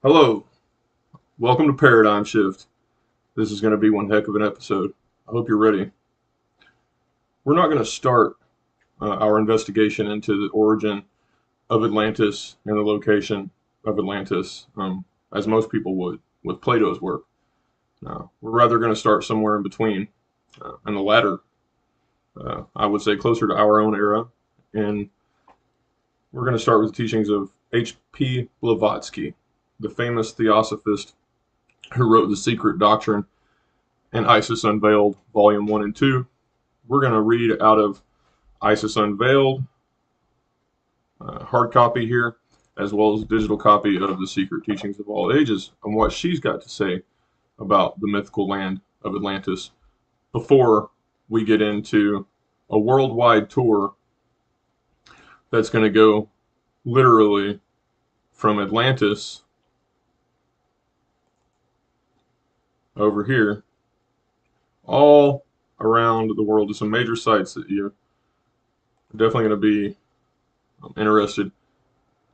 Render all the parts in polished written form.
Hello, welcome to Paradigm Shift. This is going to be one heck of an episode. I hope you're ready. We're not going to start our investigation into the origin of Atlantis and the location of Atlantis as most people would with Plato's work. We're rather going to start somewhere in between, and the latter, I would say, closer to our own era. And we're going to start with the teachings of H.P. Blavatsky, the famous theosophist who wrote The Secret Doctrine and Isis Unveiled, Volume 1 and 2. We're going to read out of Isis Unveiled, hard copy here, as well as a digital copy of The Secret Teachings of All Ages, and what she's got to say about the mythical land of Atlantis before we get into a worldwide tour that's going to go literally from Atlantis over here all around the world to some major sites that you're definitely going to be interested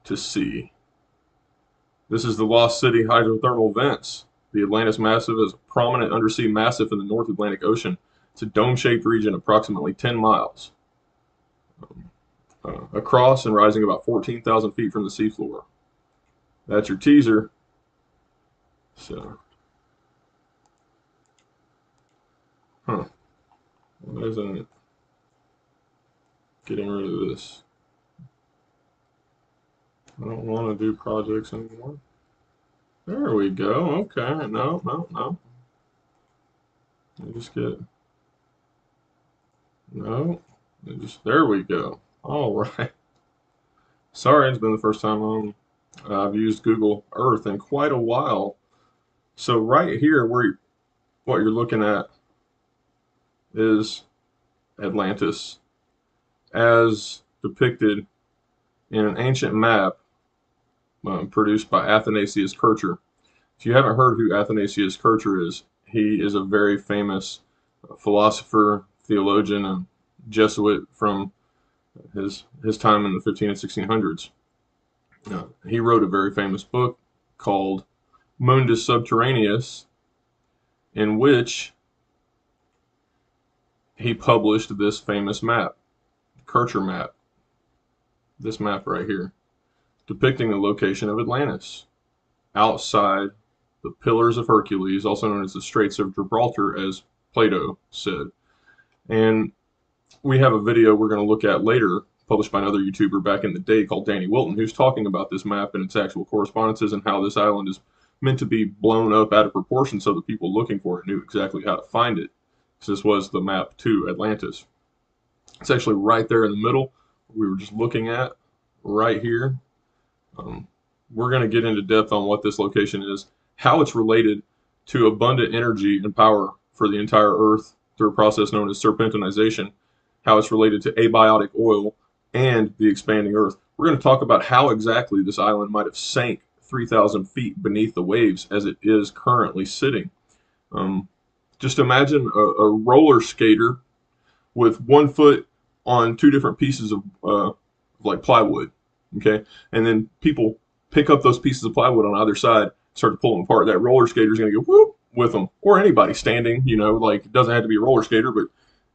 to see. This is the Lost City hydrothermal vents. The Atlantis Massif is a prominent undersea massif in the North Atlantic Ocean. It's a dome-shaped region approximately 10 miles across and rising about 14,000 feet from the seafloor. That's your teaser. So, why isn't it getting rid of this? I don't want to do projects anymore. There we go. Okay. No. I just get. No. There we go. All right. Sorry, it's been the first time I've used Google Earth in quite a while. So right here, what you're looking at is Atlantis as depicted in an ancient map produced by Athanasius Kircher. If you haven't heard who Athanasius Kircher is, he is a very famous philosopher, theologian, and Jesuit from his time in the 15 and 1600s. He wrote a very famous book called Mundus Subterraneus, in which he published this famous map, Kircher map, this map right here, depicting the location of Atlantis outside the Pillars of Hercules, also known as the Straits of Gibraltar, as Plato said. And we have a video we're going to look at later, published by another YouTuber back in the day called Danny Wilton, who's talking about this map and its actual correspondences and how this island is meant to be blown up out of proportion so the people looking for it knew exactly how to find it. So this was the map to Atlantis. It's actually right there in the middle. We were just looking at right here. We're going to get into depth on what this location is, how it's related to abundant energy and power for the entire Earth through a process known as serpentinization, how it's related to abiotic oil and the expanding Earth. We're going to talk about how exactly this island might have sank 3,000 feet beneath the waves as it is currently sitting. Just imagine a roller skater with one foot on two different pieces of like plywood, okay? And then people pick up those pieces of plywood on either side, start to pull them apart. That roller skater is going to go whoop with them, or anybody standing, like it doesn't have to be a roller skater, but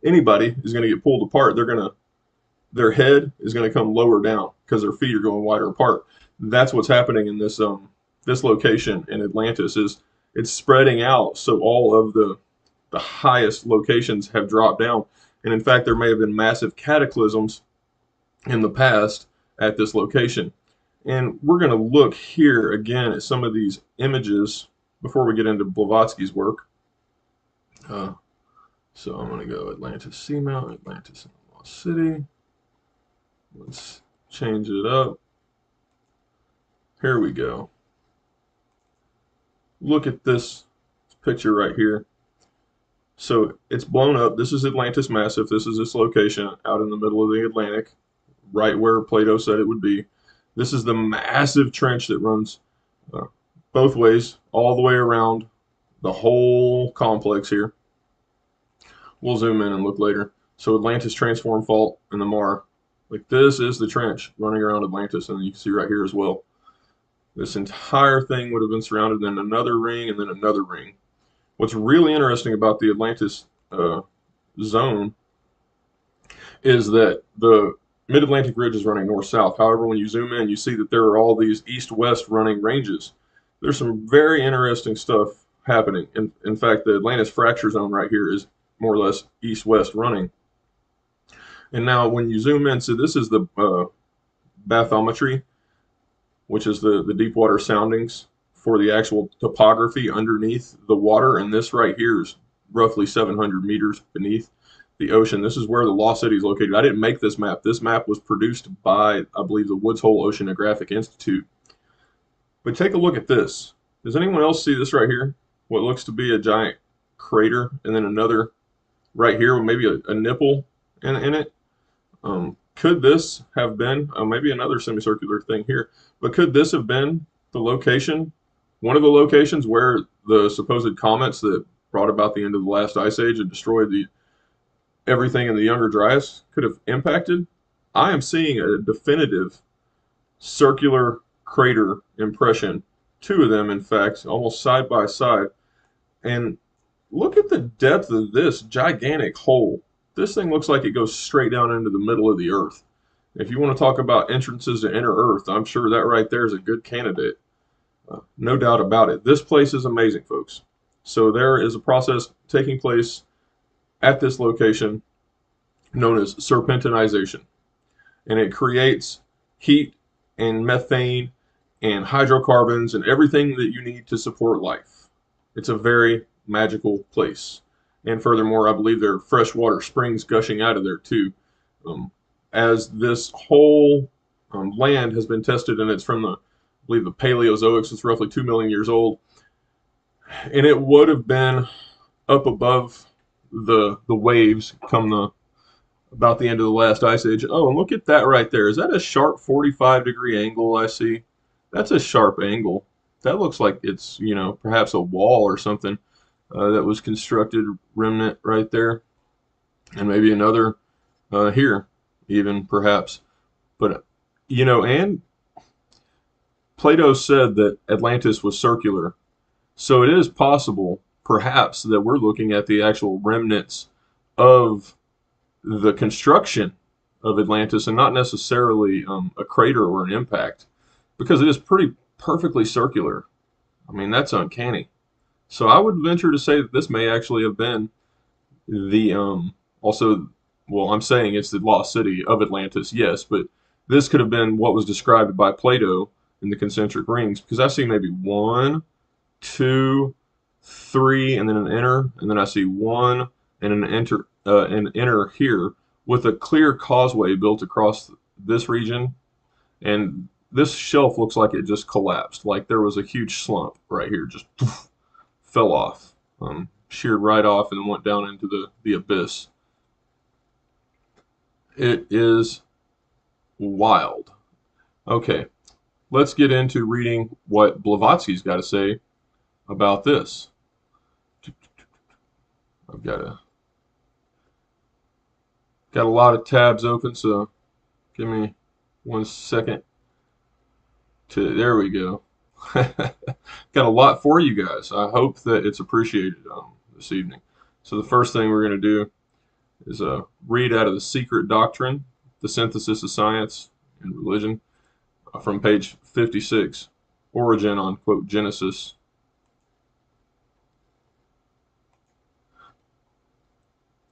anybody is going to get pulled apart. Their head is going to come lower down because their feet are going wider apart. That's what's happening in this location in Atlantis. Is it's spreading out, so all of the highest locations have dropped down. And in fact, there may have been massive cataclysms in the past at this location. And we're going to look here again at some of these images before we get into Blavatsky's work. So I'm going to go Atlantis Seamount, Atlantis and Lost City. Let's change it up. Here we go. Look at this picture right here. So it's blown up. This is Atlantis Massif. This is its location out in the middle of the Atlantic, right where Plato said it would be. This is the massive trench that runs both ways, all the way around the whole complex here. We'll zoom in and look later. So Atlantis Transform Fault and the Mar. Like this is the trench running around Atlantis, and you can see right here as well. This entire thing would have been surrounded in another ring and then another ring. What's really interesting about the Atlantis zone is that the Mid-Atlantic Ridge is running north-south. However, when you zoom in, you see that there are all these east-west running ranges. There's some very interesting stuff happening. In fact, the Atlantis fracture zone right here is more or less east-west running. And now when you zoom in, so this is the bathymetry, which is the deep water soundings for the actual topography underneath the water. And this right here is roughly 700 meters beneath the ocean. This is where the Lost City is located. I didn't make this map. This map was produced by, I believe, the Woods Hole Oceanographic Institute. But take a look at this. Does anyone else see this right here? What looks to be a giant crater, and then another right here with maybe a nipple in it. Could this have been, maybe another semicircular thing here, but could this have been the location, one of the locations where the supposed comets that brought about the end of the last ice age and destroyed everything in the Younger-Dryas could have impacted? I am seeing a definitive circular crater impression, two of them in fact, almost side by side. And look at the depth of this gigantic hole. This thing looks like it goes straight down into the middle of the earth. If you want to talk about entrances to inner earth, I'm sure that right there is a good candidate. No doubt about it. This place is amazing, folks. So there is a process taking place at this location known as serpentinization. And it creates heat and methane and hydrocarbons and everything that you need to support life. It's a very magical place. And furthermore, I believe there are freshwater springs gushing out of there too. As this whole land has been tested, and it's from I believe the Paleozoics, it's roughly 2 million years old, and it would have been up above the waves come about the end of the last ice age. Oh, and look at that right there. Is that a sharp 45-degree angle I see? That's a sharp angle. That looks like it's, perhaps a wall or something that was constructed, remnant right there. And maybe another here, even perhaps. But, and Plato said that Atlantis was circular. So it is possible, perhaps, that we're looking at the actual remnants of the construction of Atlantis and not necessarily a crater or an impact, because it is pretty perfectly circular. I mean, that's uncanny. So I would venture to say that this may actually have been the also, well, I'm saying it's the lost city of Atlantis, yes, but this could have been what was described by Plato in the concentric rings, because I see maybe 1, 2, 3, and then an inner, and then I see 1 and an inner here with a clear causeway built across this region, and this shelf looks like it just collapsed, like there was a huge slump right here, just poof, fell off, sheared right off, and then went down into the abyss. It is wild. Okay, let's get into reading what Blavatsky's got to say about this. I've got a lot of tabs open, so give me 1 second. There we go. Got a lot for you guys. I hope that it's appreciated this evening. So the first thing we're going to do is read out of The Secret Doctrine, The Synthesis of Science and Religion, from page 56, Origin on, quote, Genesis.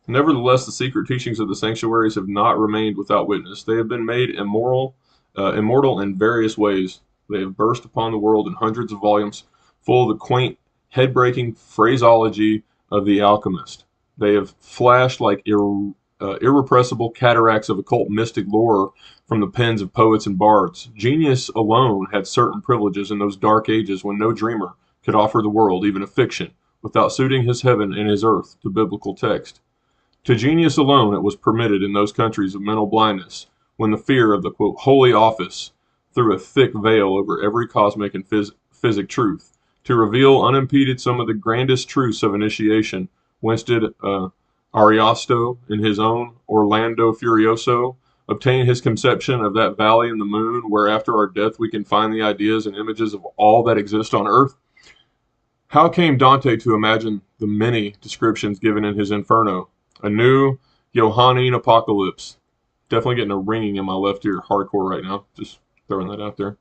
Nevertheless, the secret teachings of the sanctuaries have not remained without witness. They have been made immortal in various ways. They have burst upon the world in hundreds of volumes, full of the quaint, head-breaking phraseology of the alchemist. They have flashed like irrepressible cataracts of occult mystic lore from the pens of poets and bards. Genius alone had certain privileges in those dark ages when no dreamer could offer the world even a fiction without suiting his heaven and his earth to biblical text. To genius alone it was permitted in those countries of mental blindness, when the fear of the, quote, holy office threw a thick veil over every cosmic and physic truth, to reveal unimpeded some of the grandest truths of initiation, whence did Ariosto in his own Orlando Furioso obtain his conception of that valley in the moon, where after our death we can find the ideas and images of all that exist on earth? How came Dante to imagine the many descriptions given in his Inferno? A new Johannine apocalypse. Definitely getting a ringing in my left ear hardcore right now. Just throwing that out there.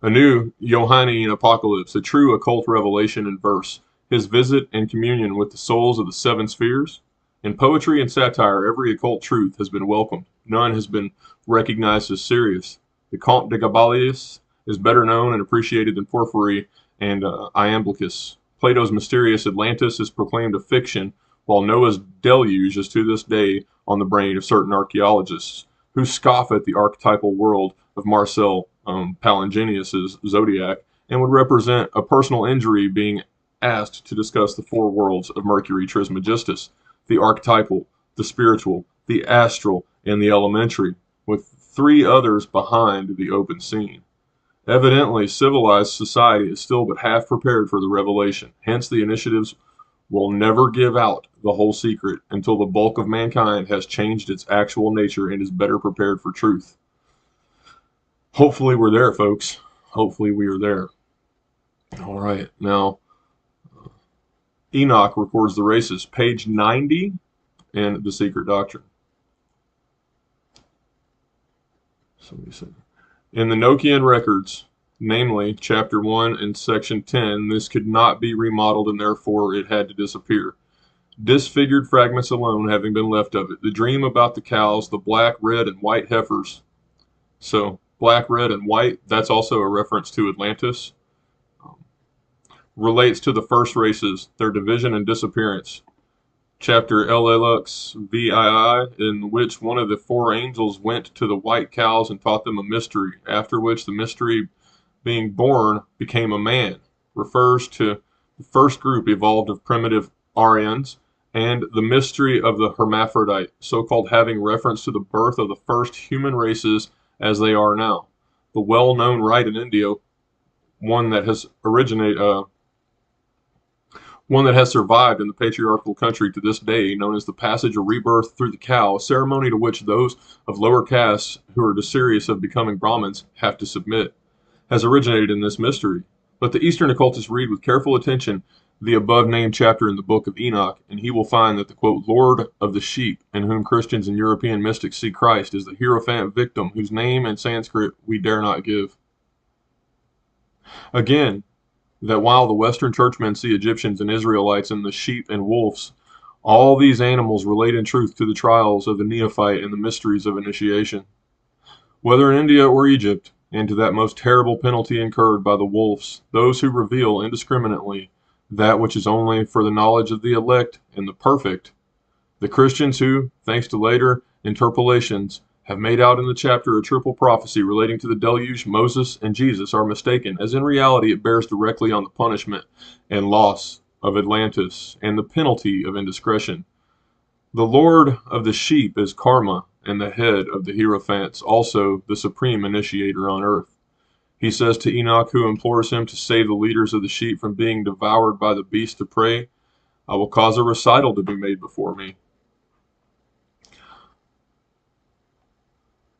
A new Johannine apocalypse, a true occult revelation in verse. His visit and communion with the souls of the seven spheres. In poetry and satire, every occult truth has been welcomed. None has been recognized as serious. The Comte de Gabalius is better known and appreciated than Porphyry and Iamblichus. Plato's mysterious Atlantis is proclaimed a fiction, while Noah's deluge is to this day on the brain of certain archaeologists, who scoff at the archetypal world of Marcel Palingenius's zodiac and would represent a personal injury being asked to discuss the four worlds of Mercury Trismegistus, the archetypal, the spiritual, the astral, and the elementary, with three others behind the open scene. Evidently, civilized society is still but half prepared for the revelation. Hence, the initiatives will never give out the whole secret until the bulk of mankind has changed its actual nature and is better prepared for truth. Hopefully we're there, folks. Hopefully we are there. All right, now Enoch records the races, page 90 in The Secret Doctrine. In the Nochian records, namely chapter 1 and section 10, this could not be remodeled and therefore it had to disappear. Disfigured fragments alone having been left of it. The dream about the cows, the black, red, and white heifers. So, black, red, and white, that's also a reference to Atlantis. Relates to the first races, their division and disappearance. Chapter LLX VII, in which one of the four angels went to the white cows and taught them a mystery, after which the mystery, being born, became a man, refers to the first group evolved of primitive Aryans, and the mystery of the hermaphrodite, so-called, having reference to the birth of the first human races as they are now. The well-known rite in India, one that has survived in the patriarchal country to this day, known as the passage or rebirth through the cow, a ceremony to which those of lower castes who are desirous of becoming Brahmins have to submit, has originated in this mystery. Let the Eastern occultist read with careful attention the above-named chapter in the Book of Enoch, and he will find that the, quote, Lord of the sheep, in whom Christians and European mystics see Christ, is the hierophant victim whose name in Sanskrit we dare not give. Again, that while the Western churchmen see Egyptians and Israelites in the sheep and wolves, all these animals relate in truth to the trials of the neophyte and the mysteries of initiation. Whether in India or Egypt, and to that most terrible penalty incurred by the wolves, those who reveal indiscriminately that which is only for the knowledge of the elect and the perfect, the Christians who, thanks to later interpolations, have made out in the chapter a triple prophecy relating to the deluge, Moses, and Jesus, are mistaken, as in reality it bears directly on the punishment and loss of Atlantis and the penalty of indiscretion. The Lord of the sheep is Karma, and the head of the hierophants, also the supreme initiator on earth. He says to Enoch, who implores him to save the leaders of the sheep from being devoured by the beast of prey, I will cause a recital to be made before me,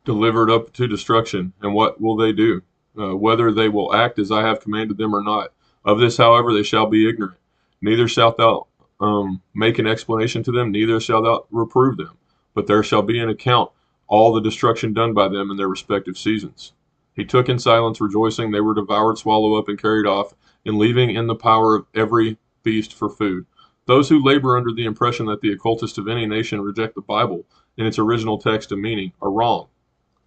delivered up to destruction. And what will they do? Whether they will act as I have commanded them or not. Of this, however, they shall be ignorant. Neither shalt thou make an explanation to them, neither shalt thou reprove them. But there shall be an account all the destruction done by them in their respective seasons. He took in silence, rejoicing. They were devoured, swallowed up, and carried off, and leaving in the power of every beast for food. Those who labor under the impression that the occultists of any nation reject the Bible in its original text and meaning are wrong.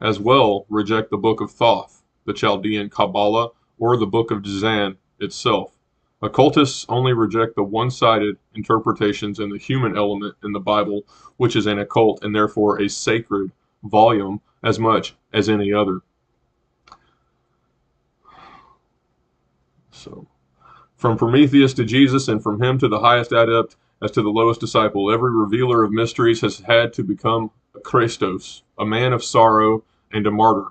As well, reject the Book of Thoth, the Chaldean Kabbalah, or the Book of Dzan itself. Occultists only reject the one-sided interpretations and the human element in the Bible, which is an occult and therefore a sacred volume as much as any other. So, from Prometheus to Jesus, and from him to the highest adept as to the lowest disciple, every revealer of mysteries has had to become a Christos, a man of sorrow and a martyr.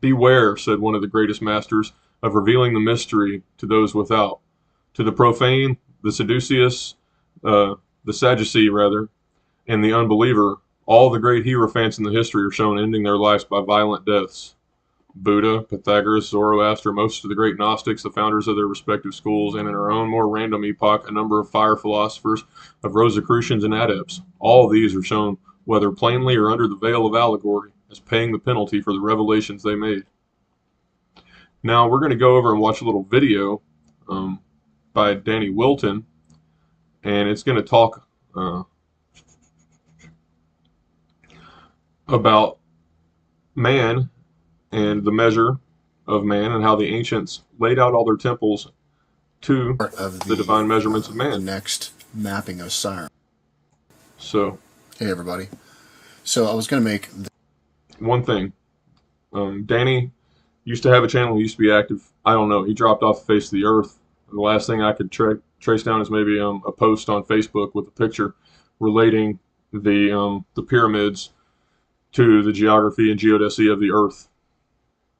Beware, said one of the greatest masters, of revealing the mystery to those without. To the profane, the Sadduceus, the Sadducee rather, and the unbeliever, All the great hierophants in the history are shown ending their lives by violent deaths. Buddha, Pythagoras, Zoroaster, most of the great Gnostics, the founders of their respective schools, and in our own more random epoch, a number of fire philosophers, of Rosicrucians and adepts. All of these are shown, whether plainly or under the veil of allegory, as paying the penalty for the revelations they made. Now we're going to go over and watch a little video by Danny Wilton, and it's going to talk about man and the measure of man, and how the ancients laid out all their temples to the divine measurements of man. The next mapping of Siren. So, hey everybody. So I was going to make one thing. Danny used to have a channel. He used to be active. I don't know. He dropped off the face of the earth. The last thing I could trace down is maybe a post on Facebook with a picture relating the pyramids to the geography and geodesy of the earth.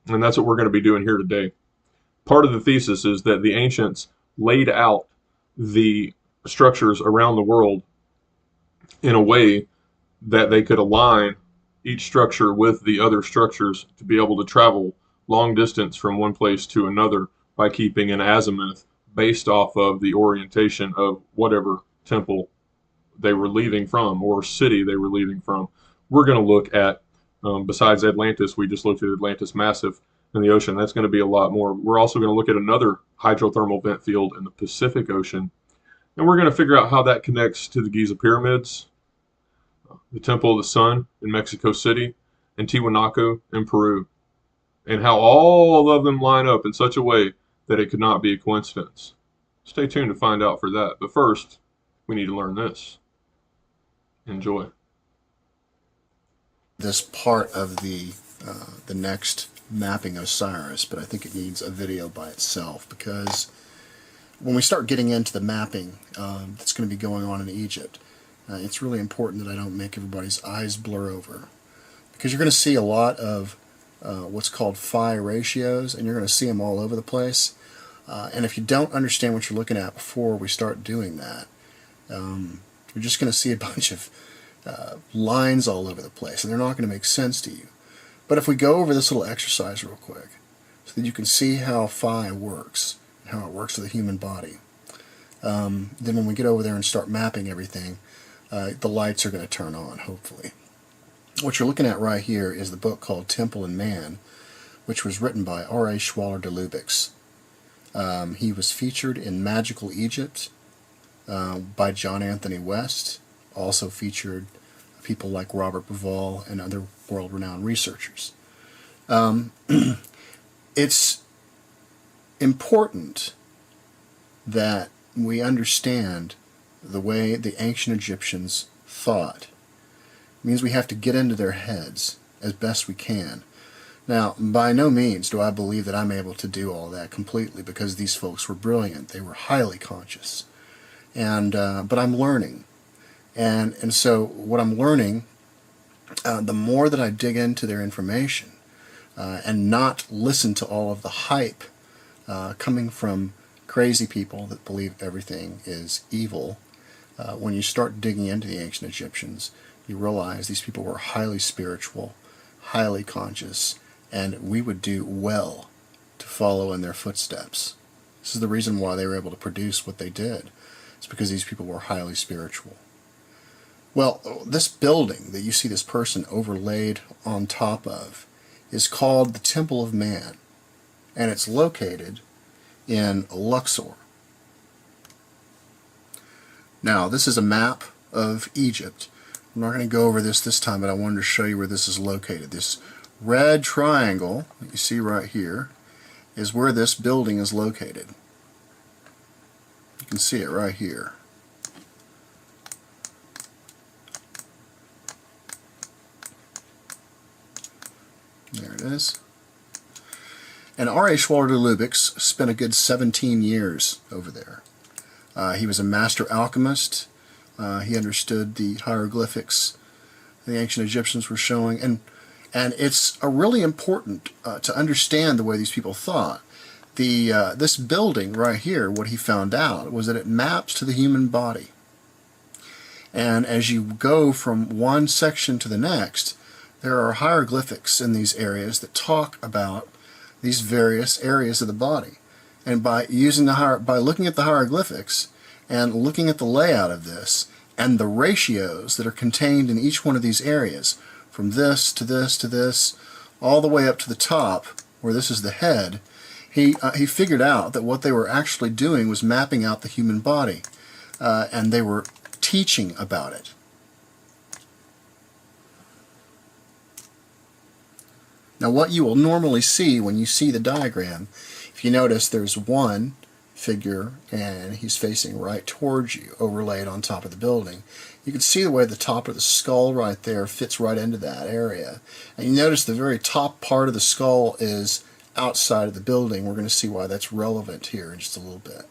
And that's what we're going to be doing here today. Part of the thesis is that the ancients laid out the structures around the world in a way that they could align each structure with the other structures to be able to travel long distance from one place to another by keeping an azimuth based off of the orientation of whatever temple they were leaving from or city they were leaving from. We're going to look at, besides Atlantis, we just looked at Atlantis Massive in the ocean. That's going to be a lot more. We're also going to look at another hydrothermal vent field in the Pacific Ocean. And we're going to figure out how that connects to the Giza Pyramids, the Temple of the Sun in Mexico City, and Tiwanaku in Peru, and how all of them line up in such a way that it could not be a coincidence. Stay tuned to find out for that. But first, we need to learn this. Enjoy. This part of the next mapping of Osiris, but I think it needs a video by itself, because when we start getting into the mapping that's going to be going on in Egypt, it's really important that I don't make everybody's eyes blur over, because you're going to see a lot of what's called phi ratios, and you're going to see them all over the place. And if you don't understand what you're looking at before we start doing that, you're just going to see a bunch of lines all over the place, and they're not going to make sense to you. But if we go over this little exercise real quick, so that you can see how phi works, how it works with the human body, then when we get over there and start mapping everything, the lights are going to turn on, hopefully. What you're looking at right here is the book called Temple and Man, which was written by R.A. Schwaller de Lubbock's. He was featured in Magical Egypt by John Anthony West, also featured people like Robert Bauval and other world-renowned researchers. It's important that we understand the way the ancient Egyptians thought. It means we have to get into their heads as best we can. Now, by no means do I believe that I'm able to do all that completely, because these folks were brilliant. They were highly conscious. But I'm learning. And so what I'm learning, the more that I dig into their information and not listen to all of the hype coming from crazy people that believe everything is evil, when you start digging into the ancient Egyptians, you realize these people were highly spiritual, highly conscious, and we would do well to follow in their footsteps. This is the reason why they were able to produce what they did. It's because these people were highly spiritual. Well, this building that you see this person overlaid on top of is called the Temple of Man, and it's located in Luxor. Now, this is a map of Egypt. I'm not going to go over this time, but I wanted to show you where this is located. This red triangle that you see right here is where this building is located. You can see it right here. There it is. And R.A. Schwaller de Lubbock's spent a good 17 years over there. He was a master alchemist. He understood the hieroglyphics the ancient Egyptians were showing. And it's really important to understand the way these people thought. This building right here, what he found out was that it maps to the human body. And as you go from one section to the next, there are hieroglyphics in these areas that talk about these various areas of the body. And by looking at the hieroglyphics and looking at the layout of this and the ratios that are contained in each one of these areas, from this to this to this, all the way up to the top, where this is the head, he figured out that what they were actually doing was mapping out the human body, and they were teaching about it. Now, what you will normally see when you see the diagram, if you notice, there's one figure and he's facing right towards you, overlaid on top of the building. You can see the way the top of the skull right there fits right into that area. And you notice the very top part of the skull is outside of the building. We're going to see why that's relevant here in just a little bit.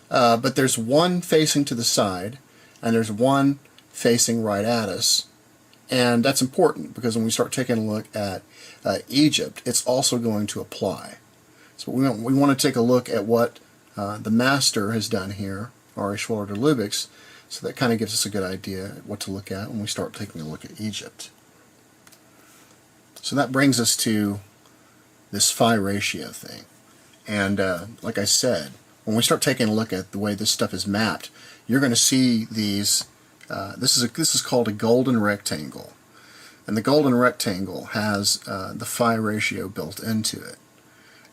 But there's one facing to the side, and there's one facing right at us. And that's important because when we start taking a look at Egypt, it's also going to apply. So we want to take a look at what the master has done here, Ari Schwaller de Lubic's, so that kind of gives us a good idea what to look at when we start taking a look at Egypt. So that brings us to this phi ratio thing. And like I said, when we start taking a look at the way this stuff is mapped, you're going to see these. This is called a golden rectangle, and the golden rectangle has the phi ratio built into it,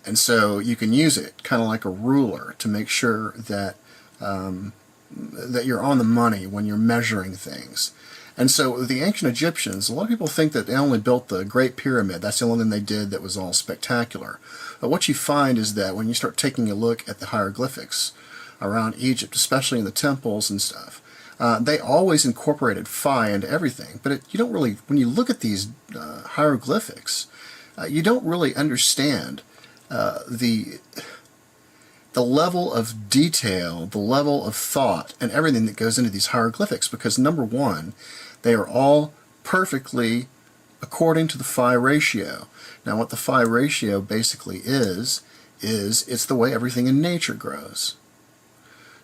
and so you can use it kind of like a ruler to make sure that that you're on the money when you're measuring things. And so the ancient Egyptians, a lot of people think that they only built the Great Pyramid. That's the only thing they did that was all spectacular. But what you find is that when you start taking a look at the hieroglyphics around Egypt, especially in the temples and stuff, they always incorporated phi into everything. But you don't really, when you look at these hieroglyphics, you don't really understand the level of detail, the level of thought, and everything that goes into these hieroglyphics. Because number one, they are all perfectly according to the phi ratio. Now, what the phi ratio basically is it's the way everything in nature grows.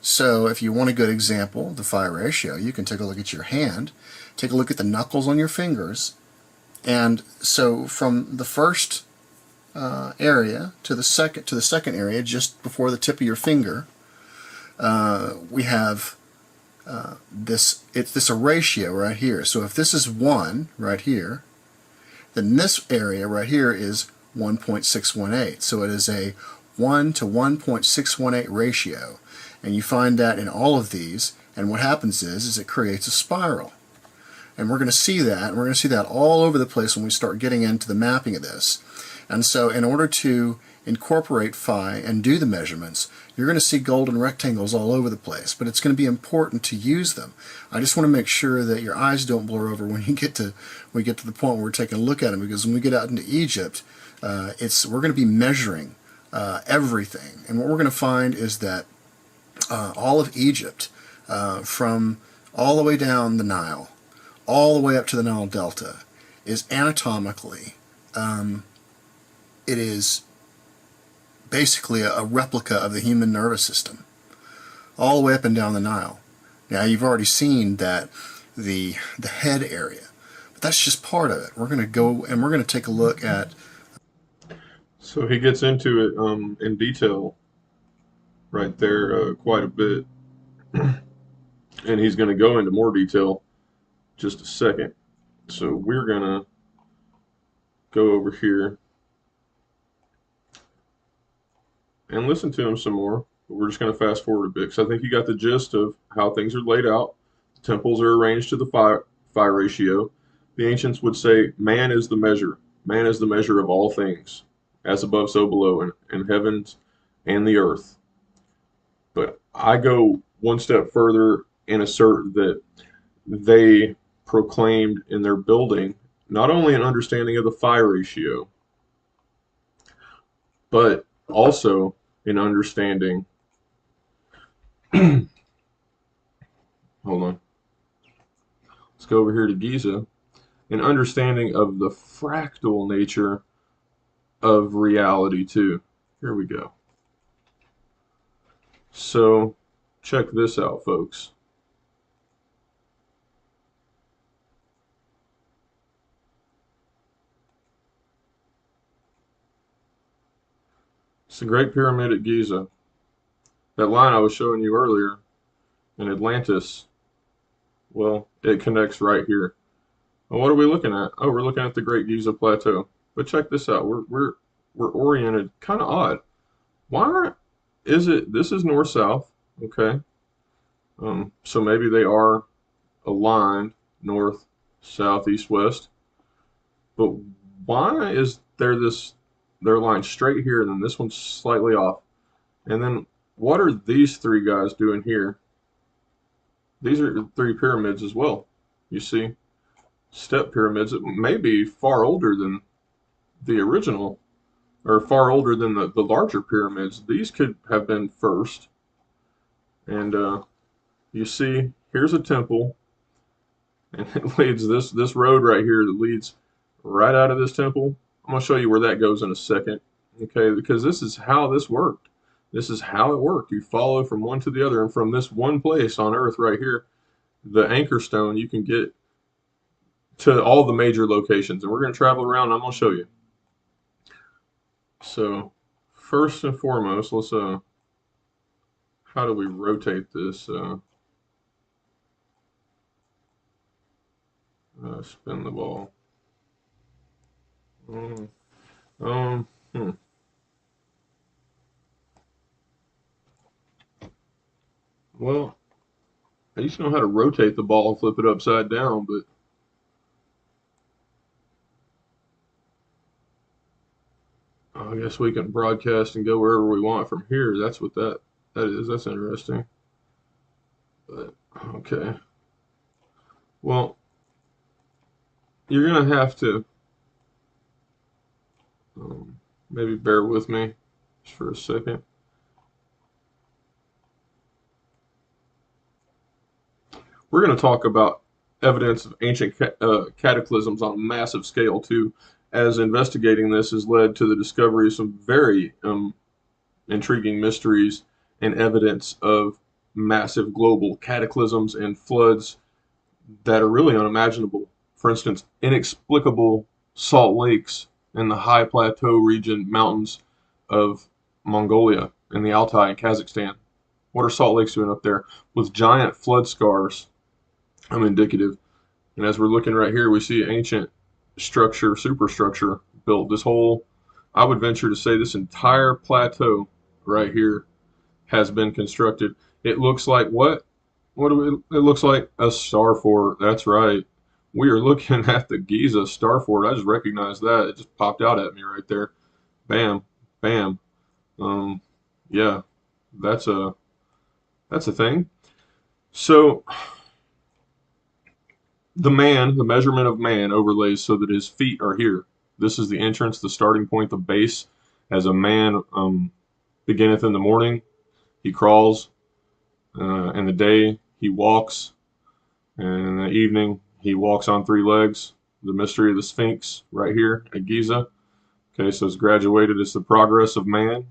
So if you want a good example of the phi ratio, you can take a look at your hand, take a look at the knuckles on your fingers, and so from the first area to the second area, just before the tip of your finger, we have this a ratio right here. So if this is 1 right here, then this area right here is 1.618. So it is a 1 to 1.618 ratio. And you find that in all of these, and what happens is it creates a spiral. And we're going to see that, and we're going to see that all over the place when we start getting into the mapping of this. And so in order to incorporate phi and do the measurements, you're going to see golden rectangles all over the place, but it's going to be important to use them. I just want to make sure that your eyes don't blur over when you get to the point where we're taking a look at them, because when we get out into Egypt, we're going to be measuring everything. And what we're going to find is that all of Egypt, from all the way down the Nile, all the way up to the Nile Delta, is anatomically, it is basically a replica of the human nervous system, all the way up and down the Nile. Now, you've already seen that the head area, but that's just part of it. We're going to go and we're going to take a look at. So he gets into it in detail right there quite a bit, and he's going to go into more detail just a second. So we're going to go over here and listen to him some more. But we're just going to fast forward a bit because I think you got the gist of how things are laid out. The temples are arranged to the phi ratio. The ancients would say man is the measure. Man is the measure of all things, as above, so below, in heavens and the earth. But I go one step further and assert that they proclaimed in their building not only an understanding of the phi ratio, but also an understanding. Hold on. Let's go over here to Giza. An understanding of the fractal nature of reality, too. Here we go. So, check this out, folks. It's the Great Pyramid at Giza. That line I was showing you earlier in Atlantis, well, it connects right here. Well, what are we looking at? Oh, we're looking at the Great Giza Plateau. But check this out. We're oriented kind of odd. Why aren't, is it, this is north-south, okay? So maybe they are aligned north, south, east, west. But why is there this, they're aligned straight here and then this one's slightly off? And then what are these three guys doing here? These are three pyramids as well. You see, step pyramids that may be far older than the original, or far older than the larger pyramids. These could have been first. And you see, here's a temple, and it leads this road right here that leads right out of this temple. I'm going to show you where that goes in a second, okay? Because this is how this worked. This is how it worked. You follow from one to the other, and from this one place on Earth right here, the anchor stone, you can get to all the major locations. And we're going to travel around, and I'm going to show you. So, first and foremost, let's, how do we rotate this? Spin the ball. Um, um, hmm. Well, I used to know how to rotate the ball and flip it upside down, but I guess we can broadcast and go wherever we want from here. That's what that is. That's interesting. But okay. Well, you're gonna have to maybe bear with me just for a second. We're going to talk about evidence of ancient cataclysms on a massive scale too, as investigating this has led to the discovery of some very intriguing mysteries and evidence of massive global cataclysms and floods that are really unimaginable. For instance, inexplicable salt lakes in the high plateau region mountains of Mongolia and the Altai in Kazakhstan. What are salt lakes doing up there with giant flood scars? Indicative. And as we're looking right here, we see ancient structure, superstructure built. This whole, I would venture to say, this entire plateau right here has been constructed. It looks like what? What do we? It looks like a star fort. That's right. We are looking at the Giza star fort. I just recognized that. It just popped out at me right there. Bam, bam. Yeah, that's a thing. So the measurement of man overlays so that his feet are here. This is the entrance, the starting point, the base. As a man beginneth in the morning, he crawls. In the day, he walks. And in the evening, he walks on three legs. The mystery of the Sphinx right here at Giza. Okay, so it's graduated. It's the progress of man,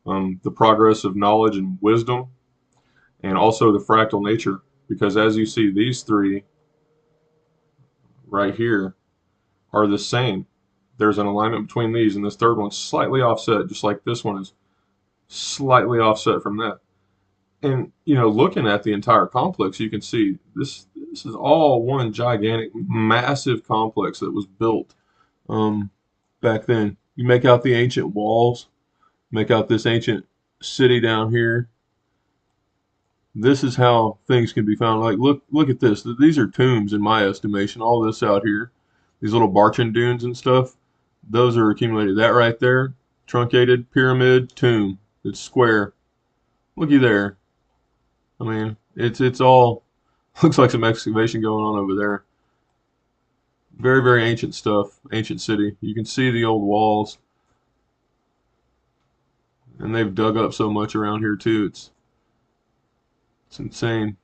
the progress of knowledge and wisdom, and also the fractal nature. Because as you see, these three right here are the same. There's an alignment between these, and this third one's slightly offset, just like this one is slightly offset from that. And looking at the entire complex, you can see this is all one gigantic, massive complex that was built back then. You make out the ancient walls, make out this ancient city down here. This is how things can be found. Like look at this. These are tombs in my estimation. All this out here, these little Barchan dunes and stuff, those are accumulated. That right there, truncated pyramid tomb. It's square. Looky there. I mean, it's all looks like some excavation going on over there. Very, very ancient stuff. Ancient city. You can see the old walls, and they've dug up so much around here too. It's insane.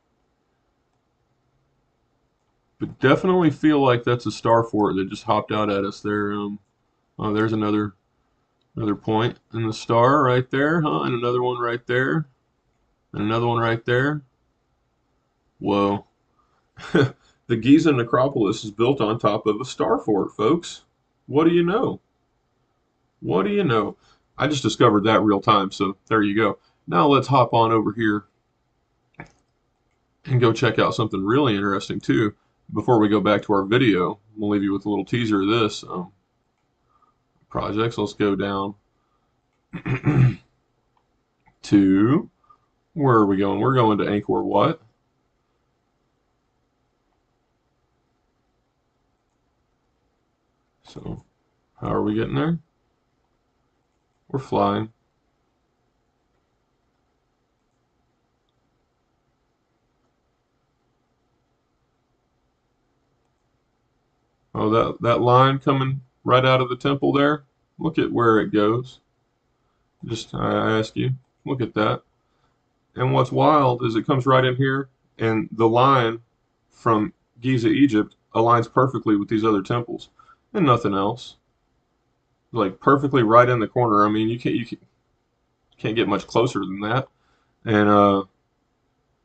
But definitely feel like that's a star fort that just hopped out at us there. Oh, there's another point in the star right there, huh? And another one right there, and another one right there. Whoa. The Giza necropolis is built on top of a star fort, folks. What do you know? What do you know? I just discovered that real time, so there you go. Now let's hop on over here and go check out something really interesting too. Before we go back to our video, we'll leave you with a little teaser of this project. So let's go down to, where are we going? We're going to Angkor Wat. So how are we getting there? We're flying. Oh, that line coming right out of the temple there. Look at where it goes. Just, I ask you, look at that. And what's wild is it comes right in here, and the line from Giza, Egypt aligns perfectly with these other temples, and nothing else. Like perfectly right in the corner. I mean, you can't get much closer than that. And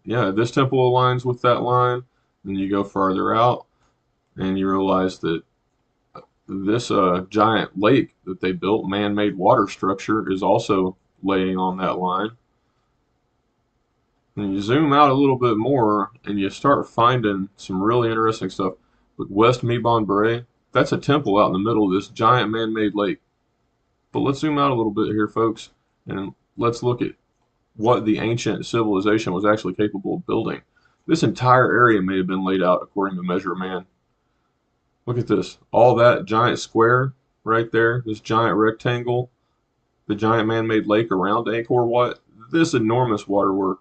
yeah, this temple aligns with that line. Then you go farther out, and you realize that this giant lake that they built, man-made water structure, is also laying on that line. And you zoom out a little bit more, and you start finding some really interesting stuff. Like West Mebon Beret, that's a temple out in the middle of this giant man-made lake. But let's zoom out a little bit here, folks, and let's look at what the ancient civilization was actually capable of building. This entire area may have been laid out according to measure of man. Look at this. All that giant square right there, this giant rectangle, the giant man-made lake around Angkor Wat, this enormous waterwork.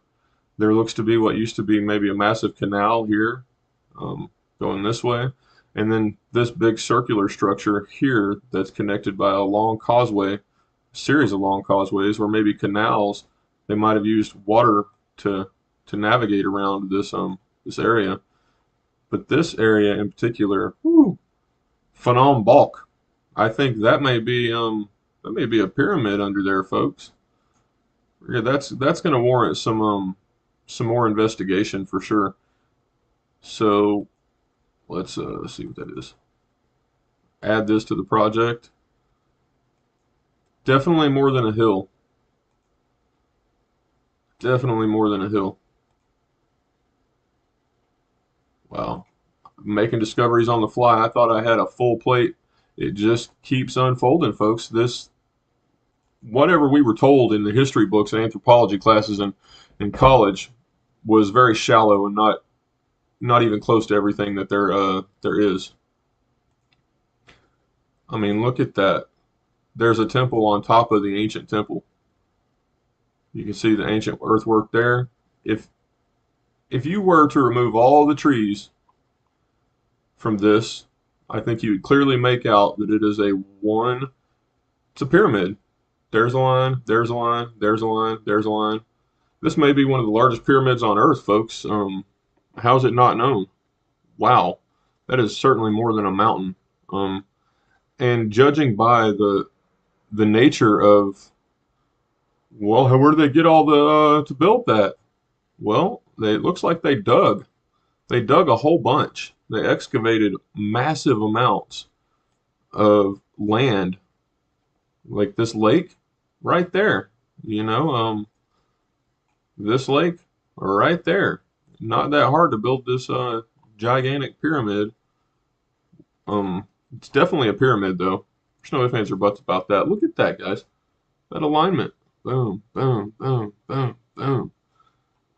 There looks to be what used to be maybe a massive canal here, going this way. And then this big circular structure here that's connected by a long causeway, a series of long causeways, or maybe canals. They might have used water to navigate around this area. But this area in particular, whew, Phnom Bulk. I think that may be a pyramid under there, folks. Yeah, that's going to warrant some more investigation for sure. So let's see what that is. Add this to the project. Definitely more than a hill. Definitely more than a hill. Wow. Making discoveries on the fly. I thought I had a full plate. It just keeps unfolding, folks. This, whatever we were told in the history books and anthropology classes in college, was very shallow and not even close to everything that there is. I mean, look at that. There's a temple on top of the ancient temple. You can see the ancient earthwork there. If you were to remove all the trees from this, I think you would clearly make out that it is it's a pyramid. There's a line, there's a line, there's a line, there's a line. This may be one of the largest pyramids on Earth, folks. How is it not known? Wow, that is certainly more than a mountain. And judging by the nature of, well, where did they get all the to build that? Well, it looks like they dug. They dug a whole bunch. They excavated massive amounts of land, like this lake right there. This lake right there. Not that hard to build this gigantic pyramid. It's definitely a pyramid though. There's no ifs, ands, or buts about that. Look at that, guys. That alignment. Boom, boom, boom, boom, boom.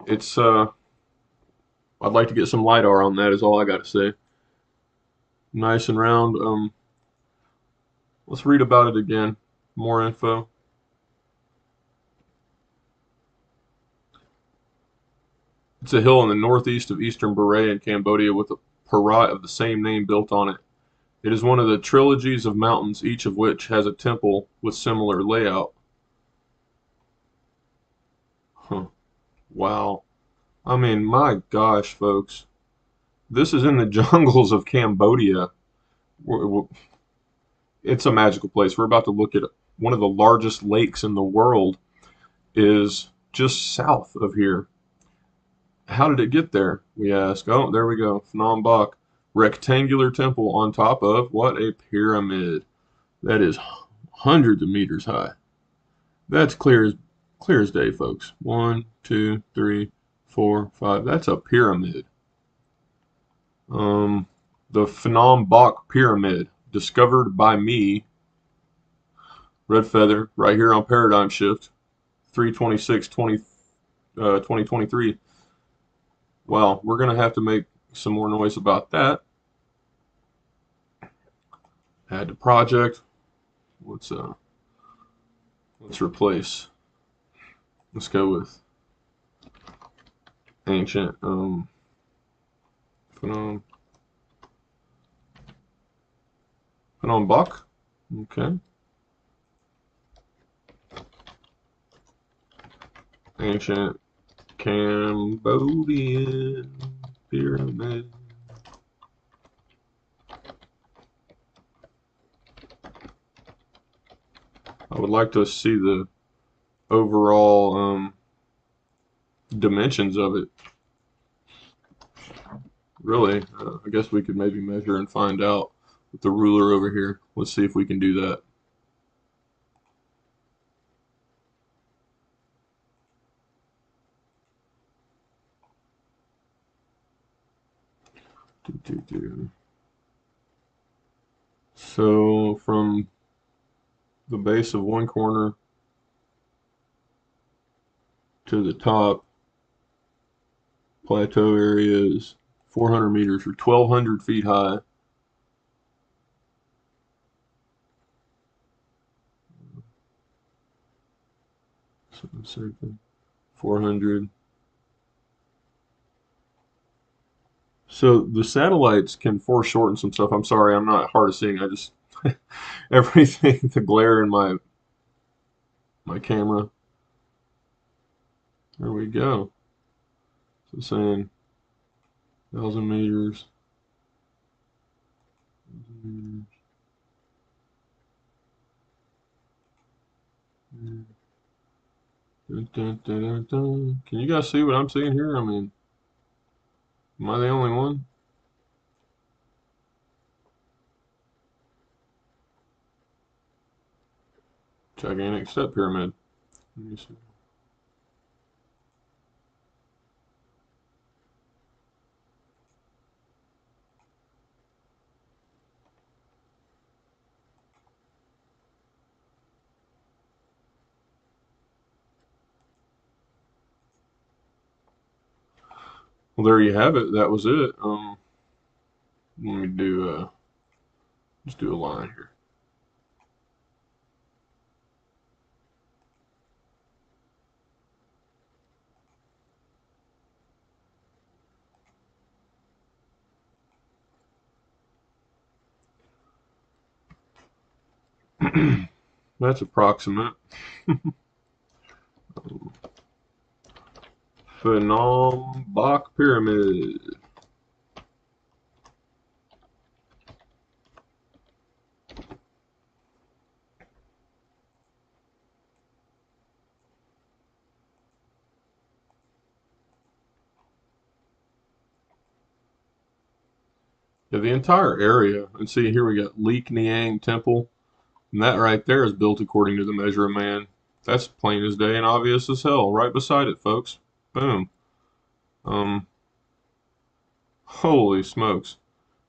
It's I'd like to get some LiDAR on that is all I got to say. Nice and round. Let's read about it again. More info. It's a hill in the northeast of eastern Beret in Cambodia with a Parat of the same name built on it. It is one of the trilogies of mountains, each of which has a temple with similar layout. Huh. Wow. I mean, my gosh, folks. This is in the jungles of Cambodia. It's a magical place. We're about to look at one of the largest lakes in the world is just south of here. How did it get there, we ask? Oh, there we go. Phnom Bok. Rectangular temple on top of what? A pyramid. That is hundreds of meters high. That's clear as day, folks. 1, 2, 3, 4, 5. That's a pyramid. Um, the Phnom Bok Pyramid, discovered by me, Red Feather, right here on Paradigm Shift, 2023. Well, we're going to have to make some more noise about that. Add to project. Let's replace. Let's go with ancient Phnom Bok. Okay. Ancient Cambodian pyramid. I would like to see the overall dimensions of it. Really, I guess we could maybe measure and find out with the ruler over here. Let's see if we can do that. So from the base of one corner to the top, plateau area is 400 meters or 1,200 feet high. So same thing. 400. So the satellites can foreshorten some stuff. I'm sorry, I'm not hard of seeing. I just everything, the glare in my camera. There we go. So saying 1,000 meters. Dun, dun, dun, dun, dun. Can you guys see what I'm seeing here? I mean, am I the only one? Gigantic step pyramid. Let me see. Well, there you have it. That was it. Let me do just do a line here. That's approximate. Phnom Bok Pyramid. Yeah, the entire area. And see, here we got Lik Niang Temple. And that right there is built according to the measure of man. That's plain as day and obvious as hell. Right beside it, folks. Boom. Um, Holy smokes.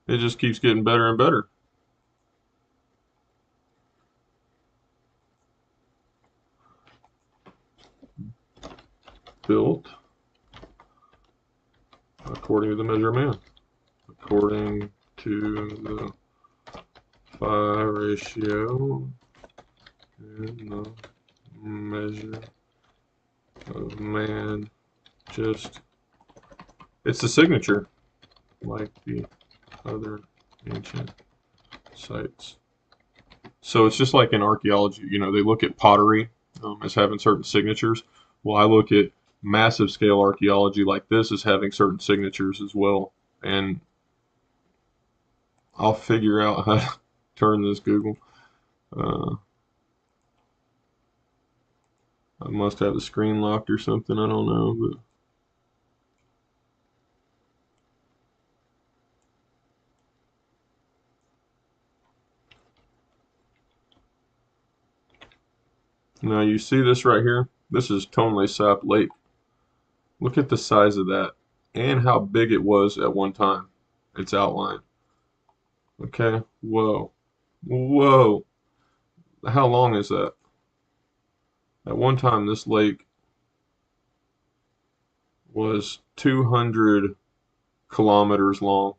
It just keeps getting better and better. Built according to the measure of man. According to the phi ratio and the measure of man. Just, it's the signature, like the other ancient sites. So it's just like in archaeology, they look at pottery as having certain signatures. Well, I look at massive scale archaeology like this as having certain signatures as well. And I'll figure out how to turn this Google. Uh, I must have the screen locked or something. I don't know, but Now you see this right here? This is Tonle Sap Lake. Look at the size of that and how big it was at one time. It's outlined. Okay, whoa. Whoa. How long is that? At one time, this lake was 200 kilometers long,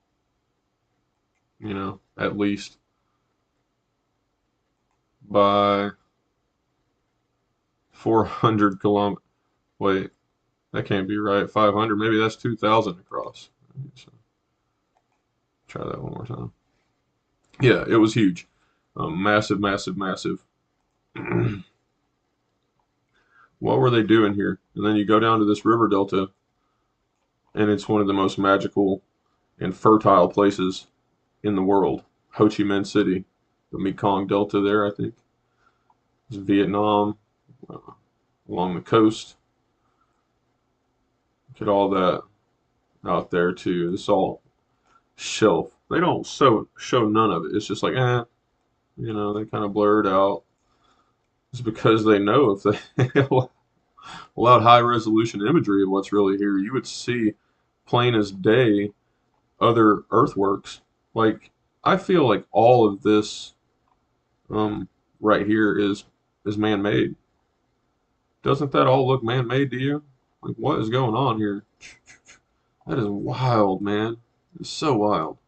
at least, by 400 kilometers. Wait, that can't be right. 500, maybe that's 2,000 across. So, try that one more time. Yeah, it was huge. Massive, massive, massive. What were they doing here? And then you go down to this river delta, and it's one of the most magical and fertile places in the world. Ho Chi Minh City, the Mekong Delta there, I think. It's Vietnam, uh, along the coast. Look at all that out there too. It's all shelf. They don't show none of it. It's just like, they kind of blur it out. It's because they know if they allowed high resolution imagery of what's really here, you would see plain as day other earthworks. Like, I feel like all of this right here is man-made. Doesn't that all look man-made to you? Like, what is going on here? That is wild, man. It's so wild.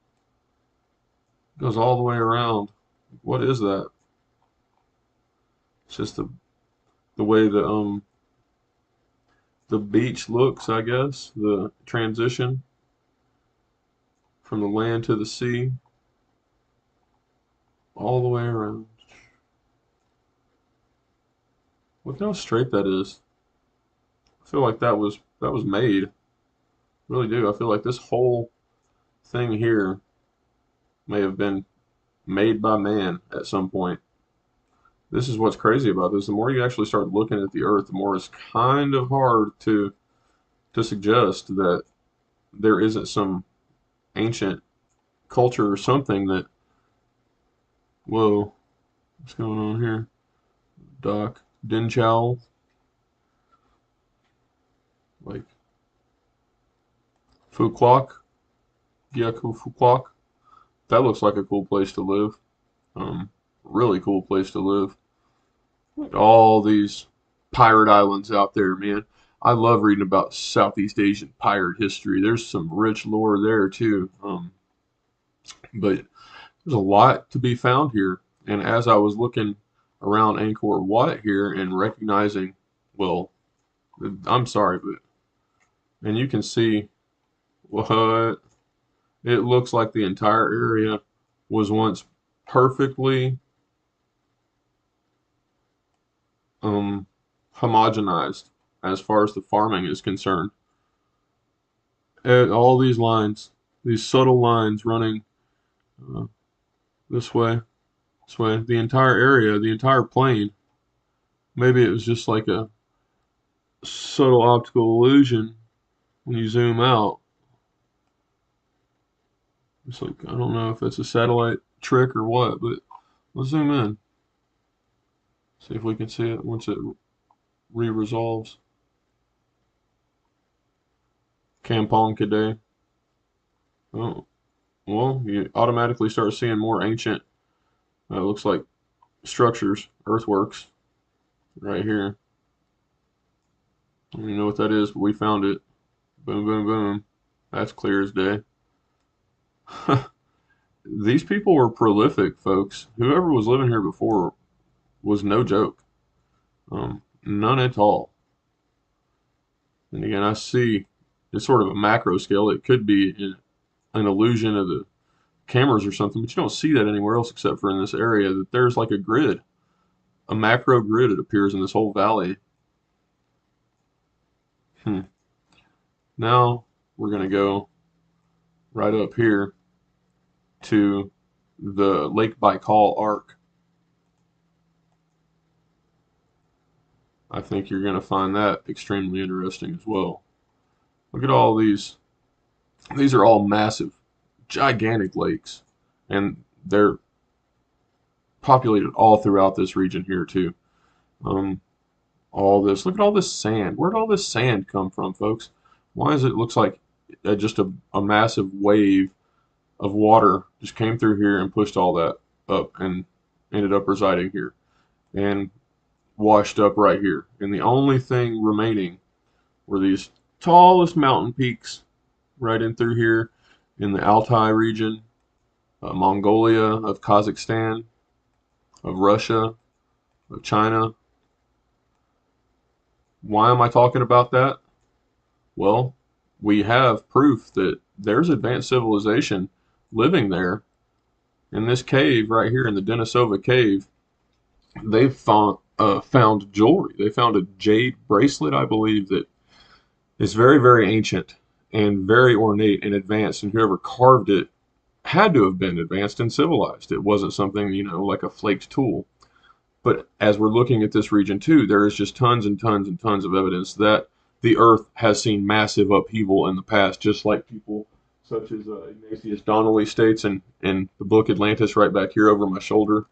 It goes all the way around. What is that? It's just the way the beach looks, I guess. The transition from the land to the sea, all the way around. Look how straight that is. I feel like that was made. I really do. I feel like this whole thing here may have been made by man at some point. This is what's crazy about this. The more you actually start looking at the Earth, the more it's kind of hard to suggest that there isn't some ancient culture or something that. Whoa, what's going on here? Doc Din Chow, like Fuquoc, Gyeku Fuquoc. That looks like a cool place to live. Really cool place to live. Like all these pirate islands out there, man. I love reading about Southeast Asian pirate history. There's some rich lore there too. But there's a lot to be found here. And as I was looking around Angkor Wat here and recognizing, well, I'm sorry, but and you can see what it looks like the entire area was once perfectly um, homogenized as far as the farming is concerned. And all these lines, these subtle lines running uh, this way, this way, the entire area, the entire plain. Maybe it was just like a subtle optical illusion when you zoom out. It's like, I don't know if it's a satellite trick or what, but let's zoom in. See if we can see it once it re-resolves. Kampong Kade. Oh, well, you automatically start seeing more ancient, looks like structures, earthworks, right here. I don't even know what that is, but we found it. Boom, boom, boom. That's clear as day. These people were prolific, folks. Whoever was living here before was no joke. None at all. And again, I see it's sort of a macro scale. It could be an illusion of the cameras or something, but you don't see that anywhere else except for in this area. That there's like a grid, a macro grid. It appears in this whole valley. Now we're gonna go right up here to the Lake Baikal Arc. I think you're gonna find that extremely interesting as well. Look at all these. These are all massive, gigantic lakes, and they're populated all throughout this region here too. All this. Look at all this sand. Where'd all this sand come from, folks? Why does it looks like just a massive wave of water just came through here and pushed all that up and ended up residing here and washed up right here. And the only thing remaining were these tallest mountain peaks right in through here in the Altai region, Mongolia, of Kazakhstan, of Russia, of China. Why am I talking about that? Well, we have proof that there's advanced civilization living there in this cave right here in the Denisova cave. They found jewelry. They found a jade bracelet, I believe, that is very, very ancient and very ornate and advanced. And whoever carved it had to have been advanced and civilized. It wasn't something, like a flaked tool. But as we're looking at this region too, there is just tons and tons and tons of evidence that the Earth has seen massive upheaval in the past, just like people such as Ignatius Donnelly states in the book Atlantis right back here over my shoulder.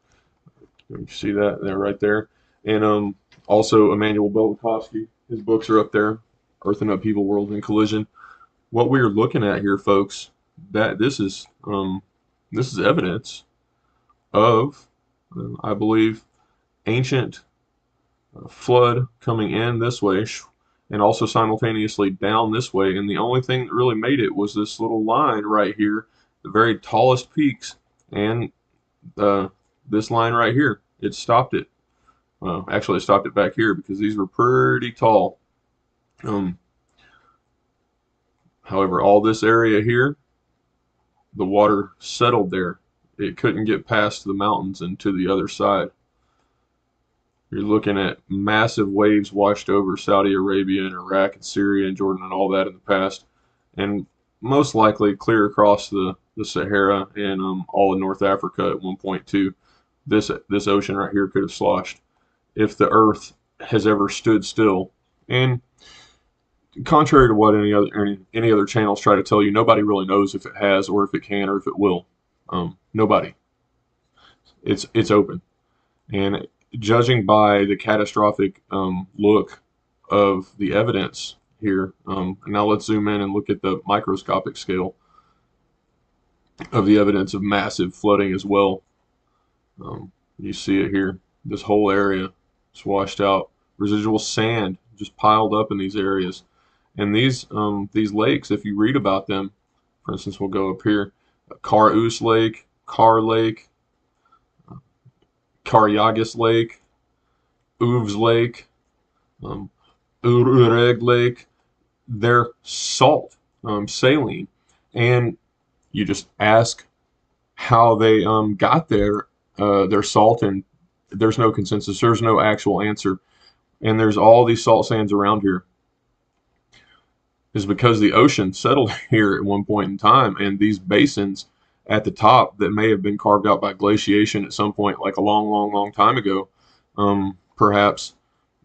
You see that there, right there. And also Immanuel Belikovsky. His books are up there, Earth and Upheaval, World in Collision. What we are looking at here, folks, that this is evidence of, I believe, ancient flood coming in this way and also simultaneously down this way. And the only thing that really made it was this little line right here, the very tallest peaks, and this line right here. It stopped it. Well, actually, it stopped it back here because these were pretty tall. However, all this area here, the water settled there. It couldn't get past the mountains and to the other side. You're looking at massive waves washed over Saudi Arabia and Iraq and Syria and Jordan and all that in the past, and most likely clear across the Sahara and all of North Africa at one point too. This ocean right here could have sloshed if the Earth has ever stood still. And contrary to what any other channels try to tell you, nobody really knows if it has or if it can or if it will. Nobody. It's open. And judging by the catastrophic look of the evidence here, now let's zoom in and look at the microscopic scale of the evidence of massive flooding as well. You see it here. This whole area is washed out. Residual sand just piled up in these areas. And these lakes, if you read about them, for instance, we'll go up here, Kar-Us Lake, Kar Lake, Karyagis Lake, Uvs Lake, Ureg Lake, they're salt, saline. And you just ask how they got their salt, and there's no consensus. There's no actual answer. And there's all these salt sands around here. Is because the ocean settled here at one point in time, and these basins at the top that may have been carved out by glaciation at some point, like a long, long, long time ago, perhaps,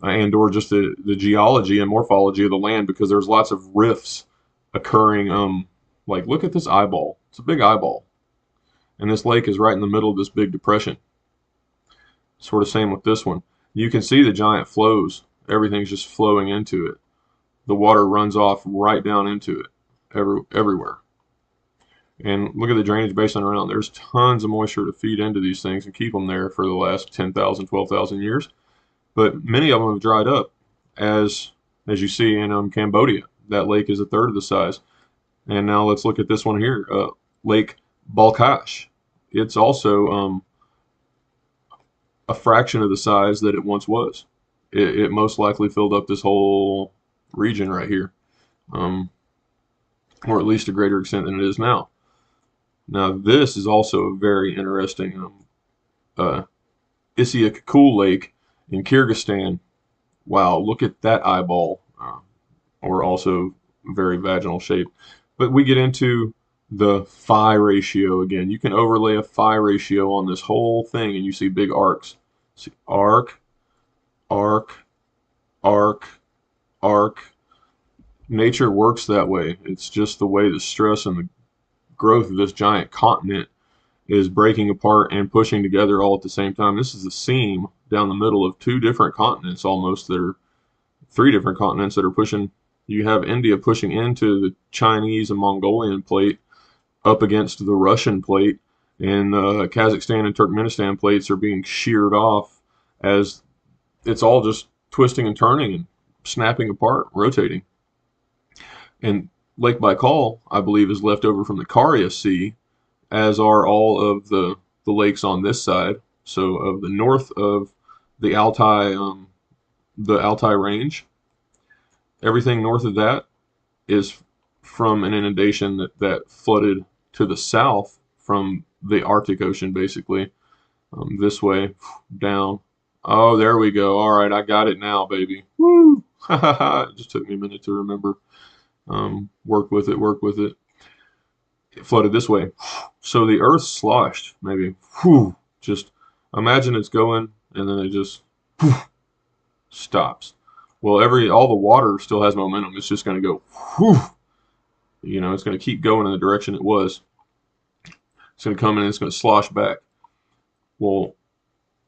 and or just the geology and morphology of the land, because there's lots of rifts occurring. Like, look at this eyeball. It's a big eyeball. And this lake is right in the middle of this big depression. Sort of same with this one. You can see the giant flows. Everything's just flowing into it. The water runs off right down into it everywhere. And look at the drainage basin around. There's tons of moisture to feed into these things and keep them there for the last 10,000, 12,000 years. But many of them have dried up, as you see in Cambodia. That lake is a third of the size. And now let's look at this one here, Lake Balkhash. It's also a fraction of the size that it once was. It most likely filled up this whole region right here, or at least a greater extent than it is now. Now this is also a very interesting Issyk-Kul Lake in Kyrgyzstan. Wow, look at that eyeball, or also very vaginal shape. But we get into the phi ratio again. You can overlay a phi ratio on this whole thing and you see big arcs. See arc, arc, arc, arc. Nature works that way. It's just the way the stress and the growth of this giant continent is breaking apart and pushing together all at the same time. This is the seam down the middle of two different continents almost that are three different continents that are pushing. You have India pushing into the Chinese and Mongolian plate up against the Russian plate, and Kazakhstan and Turkmenistan plates are being sheared off as it's all just twisting and turning and snapping apart, rotating. And Lake Baikal, I believe, is left over from the Karya Sea, as are all of the lakes on this side. So of the north of the Altai range, everything north of that is from an inundation that flooded to the south from the Arctic Ocean, basically, this way, down. Oh, there we go. All right, I got it now, baby. Woo! It just took me a minute to remember. Work with it, work with it. It flooded this way. So the earth sloshed, maybe. Whew, just imagine it's going, and then it just stops. Well, all the water still has momentum. It's just going to go, whew, it's going to keep going in the direction it was. It's going to come in and it's going to slosh back. Well,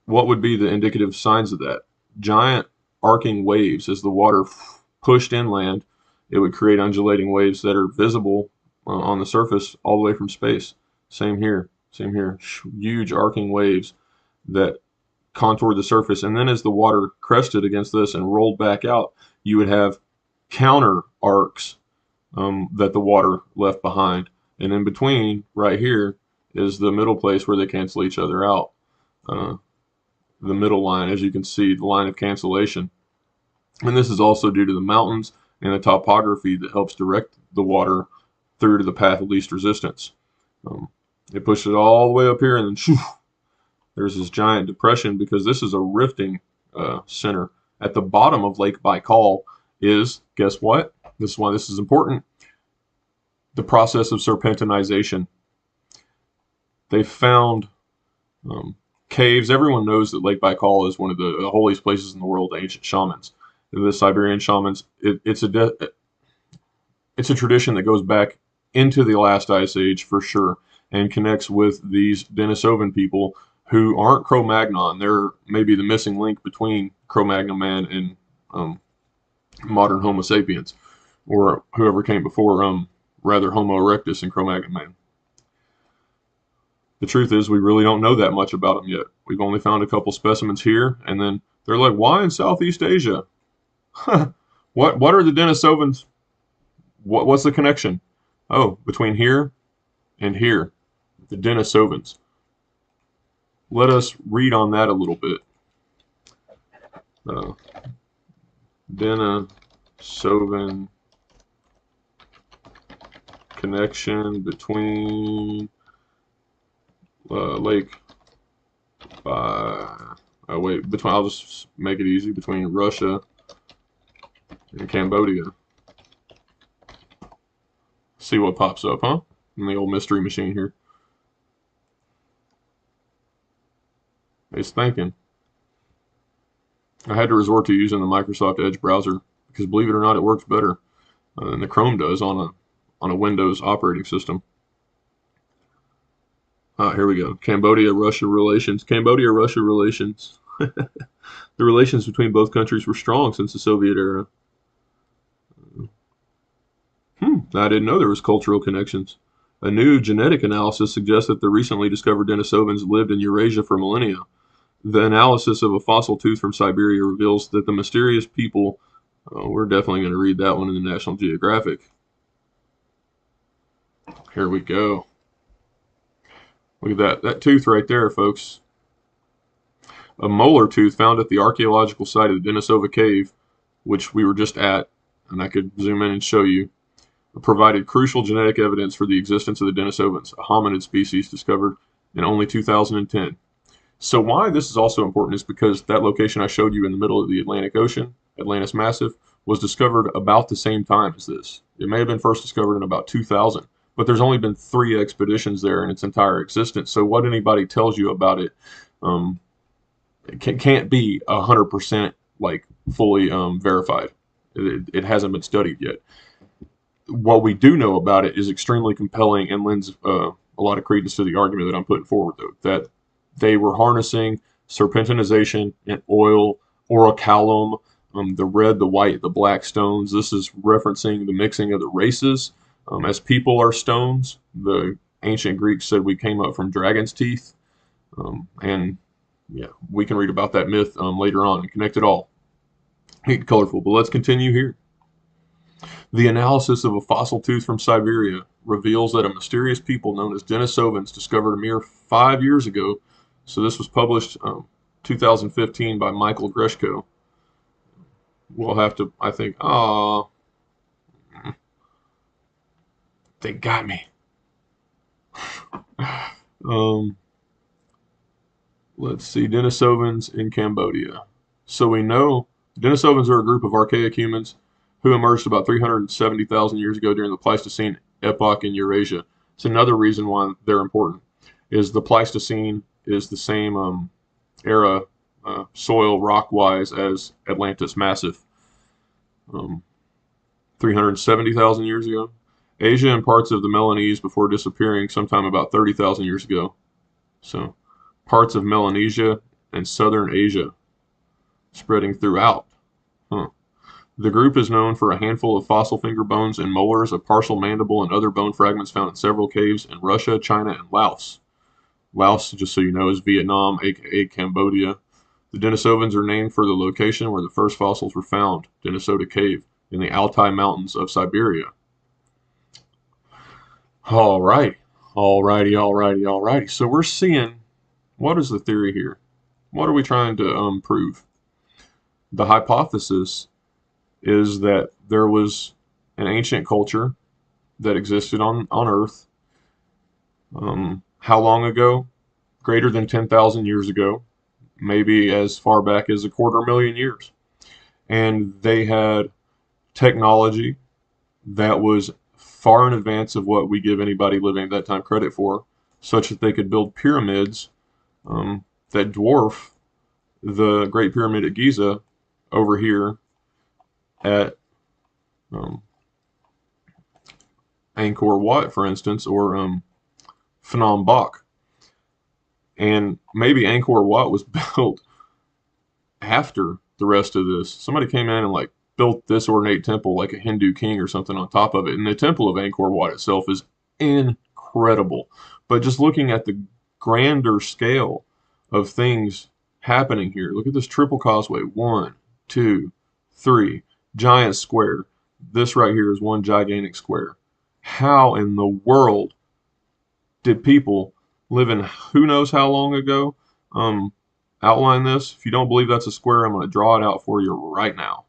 what would be the indicative signs of that? Giant arcing waves as the water pushed inland. It would create undulating waves that are visible on the surface all the way from space. Same here. Same here. Huge arcing waves that contoured the surface. And then as the water crested against this and rolled back out, you would have counter arcs that the water left behind. And in between, right here, is the middle place where they cancel each other out. The middle line, as you can see, the line of cancellation. And this is also due to the mountains and the topography that helps direct the water through to the path of least resistance. It pushed it all the way up here, and then shoo, there's this giant depression because this is a rifting center. At the bottom of Lake Baikal is, guess what? This is why this is important, the process of serpentinization. They found caves. Everyone knows that Lake Baikal is one of the holiest places in the world to ancient shamans. The Siberian shamans, it's a tradition that goes back into the last ice age for sure, and connects with these Denisovan people who aren't Cro-Magnon. They're maybe the missing link between Cro-Magnon man and modern Homo sapiens, or whoever came before, rather Homo erectus and Cro-Magnon man. The truth is, we really don't know that much about them yet. We've only found a couple specimens here, and then they're like, why in Southeast Asia? What are the Denisovans? What's the connection? Oh, between here and here, the Denisovans. Let us read on that a little bit. Denisovan connection between Lake between, I'll just make it easy, between Russia and Cambodia. See what pops up, huh? In the old mystery machine here. It's thinking. I had to resort to using the Microsoft Edge browser because, believe it or not, it works better than the Chrome does on a Windows operating system. Here we go. Cambodia-Russia relations. Cambodia-Russia relations. The relations between both countries were strong since the Soviet era. I didn't know there was cultural connections. A new genetic analysis suggests that the recently discovered Denisovans lived in Eurasia for millennia. The analysis of a fossil tooth from Siberia reveals that the mysterious people, we're definitely going to read that one in the National Geographic. Here we go. Look at that tooth right there, folks. A molar tooth found at the archaeological site of the Denisova Cave, which we were just at, and I could zoom in and show you, provided crucial genetic evidence for the existence of the Denisovans, a hominid species discovered in only 2010. So why this is also important is because that location I showed you in the middle of the Atlantic Ocean, Atlantis Massif, was discovered about the same time as this. It may have been first discovered in about 2000, but there's only been 3 expeditions there in its entire existence. So what anybody tells you about it, it can't be 100% like fully verified. It hasn't been studied yet. What we do know about it is extremely compelling and lends a lot of credence to the argument that I'm putting forward, though, that they were harnessing serpentinization, and oil, orichalcum, the red, the white, the black stones. This is referencing the mixing of the races. As people are stones, the ancient Greeks said we came up from dragon's teeth. And yeah, we can read about that myth later on and connect it all. Neat, colorful, but let's continue here. The analysis of a fossil tooth from Siberia reveals that a mysterious people known as Denisovans discovered a mere 5 years ago. So this was published 2015 by Michael Greshko. We'll have to, I think, they got me. Let's see, Denisovans in Cambodia. So we know Denisovans are a group of archaic humans who emerged about 370,000 years ago during the Pleistocene epoch in Eurasia. It's another reason why they're important. Is the Pleistocene is the same era, soil rock-wise, as Atlantis, massive. 370,000 years ago. Asia and parts of the Melanese before disappearing sometime about 30,000 years ago. So parts of Melanesia and southern Asia spreading throughout. The group is known for a handful of fossil finger bones and molars, a partial mandible, and other bone fragments found in several caves in Russia, China, and Laos. Laos, just so you know, is Vietnam, aka Cambodia. The Denisovans are named for the location where the first fossils were found, Denisota Cave, in the Altai Mountains of Siberia. Alrighty. So we're seeing, what is the theory here? What are we trying to prove? The hypothesis is that there was an ancient culture that existed on Earth. How long ago? Greater than 10,000 years ago. Maybe as far back as 250,000 years. And they had technology that was far in advance of what we give anybody living at that time credit for, such that they could build pyramids that dwarf the Great Pyramid at Giza over here at Angkor Wat, for instance, or Phnom Penh. And maybe Angkor Wat was built after the rest of this. Somebody came in and like built this ornate temple like a Hindu king or something on top of it. And the temple of Angkor Wat itself is incredible. But just looking at the grander scale of things happening here, look at this triple causeway. 1, 2, 3, giant square. This right here is one gigantic square. How in the world did people living who knows how long ago outline this? If you don't believe that's a square, I'm going to draw it out for you right now.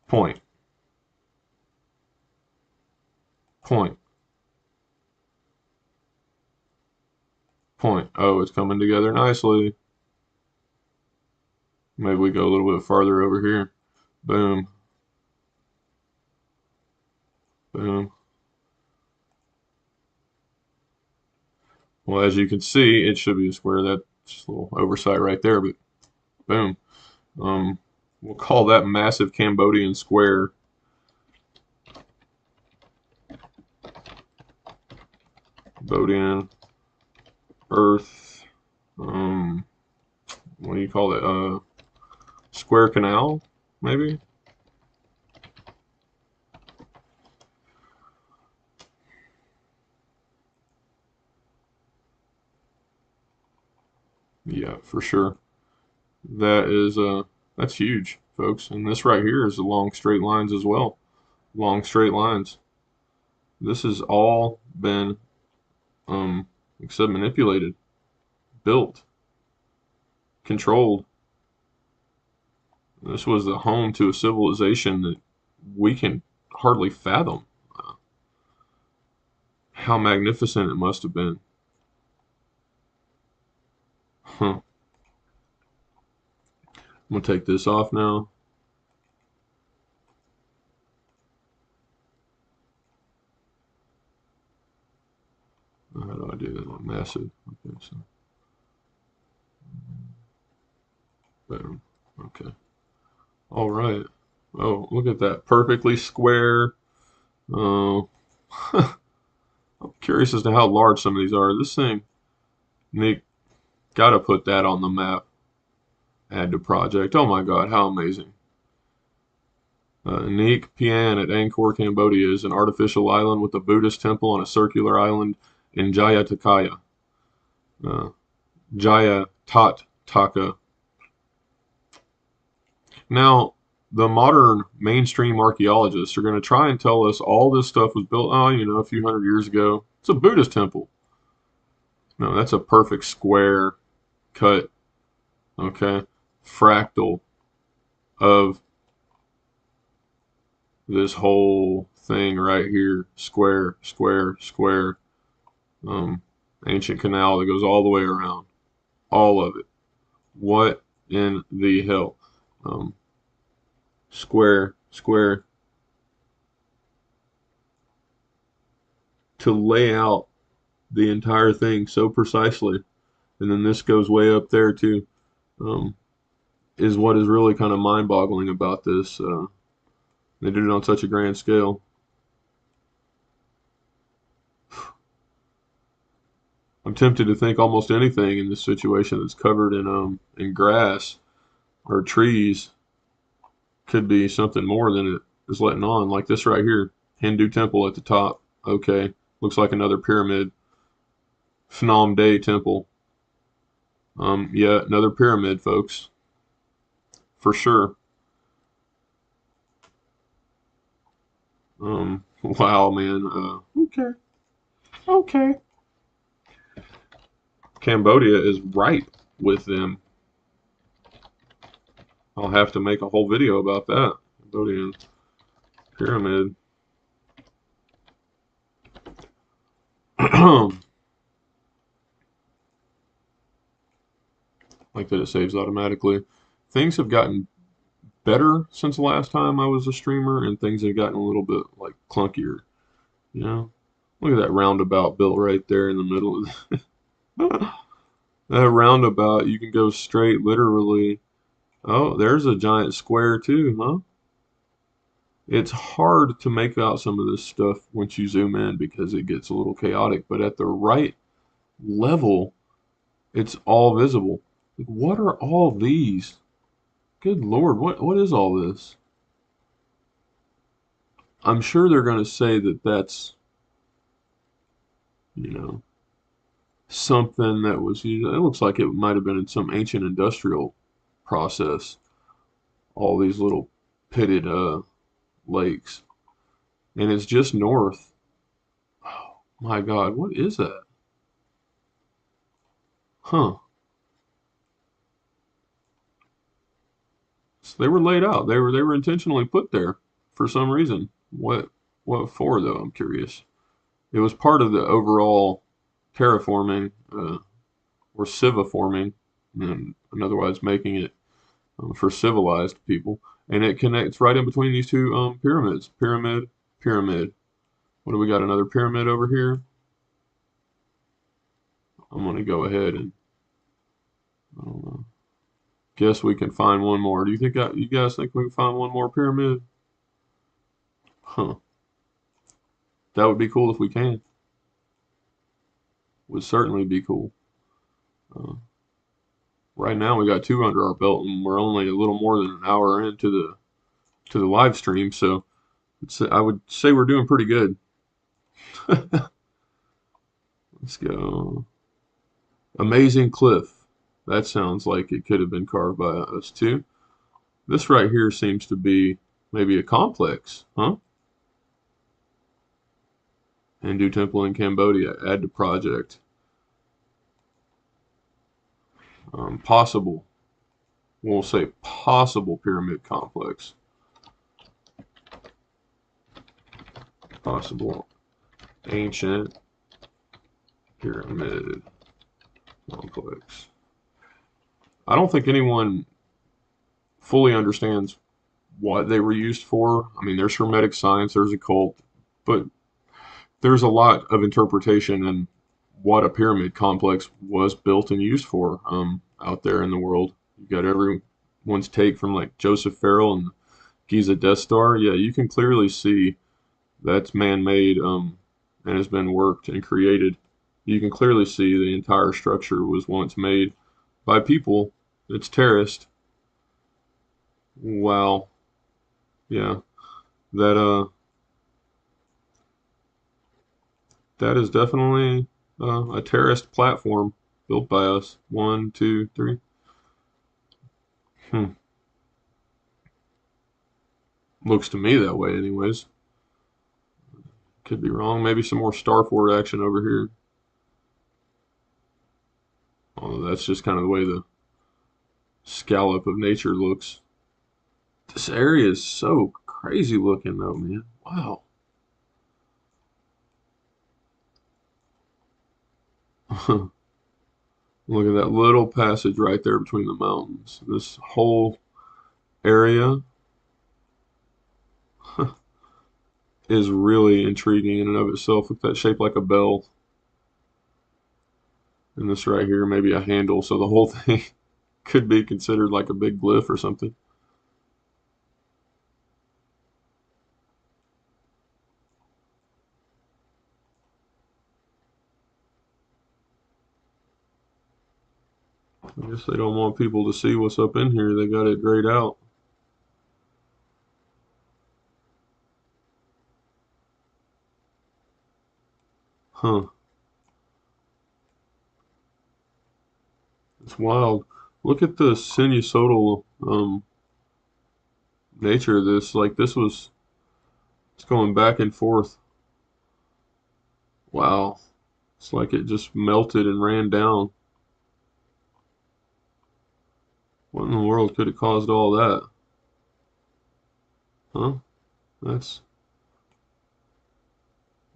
Point. Oh, it's coming together nicely. Maybe we go a little bit farther over here. Boom. Well, as you can see, it should be a square. That's just a little oversight right there, but boom. We'll call that massive Cambodian square. Cambodian Earth. What do you call it? Square Canal, maybe? Yeah, for sure. That is that's huge, folks. And this right here is along straight lines as well. Long straight lines. This has all been except manipulated, built, controlled. This was the home to a civilization that we can hardly fathom how magnificent it must have been. I'm going to take this off now. How do I do that? Massive. Okay, so. Boom. Okay. All right. Oh, look at that. Perfectly square. Oh. I'm curious as to how large some of these are. This thing, Nick, Gotta put that on the map. Add to project. Oh my god, how amazing. Neek Pian at Angkor, Cambodia is an artificial island with a Buddhist temple on a circular island in Jayatakaya. Uh, Jayatataka. Now, the modern mainstream archaeologists are going to try and tell us all this stuff was built, a few hundred years ago. It's a Buddhist temple. No, that's a perfect square cut, okay, fractal of this whole thing right here. Square, square, square. Um, Ancient canal that goes all the way around. All of it. What in the hell? Square, square. To lay out the entire thing so precisely, and then this goes way up there too, um, is what is really kind of mind-boggling about this. They did it on such a grand scale. I'm tempted to think almost anything in this situation that's covered in grass or trees could be something more than it is letting on. Like this right here, Hindu temple at the top. Okay, looks like another pyramid. Phnom Day temple. Yeah, another pyramid, folks, for sure. Wow, man. Okay, okay. Cambodia is ripe with them. I'll have to make a whole video about that. Cambodian pyramid. Like that it saves automatically. Things have gotten better since the last time I was a streamer, and things have gotten a little bit like clunkier. You know, look at that roundabout built right there in the middle of that roundabout. You can go straight, literally. Oh, there's a giant square too, huh? It's hard to make out some of this stuff once you zoom in because it gets a little chaotic, but at the right level, it's all visible. Like, what are all these? Good Lord, what is all this? I'm sure they're going to say that that's, you know, something that was used. It looks like it might have been in some ancient industrial process. All these little pitted lakes, and it's just north. Oh my God, what is that? Huh? So they were laid out. They were intentionally put there for some reason. What for though? I'm curious. It was part of the overall terraforming or civiforming, and otherwise making it for civilized people. And it connects right in between these two pyramids. Pyramid, pyramid. What do we got? Another pyramid over here. I'm gonna go ahead and I don't know. Guess we can find one more. Do you think you guys think we can find one more pyramid? Huh. That would be cool if we can. Would certainly be cool. Uh, right now we got two under our belt, and we're only a little more than an hour into the live stream, so I would say we're doing pretty good. Let's go. Amazing cliff. That sounds like it could have been carved by us too. This right here seems to be maybe a complex, huh? Hindu temple in Cambodia. Add to project. Possible. We'll say possible pyramid complex. Possible ancient pyramid complex. I don't think anyone fully understands what they were used for. I mean, there's Hermetic science, there's occult, but there's a lot of interpretation in what a pyramid complex was built and used for out there in the world. You got everyone's take from like Joseph Farrell and Giza Death Star. Yeah, you can clearly see that's man-made and has been worked and created. You can clearly see the entire structure was once made by people. It's terraced. Wow. Yeah. That that is definitely a terraced platform built by us. One, two, three. Hmm. Looks to me that way, anyways. Could be wrong. Maybe some more starboard action over here. Oh, that's just kind of the way the scallop of nature looks. This area is so crazy looking, though, man. Wow. Look at that little passage right there between the mountains. This whole area is really intriguing in and of itself. Look at that shape like a bell. And this right here, maybe a handle. So the whole thing could be considered like a big glyph or something. I guess they don't want people to see what's up in here. They got it grayed out. Huh. It's wild. Look at the sinusoidal nature of this. Like this was, it's going back and forth. Wow. It's like it just melted and ran down. What in the world could have caused all that? Huh? That's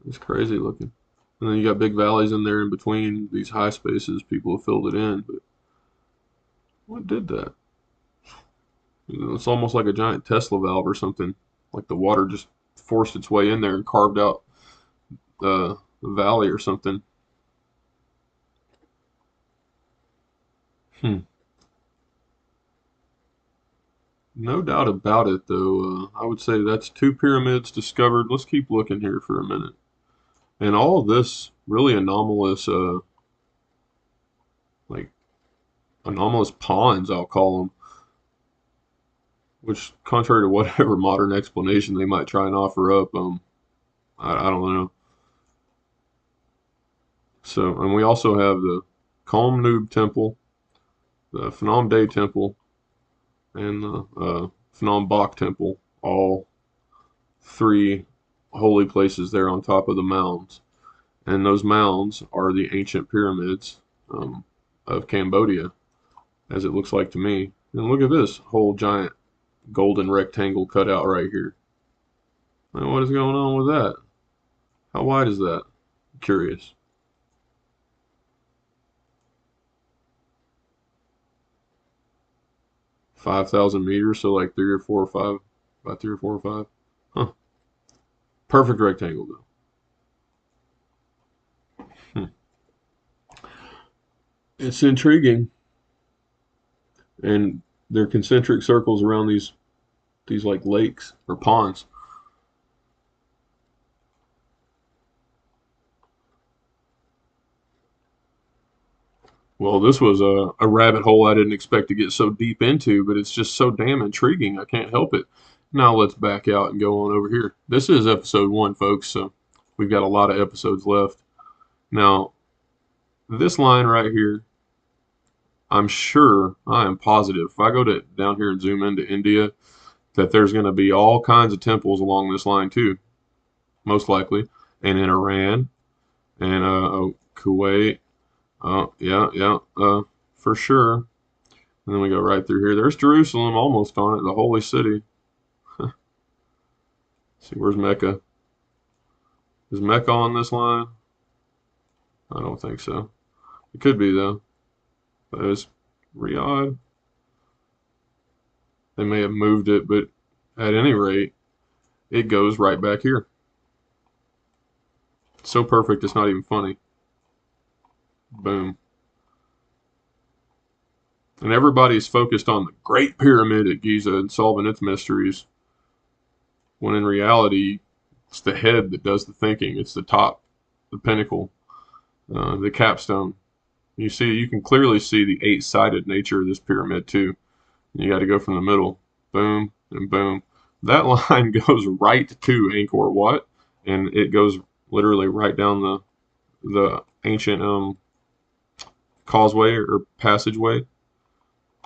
it's crazy looking. And then you got big valleys in there in between these high spaces. People have filled it in, but what did that? You know, it's almost like a giant Tesla valve or something. Like the water just forced its way in there and carved out the valley or something. Hmm. No doubt about it, though. I would say that's two pyramids discovered. Let's keep looking here for a minute. And all of this really anomalous, like anomalous ponds, I'll call them, which, contrary to whatever modern explanation they might try and offer up, I don't know. So, and we also have the Calm Noob Temple, the Phnom Day Temple, and the Phnom Bok Temple, all three holy places there on top of the mounds. And those mounds are the ancient pyramids of Cambodia, as it looks like to me. And look at this whole giant golden rectangle cut out right here. And what is going on with that? How wide is that? I'm curious. 5,000 meters, so like 3 or 4 or 5, about 3 or 4 or 5. Huh. Perfect rectangle though. Hmm. It's intriguing, and they're concentric circles around these like lakes or ponds. Well, this was a rabbit hole I didn't expect to get so deep into, but it's just so damn intriguing. I can't help it. Now let's back out and go on over here. This is episode 1, folks, so we've got a lot of episodes left. Now, this line right here, I'm sure, I am positive, if I go to down here and zoom into India, that there's going to be all kinds of temples along this line too, most likely, and in Iran and Kuwait. Yeah, yeah, for sure. And then we go right through here. There's Jerusalem almost on it, the holy city. See, where's Mecca? Is Mecca on this line? I don't think so. It could be, though. There's Riyadh. They may have moved it, but at any rate, it goes right back here. It's so perfect, it's not even funny. Boom. And everybody's focused on the Great Pyramid at Giza and solving its mysteries, when in reality, it's the head that does the thinking. It's the top, the pinnacle, the capstone. You can clearly see the eight-sided nature of this pyramid too. You got to go from the middle, boom and boom. That line goes right to Angkor Wat, and it goes literally right down the ancient causeway or passageway.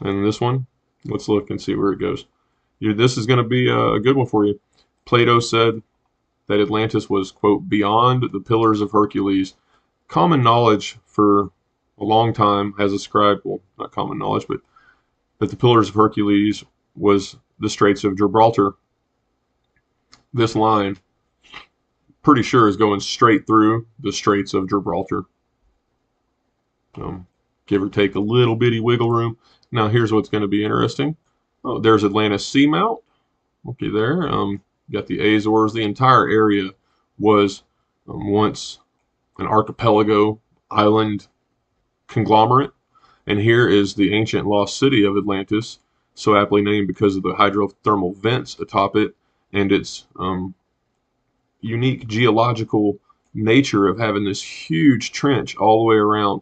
And this one, let's look and see where it goes. This is going to be a good one for you. Plato said that Atlantis was, quote, beyond the pillars of Hercules. Common knowledge for a long time has ascribed, well, not common knowledge, but that the pillars of Hercules was the Straits of Gibraltar. This line, pretty sure, is going straight through the Straits of Gibraltar. Give or take a little bitty wiggle room. Now here's what's going to be interesting. Oh, there's Atlantis Seamount. Okay, there. Got the Azores. The entire area was once an archipelago island conglomerate. And here is the ancient lost city of Atlantis, so aptly named because of the hydrothermal vents atop it and its unique geological nature of having this huge trench all the way around,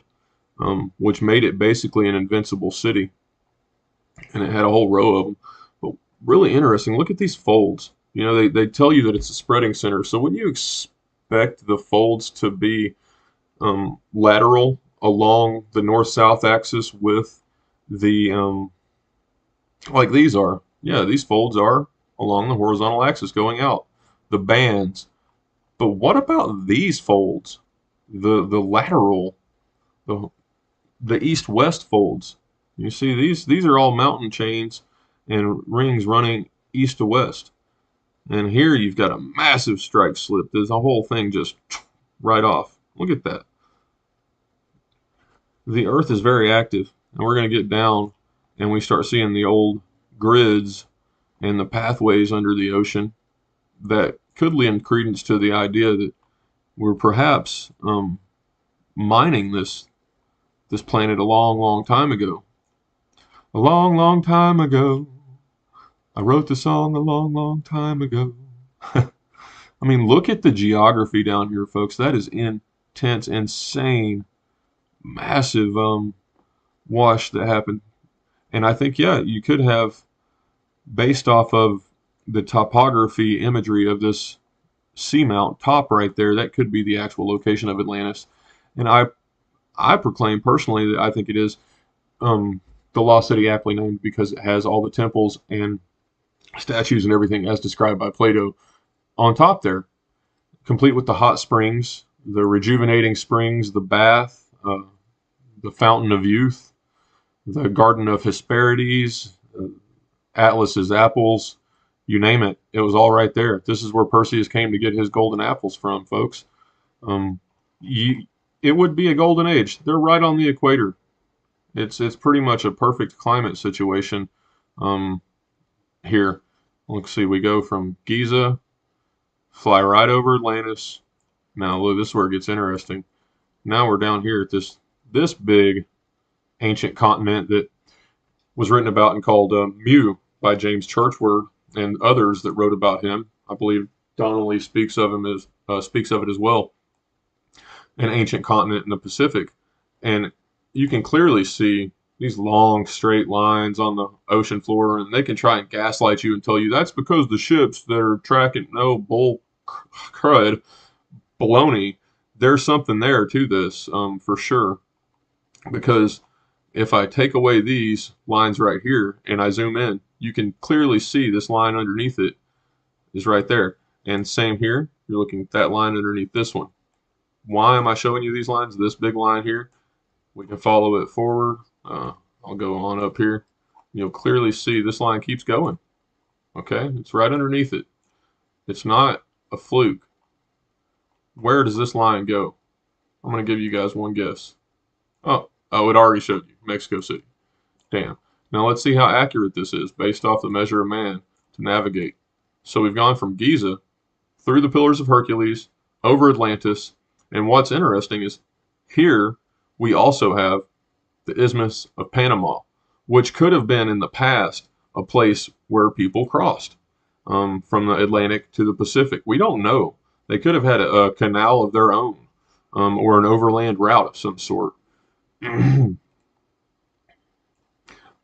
which made it basically an invincible city. And it had a whole row of them. But really interesting, look at these folds. You know, they tell you that it's a spreading center. So wouldn't you expect the folds to be lateral along the north-south axis with the, like these are? Yeah, these folds are along the horizontal axis going out. The bands. But what about these folds? The lateral, the east-west folds. You see, these are all mountain chains and rings running east to west. And here you've got a massive strike slip. There's a whole thing just right off. Look at that. The Earth is very active, and we're going to get down and we start seeing the old grids and the pathways under the ocean that could lend credence to the idea that we're perhaps mining this planet a long, long time ago. A long, long time ago. I wrote the song a long, long time ago. I mean, look at the geography down here, folks. That is intense, insane, massive wash that happened. And I think, yeah, you could have, based off of the topography imagery of this seamount top right there, that could be the actual location of Atlantis. And I proclaim personally that I think it is the Lost City, aptly named because it has all the temples and statues and everything as described by Plato on top there, complete with the hot springs, the rejuvenating springs, the bath, the fountain of youth, the garden of Hesperides, Atlas's apples, you name it. It was all right there. This is where Perseus came to get his golden apples from, folks. It would be a golden age. They're right on the equator. It's pretty much a perfect climate situation here. Let's see, we go from Giza, fly right over Atlantis. Now look, this is where it gets interesting. Now we're down here at this big ancient continent that was written about and called Mu by James Churchward and others that wrote about him. I believe Donnelly speaks of it as well. An ancient continent in the Pacific, and you can clearly see these long straight lines on the ocean floor, and they can try and gaslight you and tell you that's because the ships that are tracking, no bull crud, baloney. There's something there to this for sure, because if I take away these lines right here and I zoom in, you can clearly see this line underneath it is right there. And same here, you're looking at that line underneath this one. Why am I showing you these lines? This big line here, we can follow it forward. I'll go on up here. You'll clearly see this line keeps going. Okay, it's right underneath it. It's not a fluke. Where does this line go? I'm going to give you guys one guess. Oh, it already showed you. Mexico City. Damn. Now let's see how accurate this is based off the measure of man to navigate. So we've gone from Giza through the Pillars of Hercules, over Atlantis, and what's interesting is here we also have the Isthmus of Panama, which could have been in the past a place where people crossed from the Atlantic to the Pacific. We don't know. They could have had a canal of their own or an overland route of some sort.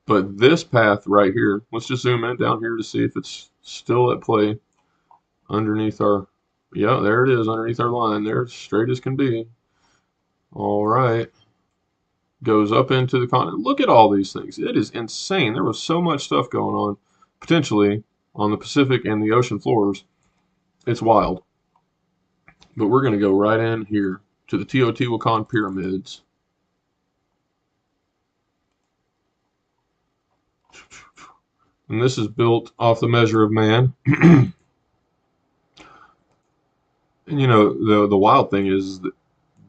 But this path right here, let's just zoom in down here to see if it's still at play underneath our, yeah, there it is underneath our line there, straight as can be. All right. Goes up into the continent. Look at all these things. It is insane. There was so much stuff going on, potentially, on the Pacific and the ocean floors. It's wild. But we're going to go right in here to the Teotihuacan pyramids. And this is built off the measure of man. And you know, the wild thing is that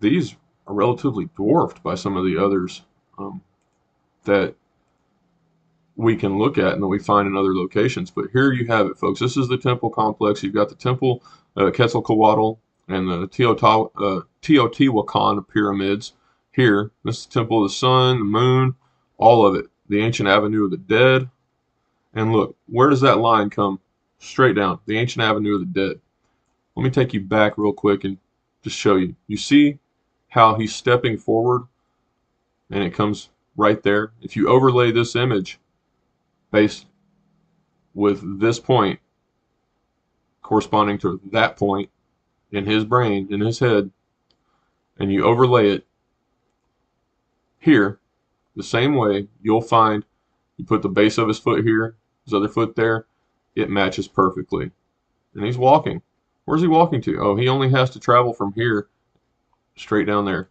these are relatively dwarfed by some of the others that we can look at and that we find in other locations. But here you have it, folks. This is the temple complex. You've got the temple Quetzalcoatl and the Teotihuacan pyramids here. This is the temple of the sun, the moon, all of it. The ancient avenue of the dead. And look, where does that line come? Straight down. The ancient avenue of the dead. Let me take you back real quick and just show you. You see how he's stepping forward and it comes right there? If you overlay this image based with this point corresponding to that point in his brain, in his head, and you overlay it here the same way, you'll find you put the base of his foot here, his other foot there, it matches perfectly. And he's walking. Where's he walking to? Oh, he only has to travel from here straight down there.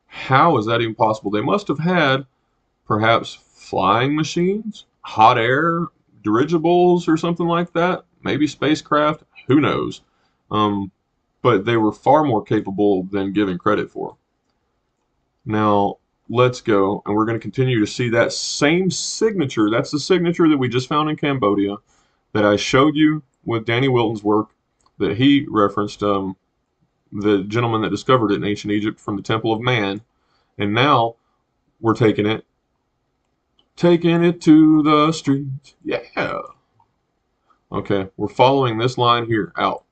How is that even possible? They must have had perhaps flying machines, hot air, dirigibles, or something like that. Maybe spacecraft. Who knows? But they were far more capable than given credit for. Now, let's go, and we're going to continue to see that same signature. That's the signature that we just found in Cambodia that I showed you with Danny Wilton's work that he referenced, the gentleman that discovered it in ancient Egypt from the Temple of Man. And now we're taking it to the streets. Yeah. Okay, we're following this line here out.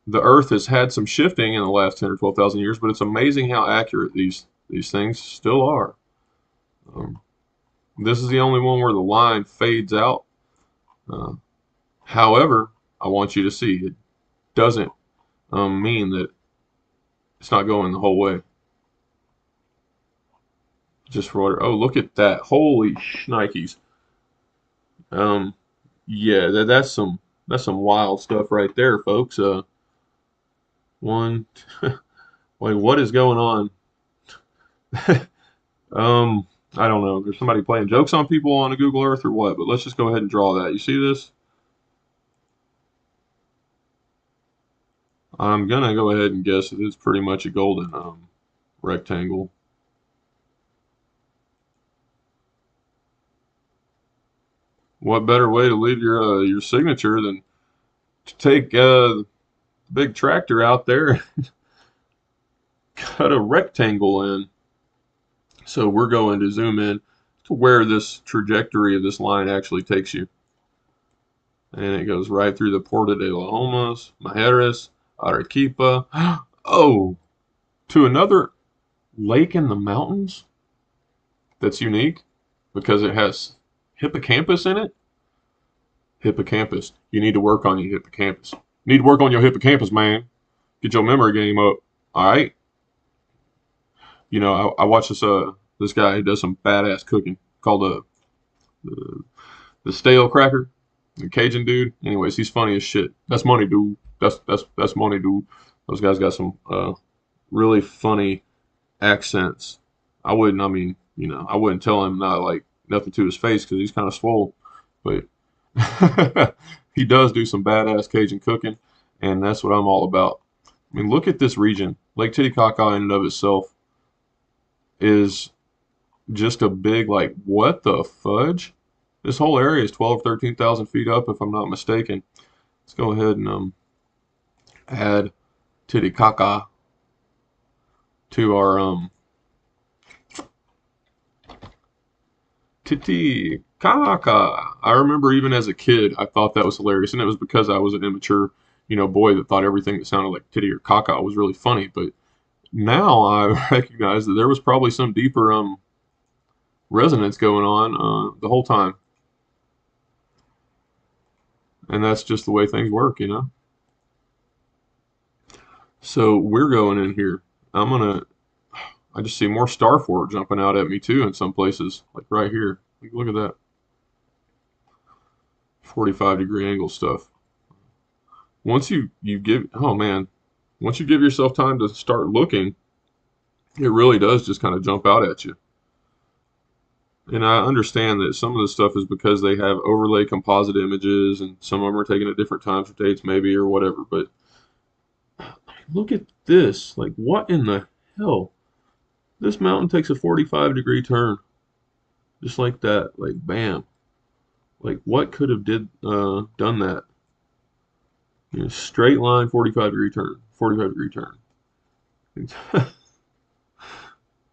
The Earth has had some shifting in the last 10 or 12,000 years, but it's amazing how accurate these things still are. This is the only one where the line fades out. However, I want you to see it doesn't mean that it's not going the whole way. Just for order. Oh, look at that! Holy shnikes! Yeah, that's some wild stuff right there, folks. One, wait, what is going on? I don't know. There's somebody playing jokes on people on a Google Earth or what? But let's just go ahead and draw that. You see this? I'm gonna go ahead and guess it is pretty much a golden rectangle. What better way to leave your signature than to take the big tractor out there and cut a rectangle in? So we're going to zoom in to where this trajectory of this line actually takes you. And it goes right through the Puerto de la Homas, Mujeres, Arequipa. Oh, to another lake in the mountains that's unique because it has hippocampus in it. Hippocampus. You need to work on your hippocampus. You need to work on your hippocampus, man. Get your memory game up. All right. You know, I watch this guy who does some badass cooking called the stale cracker, the Cajun dude. Anyways, he's funny as shit. That's money, dude. That's money, dude. Those guys got some really funny accents. I wouldn't tell him not like nothing to his face because he's kind of swole, but he does do some badass Cajun cooking, and that's what I'm all about. I mean, look at this region. Lake Titicaca in and of itself is just a big, like, what the fudge? This whole area is 12, 13,000 feet up, if I'm not mistaken. Let's go ahead and add Titicaca to our Titicaca. I remember even as a kid, I thought that was hilarious, and it was because I was an immature, boy that thought everything that sounded like titty or caca was really funny. But now I recognize that there was probably some deeper resonance going on the whole time, and that's just the way things work, you know. So we're going in here. I'm gonna. I just see more starfort jumping out at me too in some places, like right here. Like, look at that, 45-degree angle stuff. Once you give, oh man, once you give yourself time to start looking, it really does just kind of jump out at you. And I understand that some of the stuff is because they have overlay composite images, and some of them are taken at different times or dates, maybe, or whatever. But look at this. Like, what in the hell? This mountain takes a 45-degree turn, just like that. Like, bam. Like, what could have done that? You know, straight line, 45-degree turn, 45-degree turn.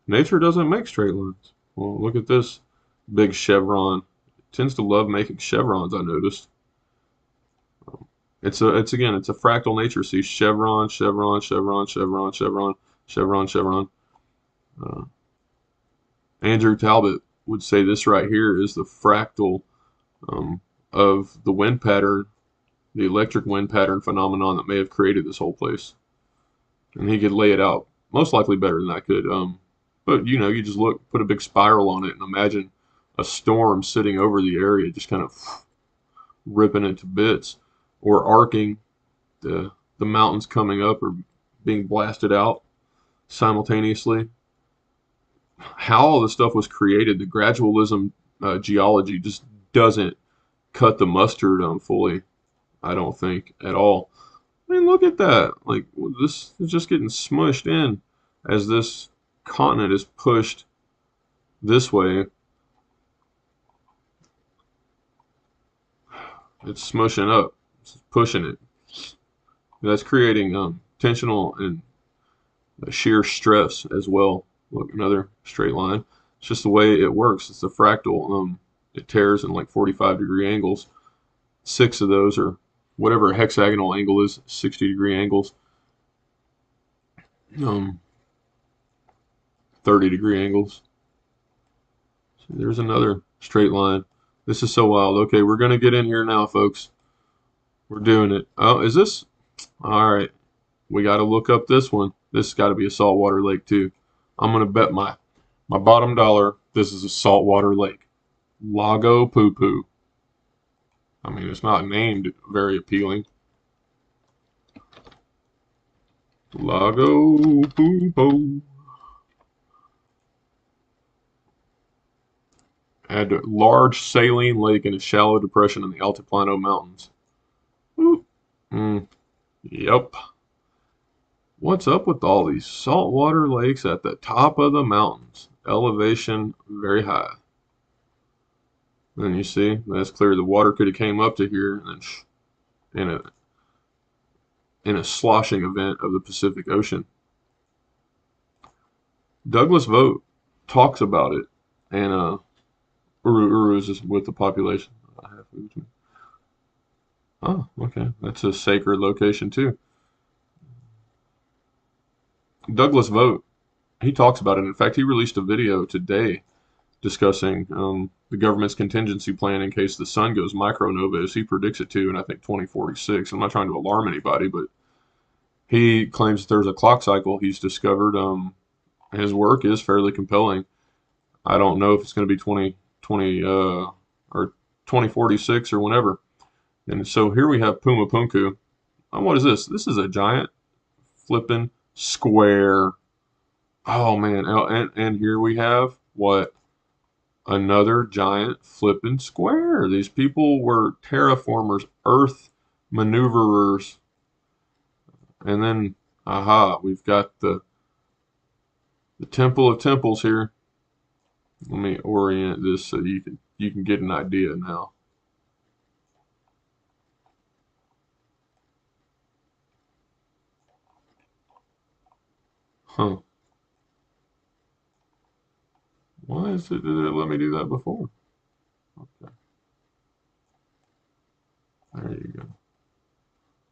Nature doesn't make straight lines. Well, look at this big chevron. It tends to love making chevrons, I noticed. It's again, it's a fractal nature. See, chevron, chevron, chevron, chevron, chevron, chevron, chevron. Uh, Andrew Talbot would say this right here is the fractal um, of the wind pattern, the electric wind pattern phenomenon that may have created this whole place. And he could lay it out most likely better than I could. But you know, you just look, put a big spiral on it, and imagine a storm sitting over the area, just kind of ripping it to bits, or arcing the mountains coming up or being blasted out simultaneously. How all this stuff was created, the gradualism geology just doesn't cut the mustard on fully. I don't think at all. I mean, look at that. Like, this is just getting smushed in as this continent is pushed this way. It's smushing up, it's pushing it. That's creating tensional and shear stress as well. Look, another straight line. It's just the way it works. It's a fractal. It tears in like 45-degree angles. 6 of those are whatever a hexagonal angle is, 60-degree angles. 30-degree angles. So there's another straight line. This is so wild. Okay, we're going to get in here now, folks. We're doing it. Oh, is this? All right. We got to look up this one. This has got to be a saltwater lake, too. I'm going to bet my bottom dollar this is a saltwater lake. Lago Poo Poo. I mean, it's not named very appealing. Lago Poo Poo. Add a large saline lake in a shallow depression in the Altiplano Mountains. Yep. What's up with all these saltwater lakes at the top of the mountains? Elevation very high. And you see, that's clear. The water could have came up to here and then in a sloshing event of the Pacific Ocean. Douglas Vogt talks about it, and Uru is with the population. Oh, okay. That's a sacred location too. Douglas Vogt, he talks about it. In fact, he released a video today discussing the government's contingency plan in case the sun goes micronova as he predicts it to in I think 2046. I'm not trying to alarm anybody, but he claims that there's a clock cycle he's discovered. His work is fairly compelling. I don't know if it's going to be 2020 or 2046 or whenever. And so here we have Puma Punku. What is this? This is a giant flipping square. Oh man! And here we have what? Another giant flipping square. These people were terraformers, earth maneuverers. And then, aha, we've got the Temple of Temples here. Let me orient this so you can get an idea now. Huh. Why did it let me do that before? Okay. There you go.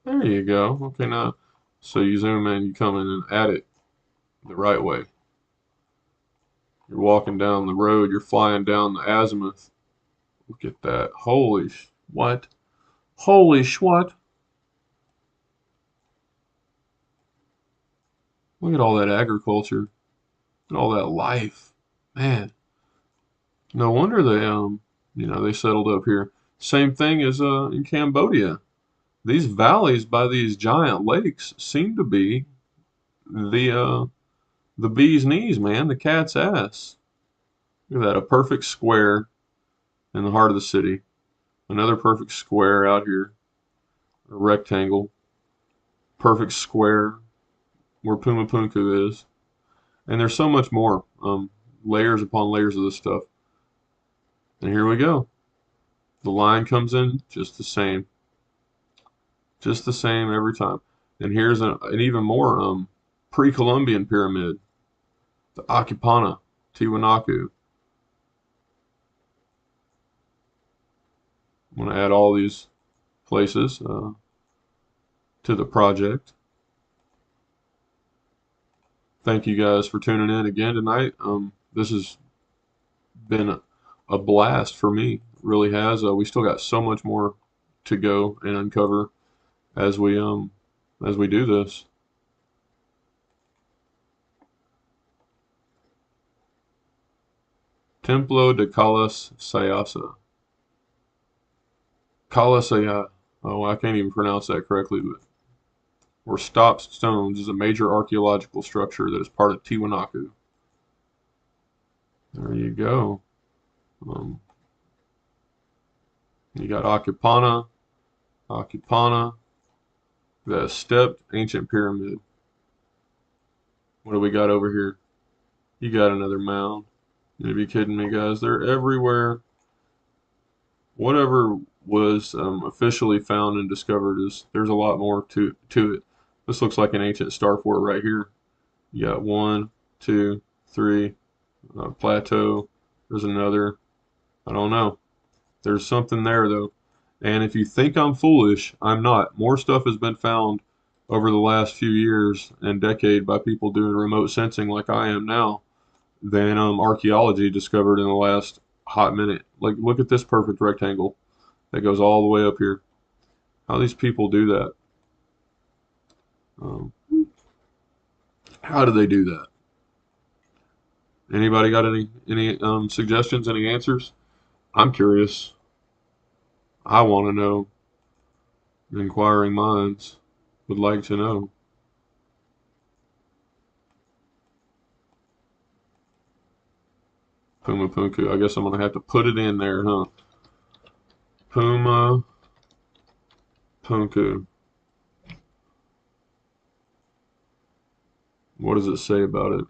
There you go. Okay, now, so you zoom in, you come in and add it. the right way. You're walking down the road, you're flying down the azimuth. Look at that. What? Holy what? Look at all that agriculture and all that life. Man, no wonder they settled up here. Same thing as in Cambodia. These valleys by these giant lakes seem to be the the bee's knees, man, the cat's ass. Look at that, a perfect square in the heart of the city. Another perfect square out here, a rectangle. Perfect square where Puma Punku is. And there's so much more, layers upon layers of this stuff. And here we go. The line comes in just the same. Just the same every time. And here's an even more pre-Columbian pyramid, the Akipana, Tiwanaku. I'm going to add all these places to the project. Thank you guys for tuning in again tonight. This has been a blast for me. It really has. We still got so much more to go and uncover as we do this. Templo de Calas Sayasa. Kalasaya. Oh, I can't even pronounce that correctly, but or stopped stones is a major archaeological structure that is part of Tiwanaku. There you go. You got Akipana, the stepped ancient pyramid. What do we got over here? You got another mound. You'd be kidding me, guys. They're everywhere. Whatever was officially found and discovered there's a lot more to it. This looks like an ancient star fort right here. You got 1, 2, 3, plateau. There's another. I don't know. There's something there though. And if you think I'm foolish, I'm not. More stuff has been found over the last few years and decade by people doing remote sensing like I am now than archaeology discovered in the last hot minute. Like, look at this perfect rectangle that goes all the way up here. How these people do that? How do they do that? Anybody got any suggestions? Any answers? I'm curious. I want to know. Inquiring minds would like to know. Puma Punku. I guess I'm gonna have to put it in there, huh? Puma Punku. What does it say about it?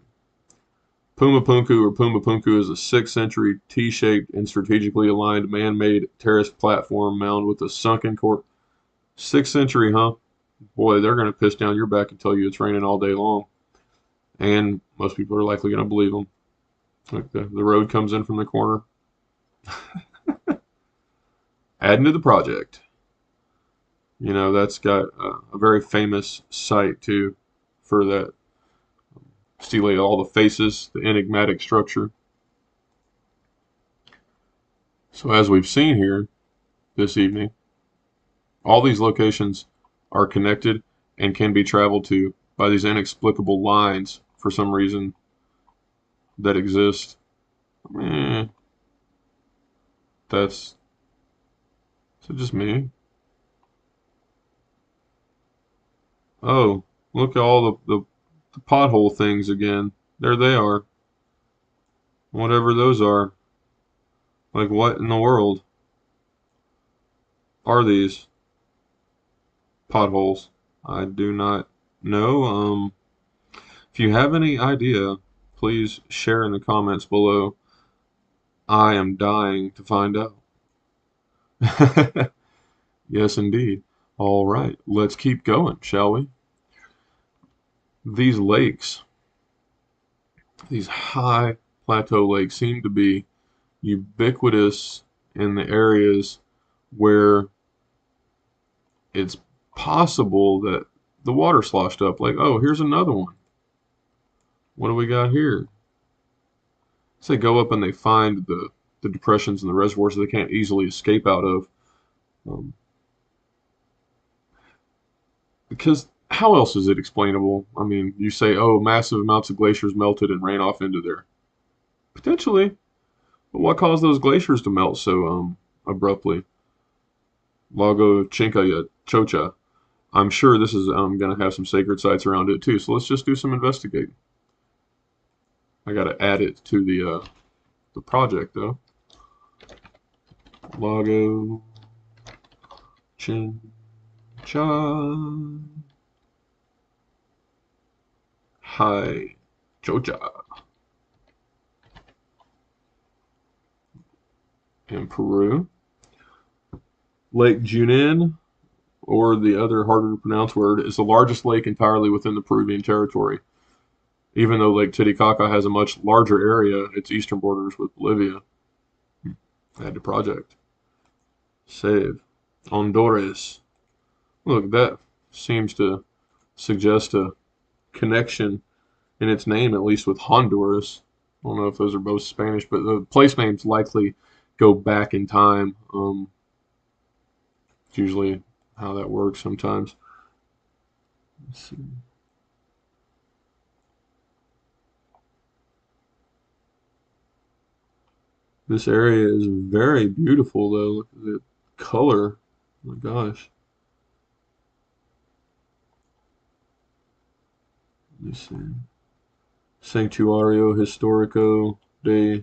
Puma Punku is a 6th century T-shaped and strategically aligned man-made terraced platform mound with a sunken core. 6th century, huh? Boy, they're going to piss down your back and tell you it's raining all day long. And most people are likely going to believe them. Like the road comes in from the corner. Adding to the project. You know, that's got a very famous site too for that. Stele, all the faces, the enigmatic structure. So as we've seen here this evening, all these locations are connected and can be traveled to by these inexplicable lines for some reason that exist. That's is it just me? Oh, look at all the pothole things again. There they are. Whatever those are. Like, what in the world are these potholes? I do not know. If you have any idea, please share in the comments below. I am dying to find out. Yes, indeed. All right, let's keep going, shall we? These lakes, these high plateau lakes, seem to be ubiquitous in the areas where it's possible that the water sloshed up. Like, oh, here's another one. What do we got here? So they go up and they find the depressions and the reservoirs that they can't easily escape out of. Um, because how else is it explainable? I mean, you say, oh, massive amounts of glaciers melted and ran off into there. Potentially. But what caused those glaciers to melt so abruptly? Lago Chinkaya Chocha. I'm sure this is going to have some sacred sites around it too. So let's just do some investigating. I got to add it to the project though. Lago Chincha Hi Chocha in Peru. Lake Junin, or the other harder to pronounce word, is the largest lake entirely within the Peruvian territory. Even though Lake Titicaca has a much larger area, its eastern borders with Bolivia. Add to project. Save. Honduras. Look, that seems to suggest a connection in its name, at least with Honduras. I don't know if those are both Spanish, but the place names likely go back in time. It's usually how that works sometimes. Let's see. This area is very beautiful, though. Look at the color. Oh my gosh. Let me see. Santuario Histórico de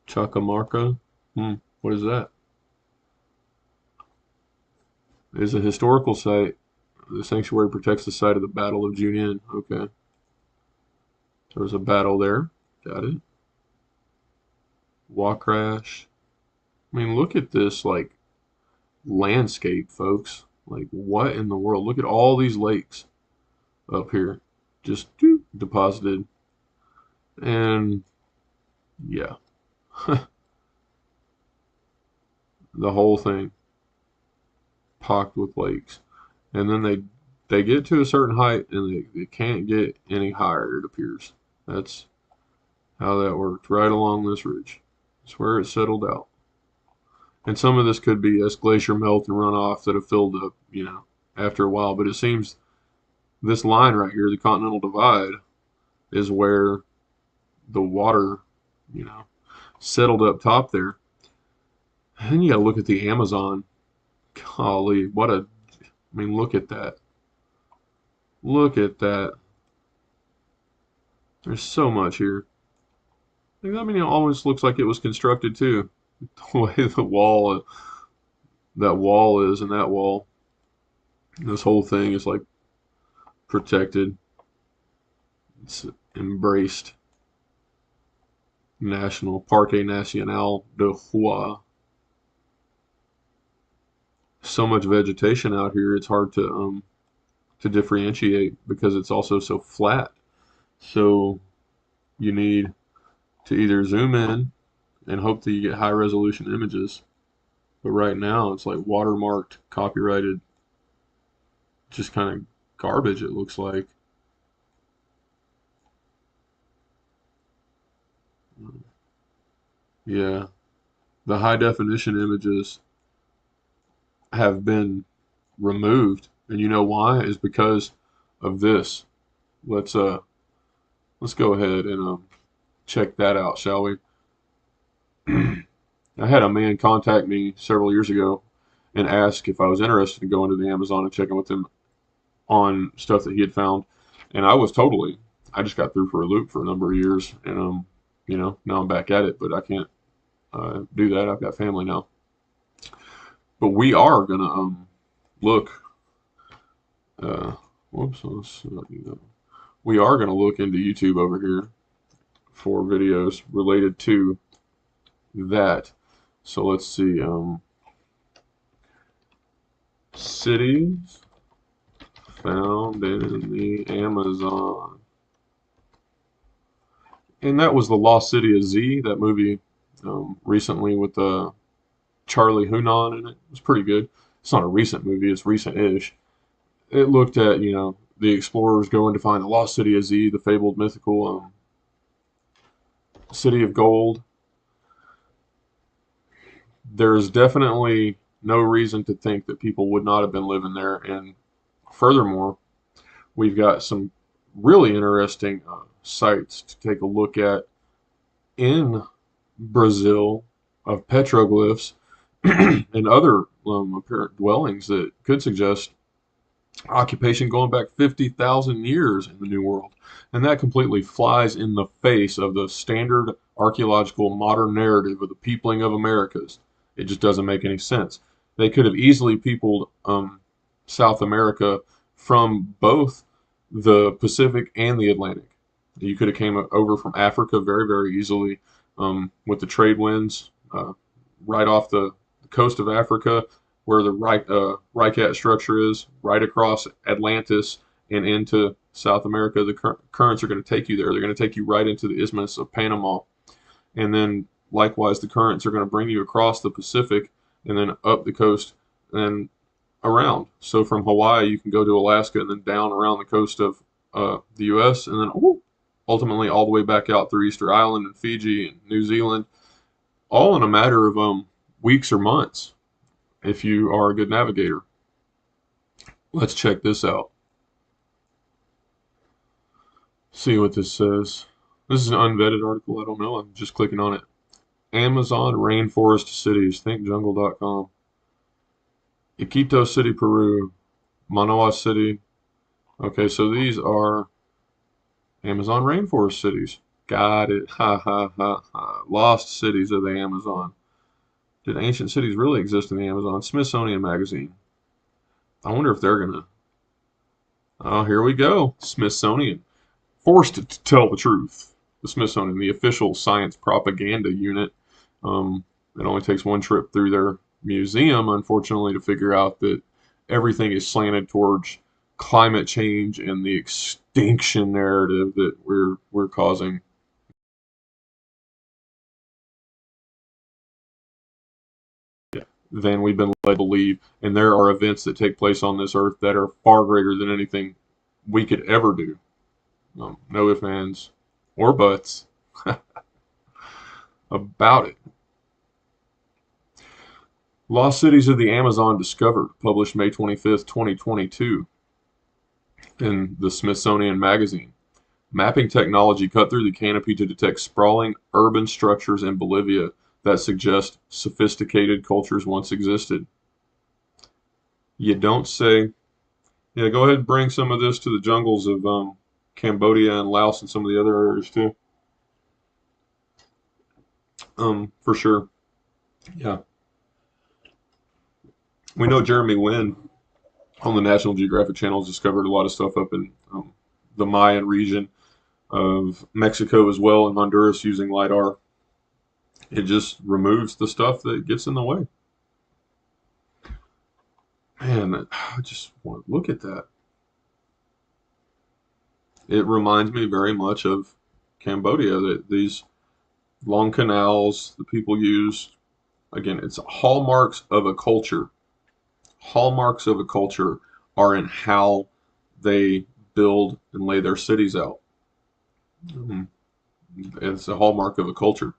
Chacamarca. What is that? It is a historical site. The sanctuary protects the site of the Battle of Junin. Okay. There was a battle there. Got it. Wakrash. I mean, look at this, like, landscape, folks. Like, what in the world? Look at all these lakes up here. Just deposited. And, yeah. The whole thing pocked with lakes. And then they get to a certain height and they can't get any higher, it appears. That's how that worked, right along this ridge. It's where it settled out. And some of this could be as glacier melt and runoff that have filled up, after a while. But it seems this line right here, the Continental Divide, is where the water, you know, settled up top there. And then you got to look at the Amazon. Golly, I mean, look at that. Look at that. There's so much here. I mean, it almost looks like it was constructed too. The way that wall is, and that wall. This whole thing is like protected. It's embraced. National Parque Nacional de Hua. So much vegetation out here, it's hard to differentiate because it's also so flat. So you need to either zoom in and hope that you get high resolution images. But right now it's like watermarked, copyrighted, just kind of garbage it looks like. Yeah, the high definition images have been removed, and you know why? Is because of this. Let's let's go ahead and check that out, shall we? I had a man contact me several years ago and ask if I was interested in going to the Amazon and checking with him on stuff that he had found, and I was totally. I just got through for a loop for a number of years, and now I'm back at it, but I can't do that. I've got family now, but we are gonna look. Uh, whoops, we are gonna look into YouTube over here for videos related to that. So let's see. Cities found in the Amazon. And that was the Lost City of Z, that movie recently with Charlie Hunnam in it. It was pretty good. It's not a recent movie, it's recent-ish. It looked at, the explorers going to find the lost city of Z, the fabled mythical city of gold. There's definitely no reason to think that people would not have been living there. And furthermore, we've got some really interesting sites to take a look at in Brazil of petroglyphs and other apparent dwellings that could suggest occupation going back 50,000 years in the New World. And that completely flies in the face of the standard archaeological modern narrative of the peopling of Americas. It just doesn't make any sense. They could have easily peopled South America from both the Pacific and the Atlantic. You could have came over from Africa very, very easily with the trade winds right off the coast of Africa, where the Reikat structure is, right across Atlantis and into South America. The currents are going to take you there. They're going to take you right into the Isthmus of Panama. And then likewise, the currents are going to bring you across the Pacific and then up the coast and around. So from Hawaii, you can go to Alaska and then down around the coast of the U.S. and then ultimately all the way back out through Easter Island and Fiji and New Zealand, all in a matter of weeks or months if you are a good navigator. Let's check this out. See what this says. This is an unvetted article. I don't know. I'm just clicking on it. Amazon rainforest cities. ThinkJungle.com. Iquitos City, Peru. Manoa City. Okay, so these are Amazon rainforest cities. Got it. Ha ha ha ha. Lost cities of the Amazon. Did ancient cities really exist in the Amazon? Smithsonian Magazine. I wonder if they're gonna. Oh, here we go. Smithsonian. Forced to tell the truth. The Smithsonian, the official science propaganda unit. It only takes one trip through their museum, unfortunately, to figure out that everything is slanted towards climate change and the extinction narrative that we're causing. Than we've been led to believe. And there are events that take place on this earth that are far greater than anything we could ever do. No ifs, ands, or buts about it. Lost Cities of the Amazon Discovered, published May 25th, 2022 in the Smithsonian Magazine. Mapping technology cut through the canopy to detect sprawling urban structures in Bolivia that suggest sophisticated cultures once existed. You don't say. Yeah, go ahead and bring some of this to the jungles of Cambodia and Laos and some of the other areas too. For sure. Yeah. We know Jeremy Wynn on the National Geographic Channel has discovered a lot of stuff up in the Mayan region of Mexico as well, and Honduras using LiDAR. It just removes the stuff that gets in the way. Man, I just want to look at that. It reminds me very much of Cambodia, that these long canals that people use, again, it's hallmarks of a culture. Hallmarks of a culture are in how they build and lay their cities out. It's a hallmark of a culture.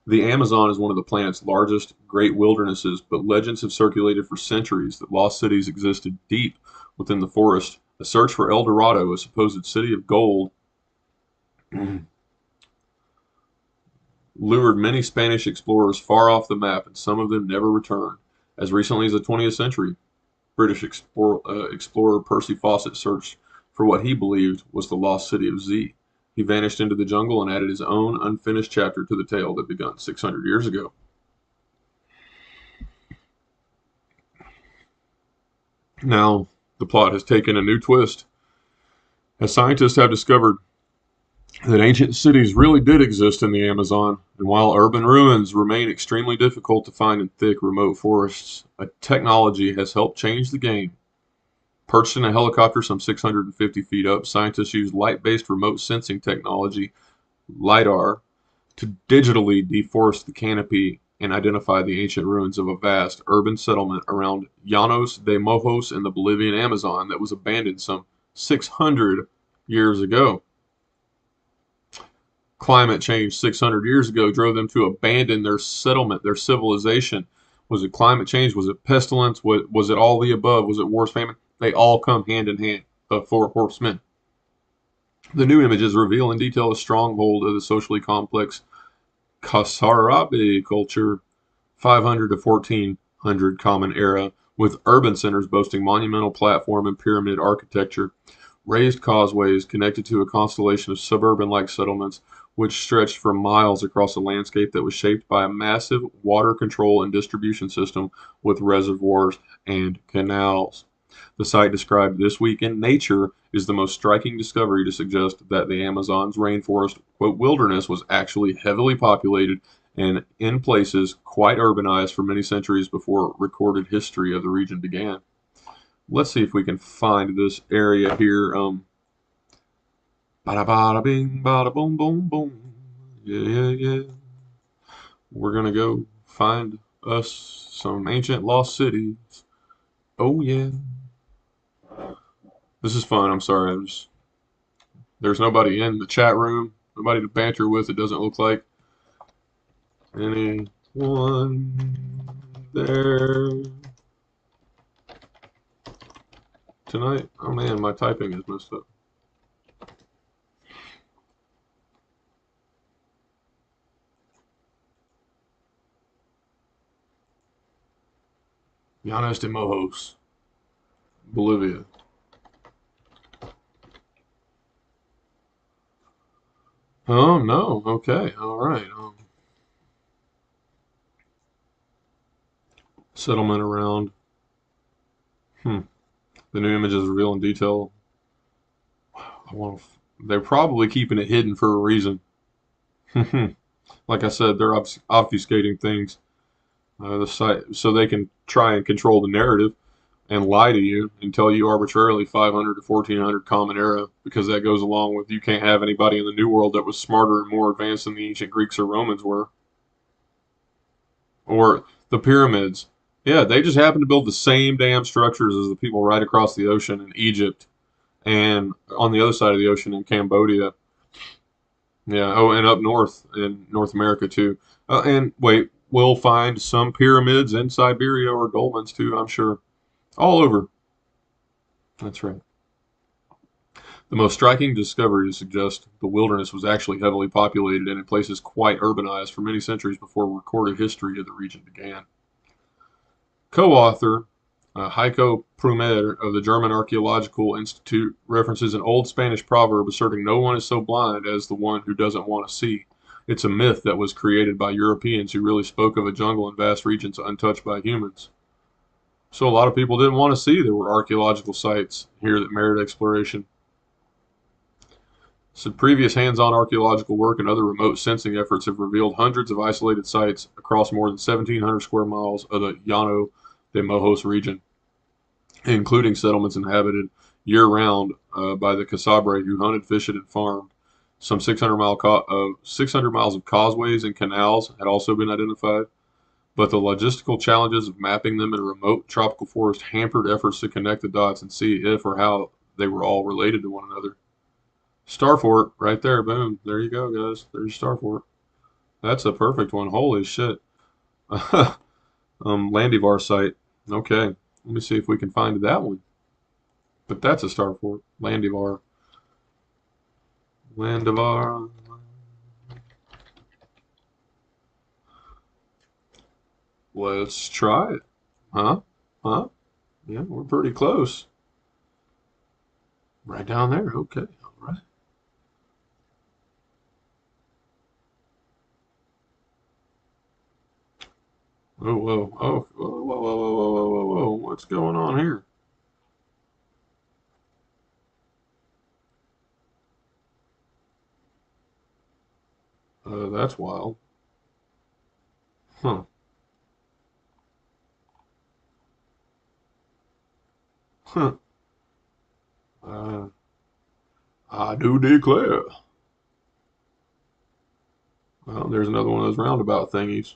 The Amazon is one of the planet's largest great wildernesses, but legends have circulated for centuries that lost cities existed deep within the forest. A search for El Dorado, a supposed city of gold, lured many Spanish explorers far off the map, and some of them never returned. As recently as the 20th century, British explorer Percy Fawcett searched for what he believed was the lost city of Z. He vanished into the jungle and added his own unfinished chapter to the tale that began 600 years ago. Now, the plot has taken a new twist, as scientists have discovered that ancient cities really did exist in the Amazon, and while urban ruins remain extremely difficult to find in thick, remote forests, a technology has helped change the game. Perched in a helicopter some 650 feet up, scientists use light-based remote sensing technology, LiDAR, to digitally deforest the canopy and identify the ancient ruins of a vast urban settlement around Llanos de Mojos in the Bolivian Amazon that was abandoned some 600 years ago. Climate change 600 years ago drove them to abandon their settlement, their civilization. Was it climate change? Was it pestilence? Was it all the above? Was it wars, famine? They all come hand in hand. The four horsemen. The new images reveal in detail a stronghold of the socially complex Kasarabi culture, 500 to 1400 Common Era, with urban centers boasting monumental platform and pyramid architecture, raised causeways connected to a constellation of suburban-like settlements which stretched for miles across a landscape that was shaped by a massive water control and distribution system with reservoirs and canals. The site described this week in Nature is the most striking discovery to suggest that the Amazon's rainforest quote, wilderness was actually heavily populated and in places quite urbanized for many centuries before recorded history of the region began. Let's see if we can find this area here. Bada bada bing, bada boom, boom, boom. Yeah, yeah, yeah. We're gonna go find us some ancient lost cities. Oh yeah. This is fun. I'm sorry. There's nobody in the chat room. Nobody to banter with. It doesn't look like anyone there tonight. Oh man, my typing is messed up. Llanos de Mojos, Bolivia. Oh no. Okay. All right. Settlement around. Hmm. The new images reveal in detail. I want. They're probably keeping it hidden for a reason. Like I said, they're obfuscating things. The site so they can try and control the narrative and lie to you and tell you arbitrarily 500 to 1400 Common Era because that goes along with you can't have anybody in the New World that was smarter and more advanced than the ancient Greeks or Romans were. Or the pyramids. Yeah, they just happen to build the same damn structures as the people right across the ocean in Egypt and on the other side of the ocean in Cambodia. Yeah, oh, and up north in North America too. And wait, we'll find some pyramids in Siberia or dolmens too, I'm sure. All over. That's right. The most striking discovery suggests the wilderness was actually heavily populated and in places quite urbanized for many centuries before recorded history of the region began. Co-author Heiko Prumer of the German Archaeological Institute references an old Spanish proverb asserting no one is so blind as the one who doesn't want to see. It's a myth that was created by Europeans who really spoke of a jungle and vast regions untouched by humans. So a lot of people didn't want to see there were archaeological sites here that merit exploration. So previous hands-on archaeological work and other remote sensing efforts have revealed hundreds of isolated sites across more than 1,700 square miles of the Llano de Mojos region, including settlements inhabited year-round by the Casabre who hunted, fished, and farmed. Some 600 miles of causeways and canals had also been identified, but the logistical challenges of mapping them in a remote tropical forest hampered efforts to connect the dots and see if or how they were all related to one another. Starfort, right there, boom. There you go, guys. There's Starfort. That's a perfect one. Holy shit. Landivar site. Okay, let me see if we can find that one. But that's a Starfort. Landivar. Landivar. Let's try it. Huh? Huh? Yeah, we're pretty close. Right down there. Okay, all right. Oh, whoa. Oh, whoa, whoa, whoa, whoa, whoa, whoa, whoa. What's going on here? That's wild. Huh. Huh. Uh, I do declare. Well, there's another one of those roundabout thingies.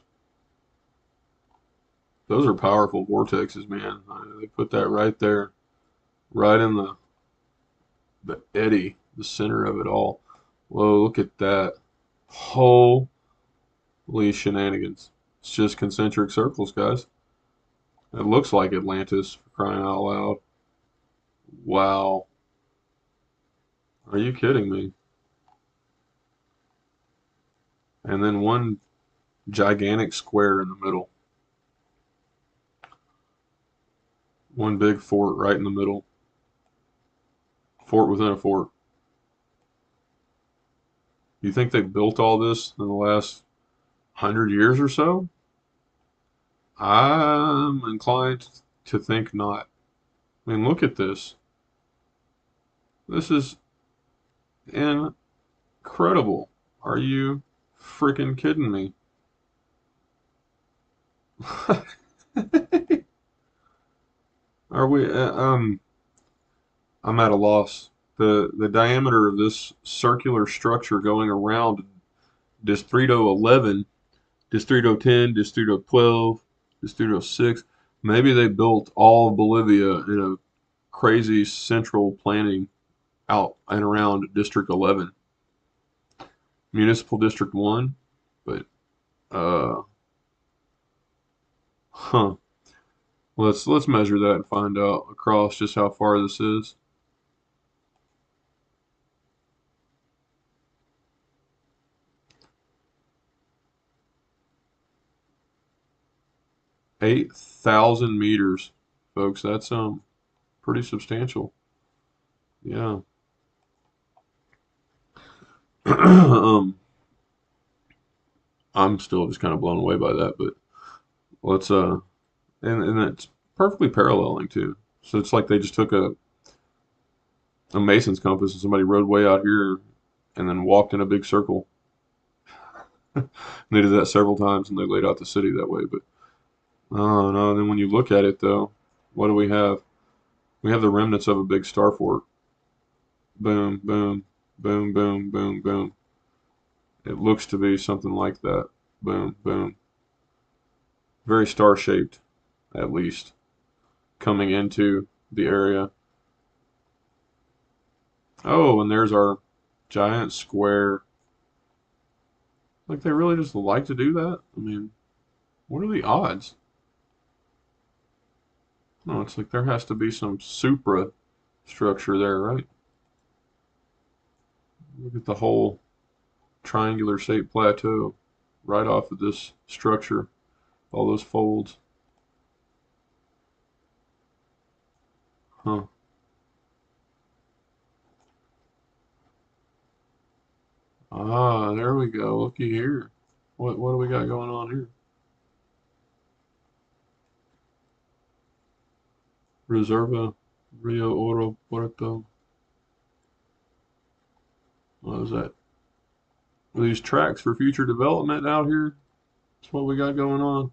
Those are powerful vortexes, man. They put that right there, right in the the eddy, the center of it all. Whoa, look at that. Holy shenanigans. It's just concentric circles, guys. It looks like Atlantis, for crying out loud. Wow. Are you kidding me? And then one gigantic square in the middle. One big fort right in the middle. Fort within a fort. You think they built all this in the last 100 years or so? I'm inclined to think not. I mean, look at this. This is incredible. Are you freaking kidding me? Are we? I'm at a loss. The diameter of this circular structure going around Distrito 11, Distrito 10, Distrito 12, Distrito 6. Maybe they built all of Bolivia in a crazy central planning out and around District 11, Municipal District 1, but uh, huh. Let's measure that and find out across just how far this is. 8,000 meters, folks. That's pretty substantial. Yeah. um, I'm still just kind of blown away by that, but let's and it's perfectly paralleling too. So it's like they just took a mason's compass and somebody rode way out here and then walked in a big circle. They did that several times and they laid out the city that way. But oh no, then when you look at it though, what do we have? We have the remnants of a big star fort. Boom, boom, boom, boom, boom, boom. It looks to be something like that. Boom, boom. Very star shaped, at least, coming into the area. Oh, and there's our giant square. Like they really just like to do that? I mean, what are the odds? No, it's like there has to be some supra structure there, right? Look at the whole triangular shaped plateau right off of this structure, all those folds. Huh. Ah, there we go. Looky here. What do we got going on here? Reserva Rio Oro Puerto. What is that? Are these tracks for future development out here? That's what we got going on.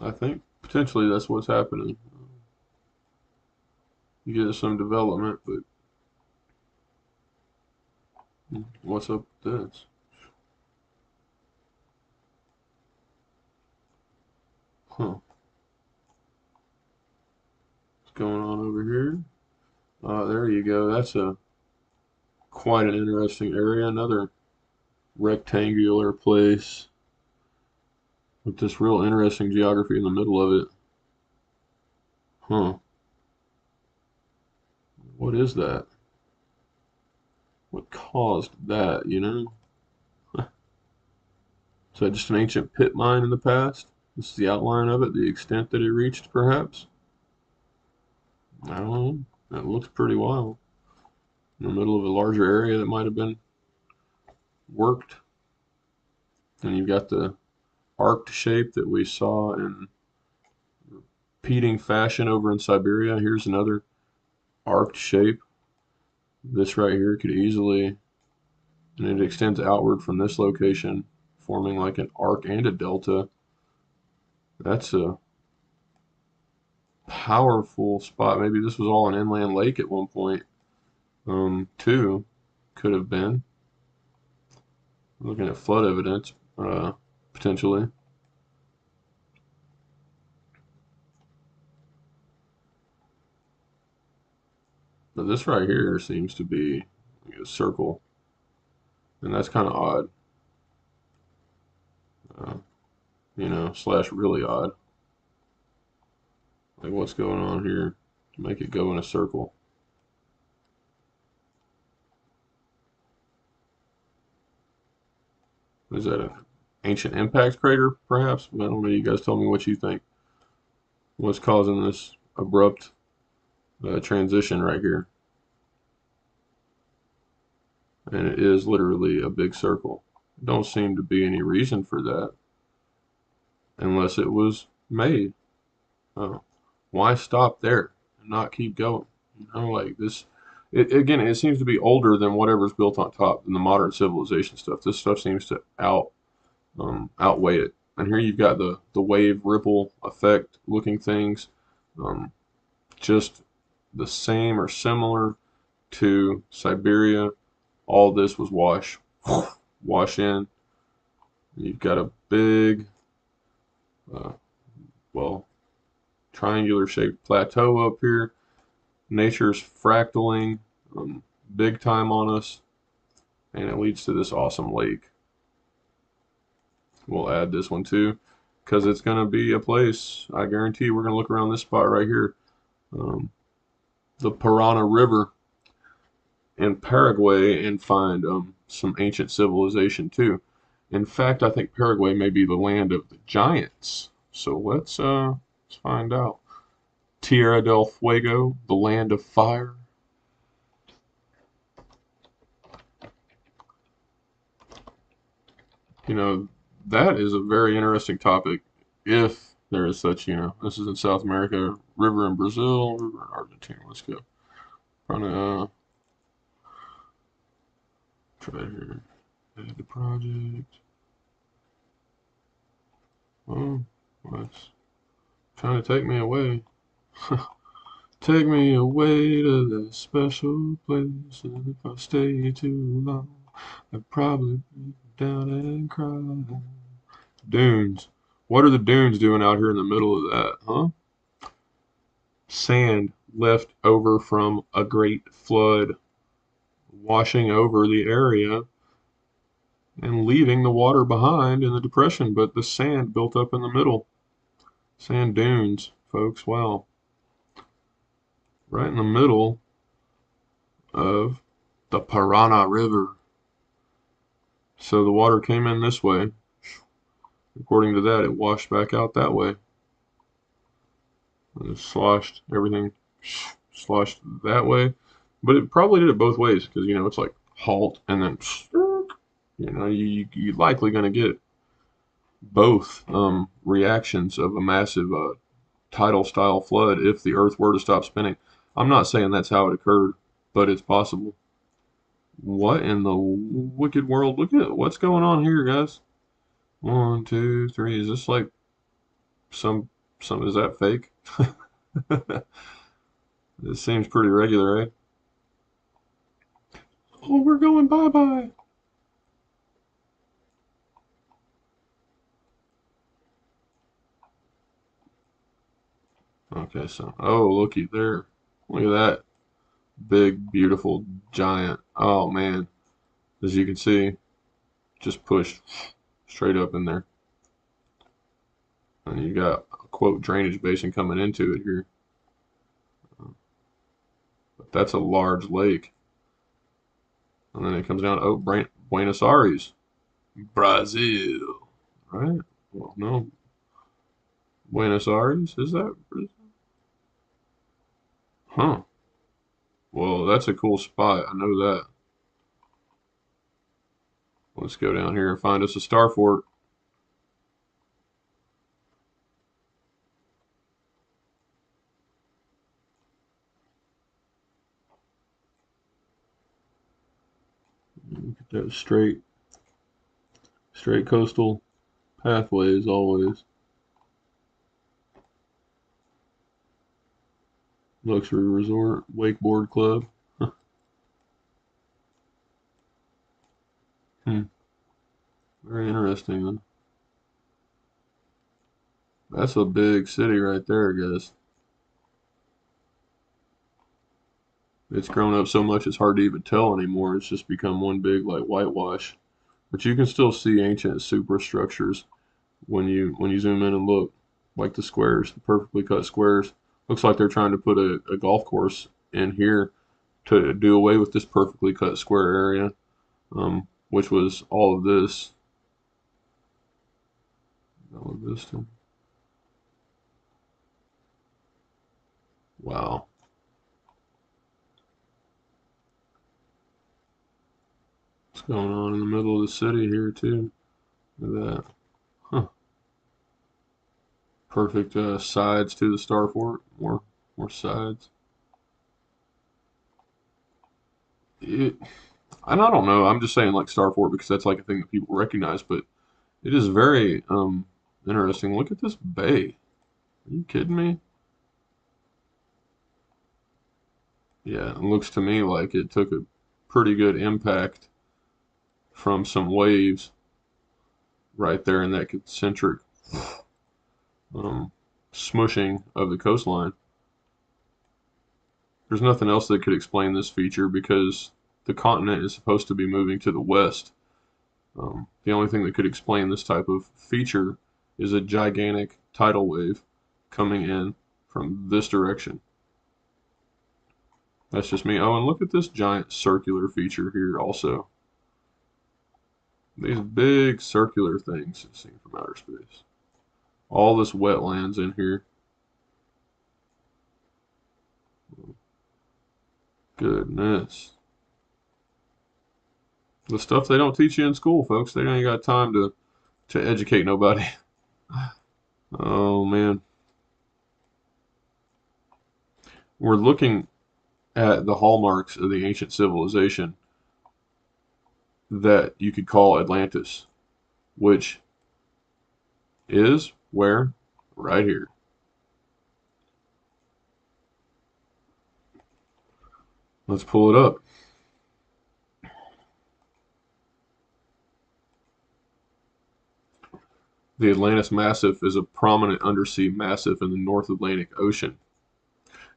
I think potentially that's what's happening. You get some development, but what's up with this? Huh. What's going on over here? There you go. That's a quite an interesting area. Another rectangular place with this real interesting geography in the middle of it. Huh. What is that? What caused that, you know? Is that just an ancient pit mine in the past? This is the outline of it, the extent that it reached, perhaps? I don't know. That looks pretty wild. In the middle of a larger area that might have been worked. And you've got the arced shape that we saw in repeating fashion over in Siberia. Here's another arced shape. This right here could easily, and it extends outward from this location, forming like an arc and a delta. That's a powerful spot. Maybe this was all an inland lake at one point, too. Could have been. Looking at flood evidence, potentially. But this right here seems to be a circle, and that's kind of odd, uh, slash really odd. Like what's going on here to make it go in a circle? Is that an ancient impact crater, perhaps? I don't know. You guys tell me what you think. What's causing this abrupt transition right here? And it is literally a big circle. Don't seem to be any reason for that unless it was made. Oh, why stop there and not keep going? Like this. Again, it seems to be older than whatever's built on top in the modern civilization stuff. This stuff seems to outweigh it. And here you've got the wave ripple effect looking things, um, just the same or similar to Siberia. All this was wash in. You've got a big, uh, well, triangular shaped plateau up here. Nature's fractaling big time on us, and it leads to this awesome lake. We'll add this one too, because it's going to be a place. I guarantee we're going to look around this spot right here. Um, the Parana River in Paraguay and find some ancient civilization too. In fact, I think Paraguay may be the land of the giants. So let's find out. Tierra del Fuego, the land of fire. You know, that is a very interesting topic. If there is such, this is in South America, river in Brazil, river in Argentina. Let's go. Trying to try here. Add the project. Oh, what's trying to take me away? Take me away to that special place, and if I stay too long, I'd probably be down and cry. Dunes. What are the dunes doing out here in the middle of that, huh? Sand left over from a great flood, washing over the area and leaving the water behind in the depression, but the sand built up in the middle. Sand dunes, folks. Wow. Right in the middle of the Parana River. So the water came in this way. According to that, it washed back out that way. And it sloshed everything, sloshed that way. But it probably did it both ways because, it's like halt and then, you're likely going to get both reactions of a massive tidal style flood if the earth were to stop spinning. I'm not saying that's how it occurred, but it's possible. What in the wicked world? Look at what's going on here, guys. 1, 2, 3. Is this like some is that fake? This seems pretty regular, eh? Oh, we're going bye-bye. Okay, so looky there. Look at that. Big, beautiful, giant. Oh man. As you can see, just pushed straight up in there. And you got a quote drainage basin coming into it here. But that's a large lake. And then it comes down, Buenos Aires, Brazil. Right? Well, no. Buenos Aires? Is that Brazil? Huh. Well, that's a cool spot. I know that. Let's go down here and find us a star fort. Look at that straight coastal pathways always. Luxury resort, wakeboard club. Hmm. Very interesting. Then. That's a big city right there, I guess. It's grown up so much it's hard to even tell anymore. It's just become one big like whitewash. But you can still see ancient superstructures when you zoom in and look, like the squares, the perfectly cut squares. Looks like they're trying to put a golf course in here to do away with this perfectly cut square area, which was all of this. All of this. Wow. What's going on in the middle of the city here too? Look at that. Huh. Perfect sides to the starport. More sides. It, and I don't know. I'm just saying like starport because that's like a thing that people recognize, but it is very interesting. Look at this bay. Are you kidding me? Yeah, it looks to me like it took a pretty good impact from some waves right there in that concentric um, smushing of the coastline. There's nothing else that could explain this feature because the continent is supposed to be moving to the west. The only thing that could explain this type of feature is a gigantic tidal wave coming in from this direction. That's just me. Oh, and look at this giant circular feature here also. These big circular things seen from outer space. All this wetlands in here. Goodness. The stuff they don't teach you in school, folks. They ain't got time to educate nobody. Oh man. We're looking at the hallmarks of the ancient civilization that you could call Atlantis, which is where? Right here. Let's pull it up. The Atlantis Massif is a prominent undersea massif in the North Atlantic Ocean.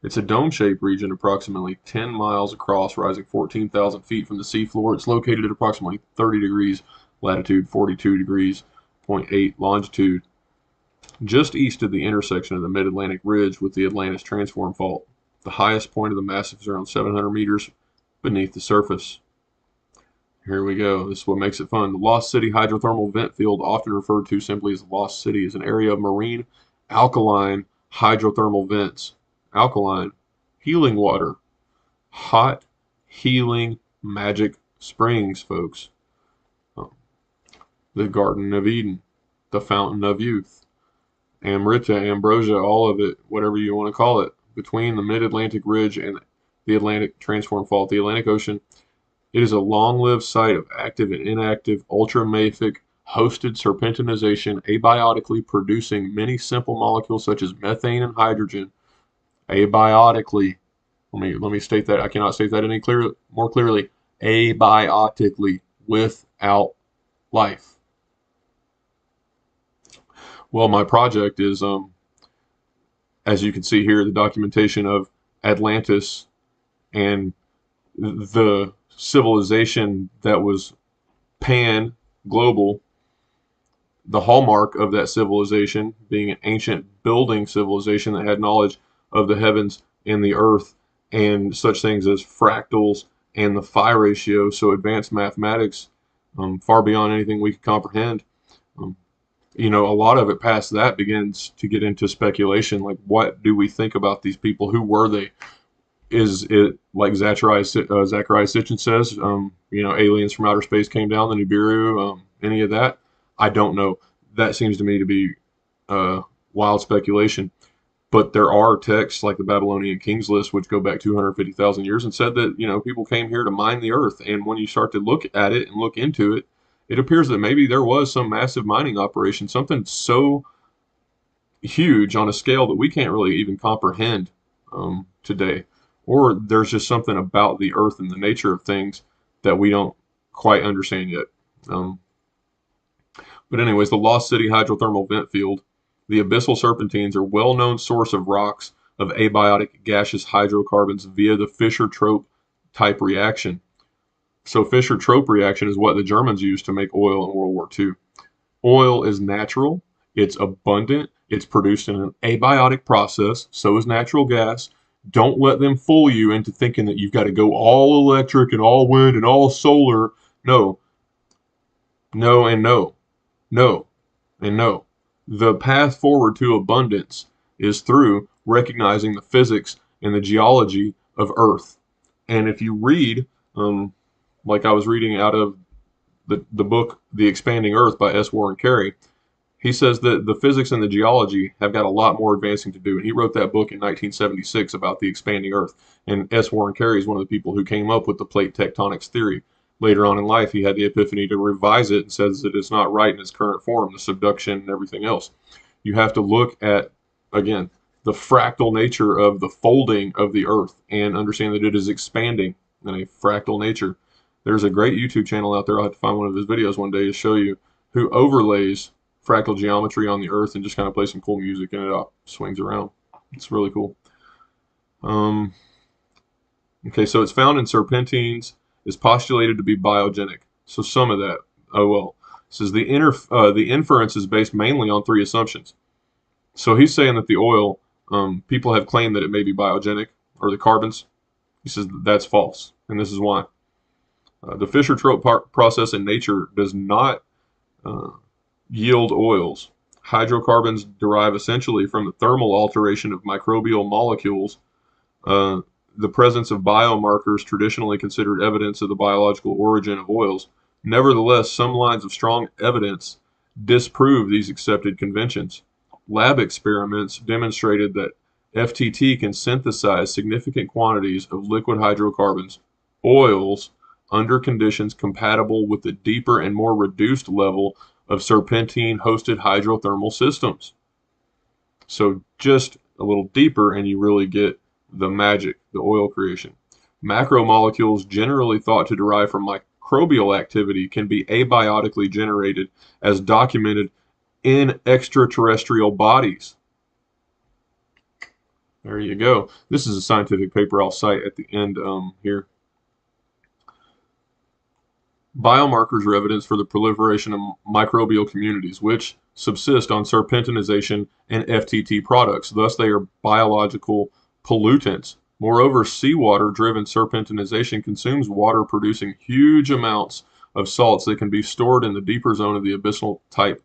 It's a dome-shaped region approximately 10 miles across, rising 14,000 feet from the seafloor. It's located at approximately 30 degrees latitude, 42 degrees, point 0.8 longitude, just east of the intersection of the Mid-Atlantic Ridge with the Atlantis Transform Fault. The highest point of the massif is around 700 meters beneath the surface. Here we go. This is what makes it fun. The Lost City hydrothermal vent field, often referred to simply as the Lost City, is an area of marine alkaline hydrothermal vents. Alkaline, healing water, hot, healing magic springs, folks. Um, the Garden of Eden, the Fountain of Youth, Amrita, Ambrosia, all of it, whatever you want to call it, between the Mid-Atlantic Ridge and the Atlantic Transform Fault, the Atlantic Ocean. It is a long-lived site of active and inactive ultramafic hosted serpentinization, abiotically producing many simple molecules such as methane and hydrogen. Abiotically, let me state that. I cannot state that any more clearly. Abiotically, without life. Well, my project is, as you can see here, the documentation of Atlantis and the civilization that was pan global, the hallmark of that civilization being an ancient building civilization that had knowledge of the heavens and the earth and such things as fractals and the phi ratio, so advanced mathematics, far beyond anything we could comprehend. Um, a lot of it past that begins to get into speculation, like what do we think about these people? Who were they? Is it like Zacharias Sitchin says, aliens from outer space came down, the Nibiru, any of that? I don't know. That seems to me to be wild speculation. But there are texts like the Babylonian Kings List, which go back 250,000 years and said that, people came here to mine the earth. And when you start to look at it and look into it, it appears that maybe there was some massive mining operation, something so huge on a scale that we can't really even comprehend today. Or there's just something about the earth and the nature of things that we don't quite understand yet. But anyways, the Lost City hydrothermal vent field, the abyssal serpentines are a well-known source of rocks of abiotic gaseous hydrocarbons via the Fischer-Tropsch type reaction. So Fischer-Tropsch reaction is what the Germans used to make oil in World War II. Oil is natural, it's abundant, it's produced in an abiotic process, so is natural gas. Don't let them fool you into thinking that you've got to go all electric and all wind and all solar. No, no, and no, no, and no. The path forward to abundance is through recognizing the physics and the geology of Earth. And if you read, like I was reading out of the book The Expanding Earth by S. Warren Carey, he says that the physics and the geology have got a lot more advancing to do. And he wrote that book in 1976 about the expanding Earth. And S. Warren Carey is one of the people who came up with the plate tectonics theory. Later on in life, he had the epiphany to revise it and says that it's not right in its current form, the subduction and everything else. You have to look at, again, the fractal nature of the folding of the Earth and understand that it is expanding in a fractal nature. There's a great YouTube channel out there. I'll have to find one of his videos one day to show you, who overlays fractal geometry on the Earth and just kind of plays some cool music and it swings around. It's really cool. Okay, so it's found in serpentines, is postulated to be biogenic. So some of that, it says the inference is based mainly on three assumptions. So he's saying that the oil, people have claimed that it may be biogenic, or the carbons. He says that's false, and this is why. The Fischer-Tropsch process in nature does not yield oils. Hydrocarbons derive essentially from the thermal alteration of microbial molecules. The presence of biomarkers traditionally considered evidence of the biological origin of oils. Nevertheless, some lines of strong evidence disprove these accepted conventions. Lab experiments demonstrated that FTT can synthesize significant quantities of liquid hydrocarbons, oils, under conditions compatible with the deeper and more reduced level of serpentine-hosted hydrothermal systems. So just a little deeper and you really get the magic, the oil creation. Macromolecules generally thought to derive from microbial activity can be abiotically generated as documented in extraterrestrial bodies. There you go. This is a scientific paper I'll cite at the end here. Biomarkers are evidence for the proliferation of microbial communities, which subsist on serpentinization and FTT products. Thus, they are biological pollutants. Moreover, seawater-driven serpentinization consumes water, producing huge amounts of salts that can be stored in the deeper zone of the abyssal-type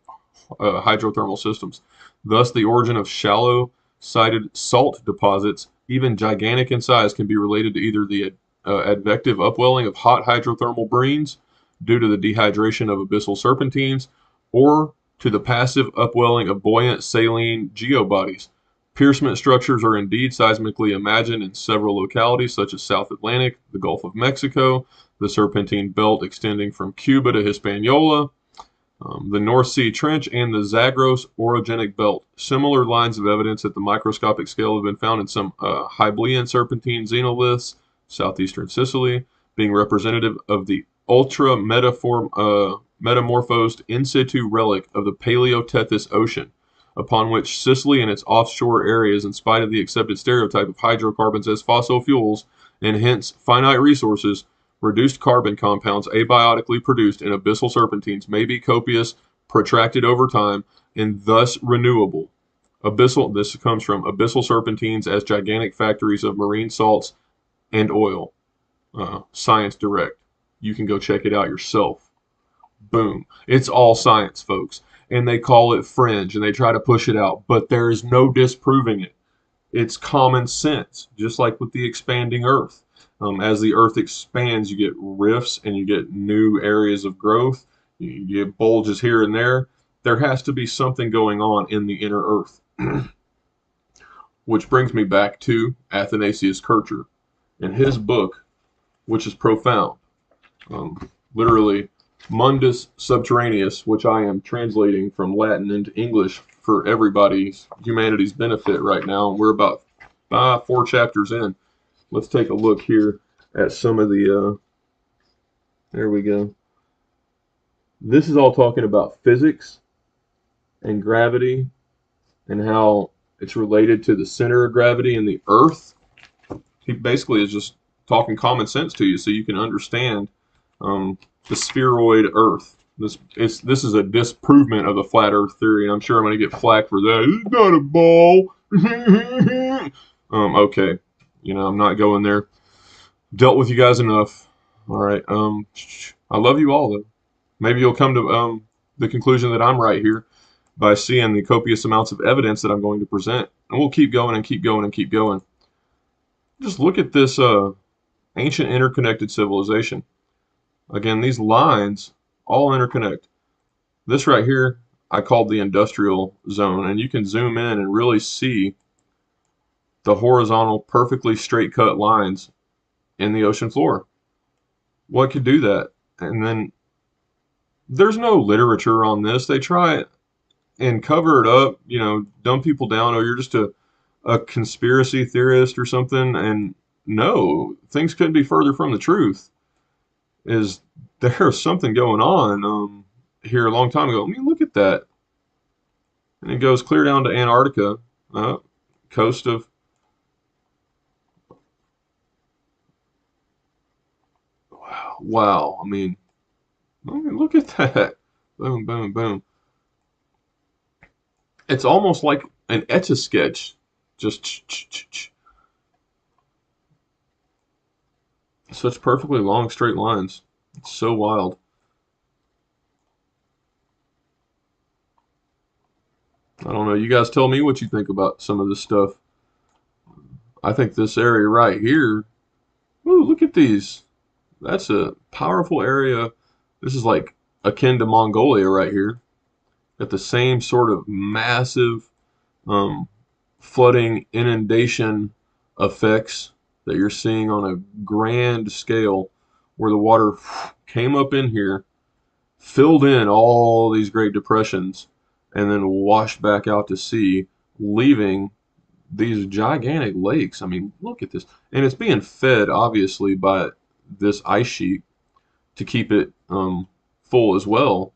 hydrothermal systems. Thus, the origin of shallow-sided salt deposits, even gigantic in size, can be related to either the advective upwelling of hot hydrothermal brines due to the dehydration of abyssal serpentines, or to the passive upwelling of buoyant saline geobodies. Piercement structures are indeed seismically imagined in several localities, such as South Atlantic, the Gulf of Mexico, the Serpentine Belt extending from Cuba to Hispaniola, the North Sea Trench, and the Zagros orogenic belt. Similar lines of evidence at the microscopic scale have been found in some Hyblean serpentine xenoliths, southeastern Sicily, being representative of the metamorphosed in situ relic of the Paleotethys Ocean, upon which Sicily and its offshore areas, in spite of the accepted stereotype of hydrocarbons as fossil fuels, and hence finite resources, reduced carbon compounds abiotically produced in abyssal serpentines may be copious, protracted over time, and thus renewable. This comes from Abyssal Serpentines as Gigantic Factories of Marine Salts and Oil. Science Direct. You can go check it out yourself. Boom. It's all science, folks. And they call it fringe and they try to push it out, but there is no disproving it. It's common sense, just like with the expanding Earth. As the Earth expands, you get rifts and you get new areas of growth. You get bulges here and there. There has to be something going on in the inner Earth. Which brings me back to Athanasius Kircher and his book, which is profound. Literally, Mundus Subterraneus, which I am translating from Latin into English for humanity's benefit right now. And we're about 4 chapters in. Let's take a look here at some of the, there we go. This is all talking about physics and gravity and how It's related to the center of gravity and the Earth. He basically is just talking common sense to you so you can understand the spheroid Earth. This is a disprovement of the flat Earth theory, and I'm sure I'm going to get flack for that. It's not a ball. Okay, I'm not going there. Dealt with you guys enough. All right. I love you all though. Maybe you'll come to the conclusion that I'm right here by seeing the copious amounts of evidence that I'm going to present, and we'll keep going and keep going and keep going. Just look at this ancient interconnected civilization. Again, these lines all interconnect. This right here, I called the industrial zone, and you can zoom in and really see the horizontal, perfectly straight cut lines in the ocean floor. What could do that? And then there's no literature on this. They try and cover it up, dumb people down. Oh, you're just a conspiracy theorist or something. And no, things couldn't be further from the truth. Is there's something going on here a long time ago. I mean, look at that. And it goes clear down to Antarctica, coast of. Wow. I mean, look at that. Boom, boom, boom. It's almost like an etch-a-sketch. Just such perfectly long straight lines. It's so wild. I don't know. You guys tell me what you think about some of this stuff. I think this area right here. Ooh, look at these. That's a powerful area. This is like akin to Mongolia right here. Got the same sort of massive um, flooding inundation effects that you're seeing on a grand scale where the water came up in here, filled in all these great depressions, and then washed back out to sea, leaving these gigantic lakes. I mean, look at this. And it's being fed, obviously, by this ice sheet to keep it full as well.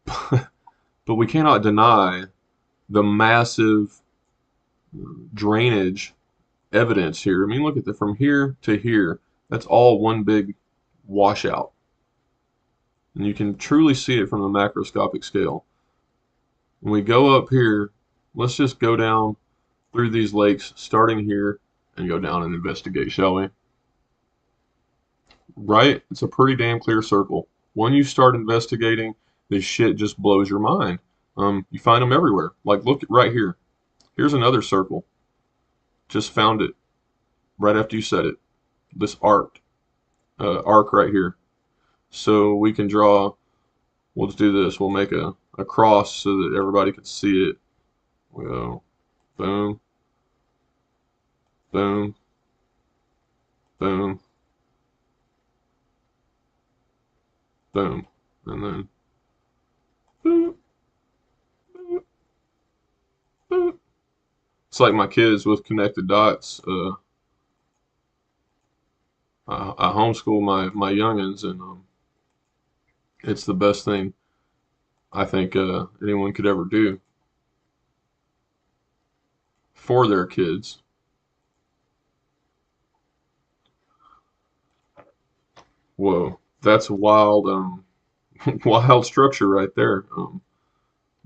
But we cannot deny the massive drainage evidence here. I mean, look at that from here to here. That's all one big washout. And you can truly see it from the macroscopic scale. When we go up here, let's just go down through these lakes, starting here, and go down and investigate, shall we? Right? It's a pretty damn clear circle. When you start investigating, this shit just blows your mind. You find them everywhere. Like, look right here. Here's another circle. Just found it right after you said it. This arc right here. So we can draw. We'll just do this. We'll make a cross so that everybody can see it. We'll go boom, boom, boom, boom, and then boom, boom, boom. It's like my kids with connected dots. I homeschool my youngins, and it's the best thing I think anyone could ever do for their kids. Whoa, that's a wild, wild structure right there.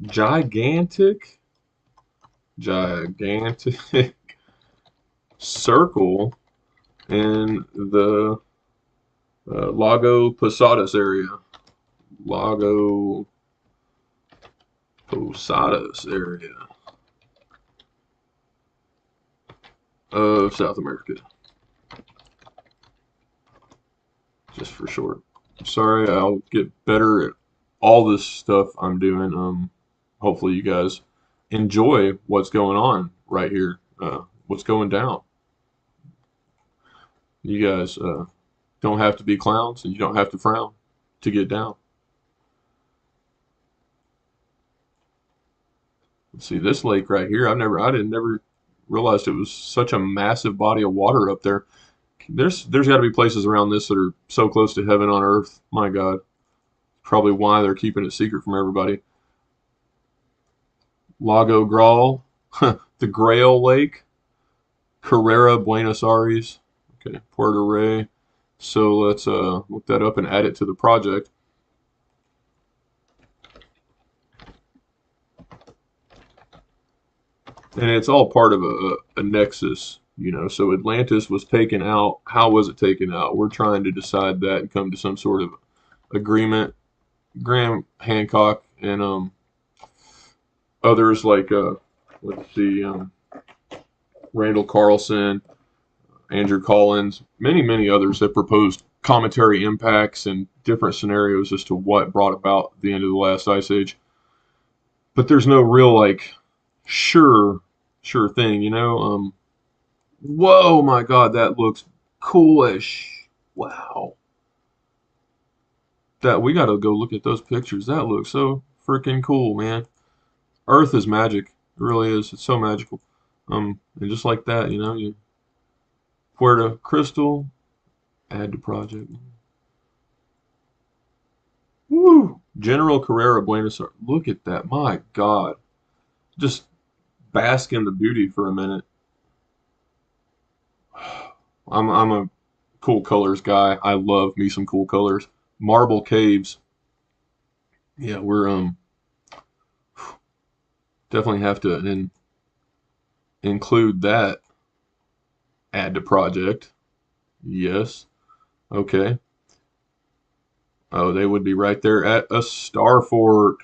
Gigantic, gigantic circle in the Lago Posadas area. Lago Posadas area of South America. Just for short. I'm sorry, I'll get better at all this stuff I'm doing. Hopefully you guys enjoy what's going on right here, what's going down. You guys don't have to be clowns, and you don't have to frown to get down. Let's see this lake right here. I didn't never realized it was such a massive body of water up there. There's got to be places around this that are so close to heaven on earth. My God, probably why they're keeping it secret from everybody. Lago Graal, The Grail Lake, Carrera, Buenos Aires. Okay, Puerto Rey. So let's look that up and add it to the project. And it's all part of a nexus, you know. So Atlantis was taken out. How was it taken out? We're trying to decide that and come to some sort of agreement. Graham Hancock and others like let's see, Randall Carlson, Andrew Collins, many others have proposed cometary impacts and different scenarios as to what brought about the end of the last ice age. But there's no real like sure thing, you know. Whoa, my God, that looks coolish. Wow, that we gotta go look at those pictures. That looks so freaking cool, man. Earth is magic. It really is. It's so magical. And just like that, you know, you Puerto Crystal, add to project. Woo! General Carrera, Buenos Aires. Look at that. My God. Just bask in the beauty for a minute. I'm a cool colors guy. I love me some cool colors. Marble Caves. Yeah, we're definitely have to include that. Add to project. Yes. Okay. Oh, they would be right there at a star fort.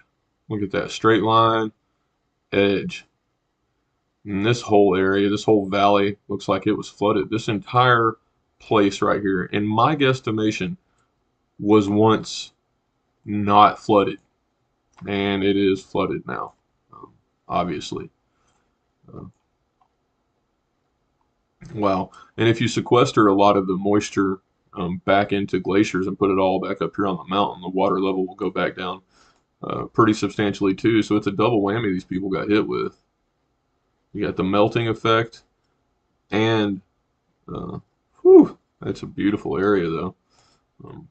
Look at that straight line, edge. And this whole area, this whole valley looks like it was flooded. This entire place right here, in my guesstimation, was once not flooded. And it is flooded now, obviously. Uh, wow. And if you sequester a lot of the moisture back into glaciers and put it all back up here on the mountain, the water level will go back down pretty substantially too. So it's a double whammy these people got hit with. You got the melting effect, and whew, that's a beautiful area though. Um,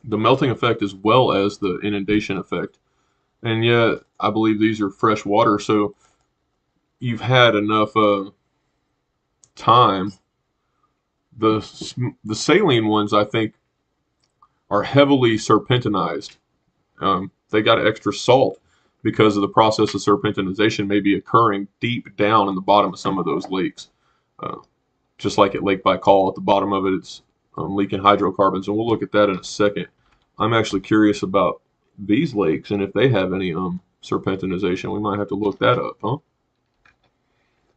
the melting effect as well as the inundation effect. And yet, I believe these are fresh water, so you've had enough time. The saline ones, I think, are heavily serpentinized. They got extra salt because of the process of serpentinization may be occurring deep down in the bottom of some of those lakes. Uh, just like at Lake Baikal, at the bottom of it, it's leaking hydrocarbons, and we'll look at that in a second. I'm actually curious about these lakes and if they have any serpentinization. We might have to look that up, huh?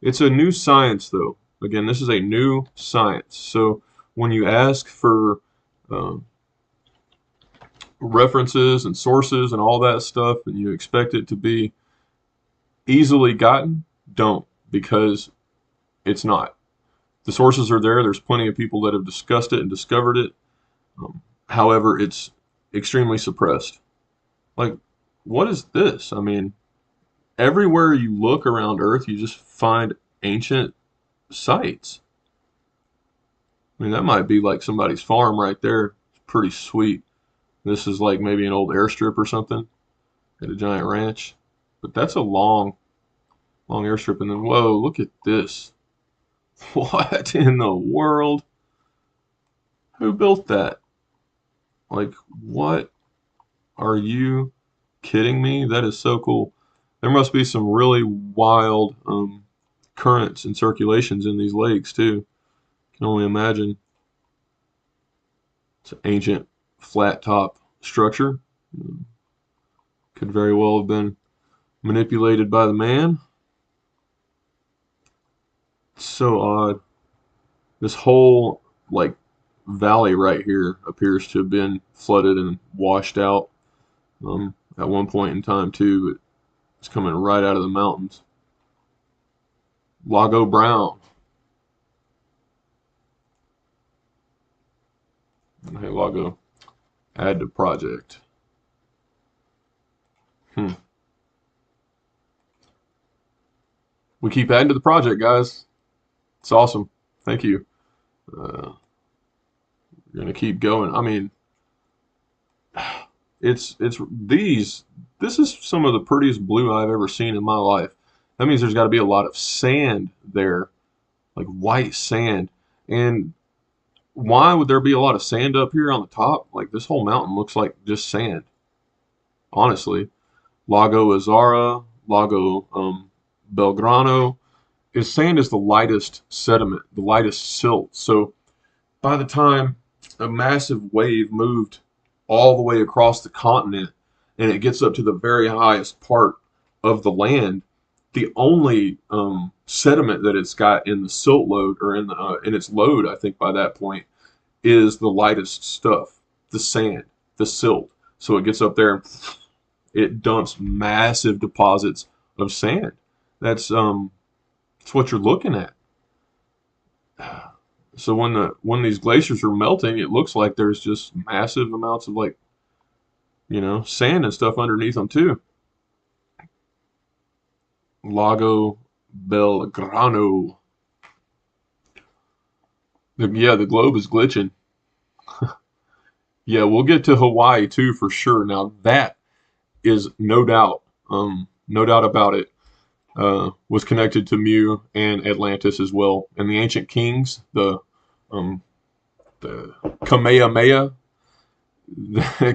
It's a new science, though. Again, this is a new science. So when you ask for um, references and sources and all that stuff, and you expect it to be easily gotten, don't, because it's not. The sources are there. There's plenty of people that have discussed it and discovered it. However, it's extremely suppressed. Like, what is this? I mean, everywhere you look around Earth, you just find ancient sites. I mean, that might be like somebody's farm right there. It's pretty sweet. This is like maybe an old airstrip or something at a giant ranch. But that's a long airstrip. And then, whoa, look at this. What in the world? Who built that? Like, what? Are you kidding me? That is so cool. There must be some really wild currents and circulations in these lakes too. Can only imagine. It's an ancient flat top structure. Could very well have been manipulated by the man. It's so odd. This whole like valley right here appears to have been flooded and washed out at one point in time too. But it's coming right out of the mountains. Lago Brown. Hey, Lago. Add to project. Hmm. We keep adding to the project, guys. It's awesome. Thank you. Uh, we're gonna keep going. I mean, it's these. This is some of the prettiest blue I've ever seen in my life, That means there's got to be a lot of sand there, like white sand. And why would there be a lot of sand up here on the top? Like this whole mountain looks like just sand, honestly. Lago Azara, Lago Belgrano. Sand is the lightest sediment, the lightest silt. So by the time a massive wave moved all the way across the continent and it gets up to the very highest part of the land, the only sediment that it's got in the silt load or in its load, I think by that point, is the lightest stuff, the sand, the silt. So it gets up there and it dumps massive deposits of sand. That's what you're looking at. So when these glaciers are melting, it looks like there's just massive amounts of like, sand and stuff underneath them too. Lago Belgrano. Yeah, the globe is glitching. Yeah, we'll get to Hawaii too for sure. Now that is no doubt about it. Was connected to Mu and Atlantis as well, and the ancient kings, um, the Kamehameha,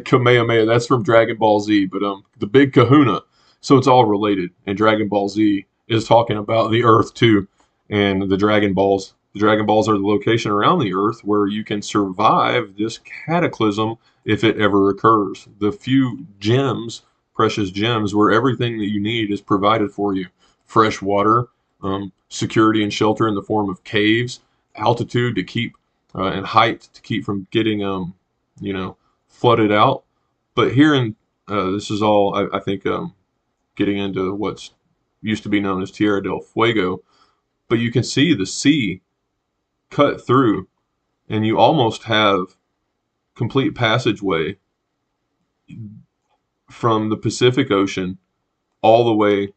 Kamehameha. That's from Dragon Ball Z, but the Big Kahuna. So it's all related, and Dragon Ball Z is talking about the Earth too, and the Dragon Balls. The Dragon Balls are the location around the Earth where you can survive this cataclysm if it ever occurs. The few gems, precious gems, where everything that you need is provided for you: fresh water, security and shelter in the form of caves, altitude to keep and height to keep from getting you know flooded out. But here in this is all I think getting into what's used to be known as Tierra del Fuego. But you can see the sea cut through, and you almost have complete passageway from the Pacific Ocean all the way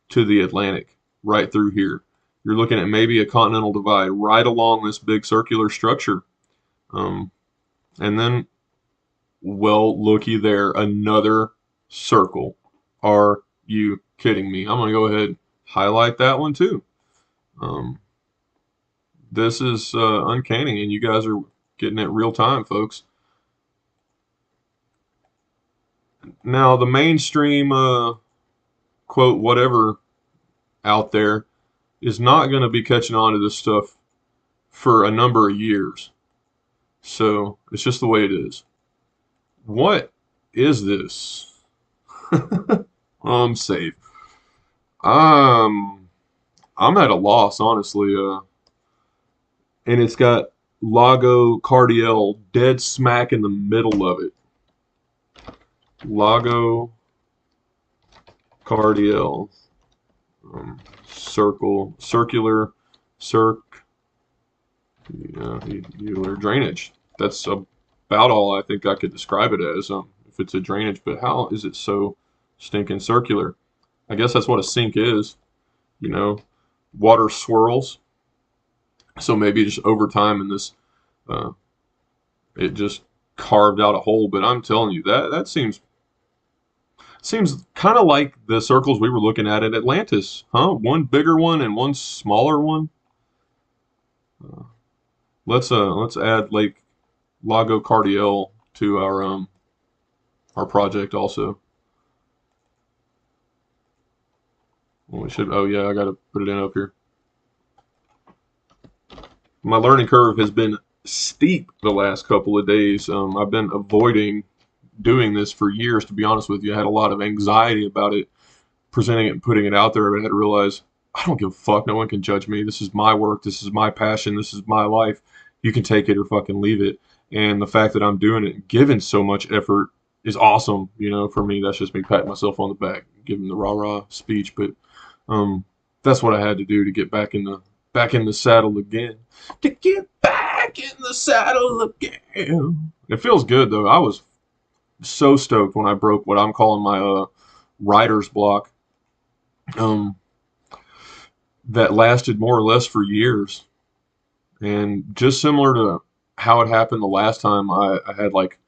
to the Atlantic, right through here. You're looking at maybe a continental divide right along this big circular structure. Um, and then, well, looky there, another circle. Are you kidding me? I'm going to go ahead and highlight that one too. Um, this is uncanny, and you guys are getting it real time, folks. Now, the mainstream quote, whatever out there is not going to be catching on to this stuff for a number of years. So it's just the way it is. What is this? I'm safe. Um, I'm at a loss, honestly. And it's got Lago Cardiel dead smack in the middle of it. Lago Cardiel. Circular, drainage. That's about all I think I could describe it as. If it's a drainage, but how is it so stinking circular? I guess that's what a sink is. You know, water swirls. So maybe just over time in this, uh, it just carved out a hole. But I'm telling you that seems kind of like the circles we were looking at Atlantis, huh? One bigger one and one smaller one. Uh, let's add Lake Lago Cardiel to our project also. Well, we should. Oh yeah, I got to put it in up here. My learning curve has been steep the last couple of days. I've been avoiding doing this for years, to be honest with you. I had a lot of anxiety about it, presenting it and putting it out there, but I had to realize I don't give a fuck. No one can judge me. This is my work. This is my passion. This is my life. You can take it or fucking leave it. And the fact that I'm doing it and giving so much effort is awesome. For me, that's just me patting myself on the back, giving the rah rah speech. But that's what I had to do to get back in the saddle again. To get back in the saddle again. It feels good though. I was so stoked when I broke what I'm calling my writer's block. That lasted more or less for years, and just similar to how it happened the last time I had like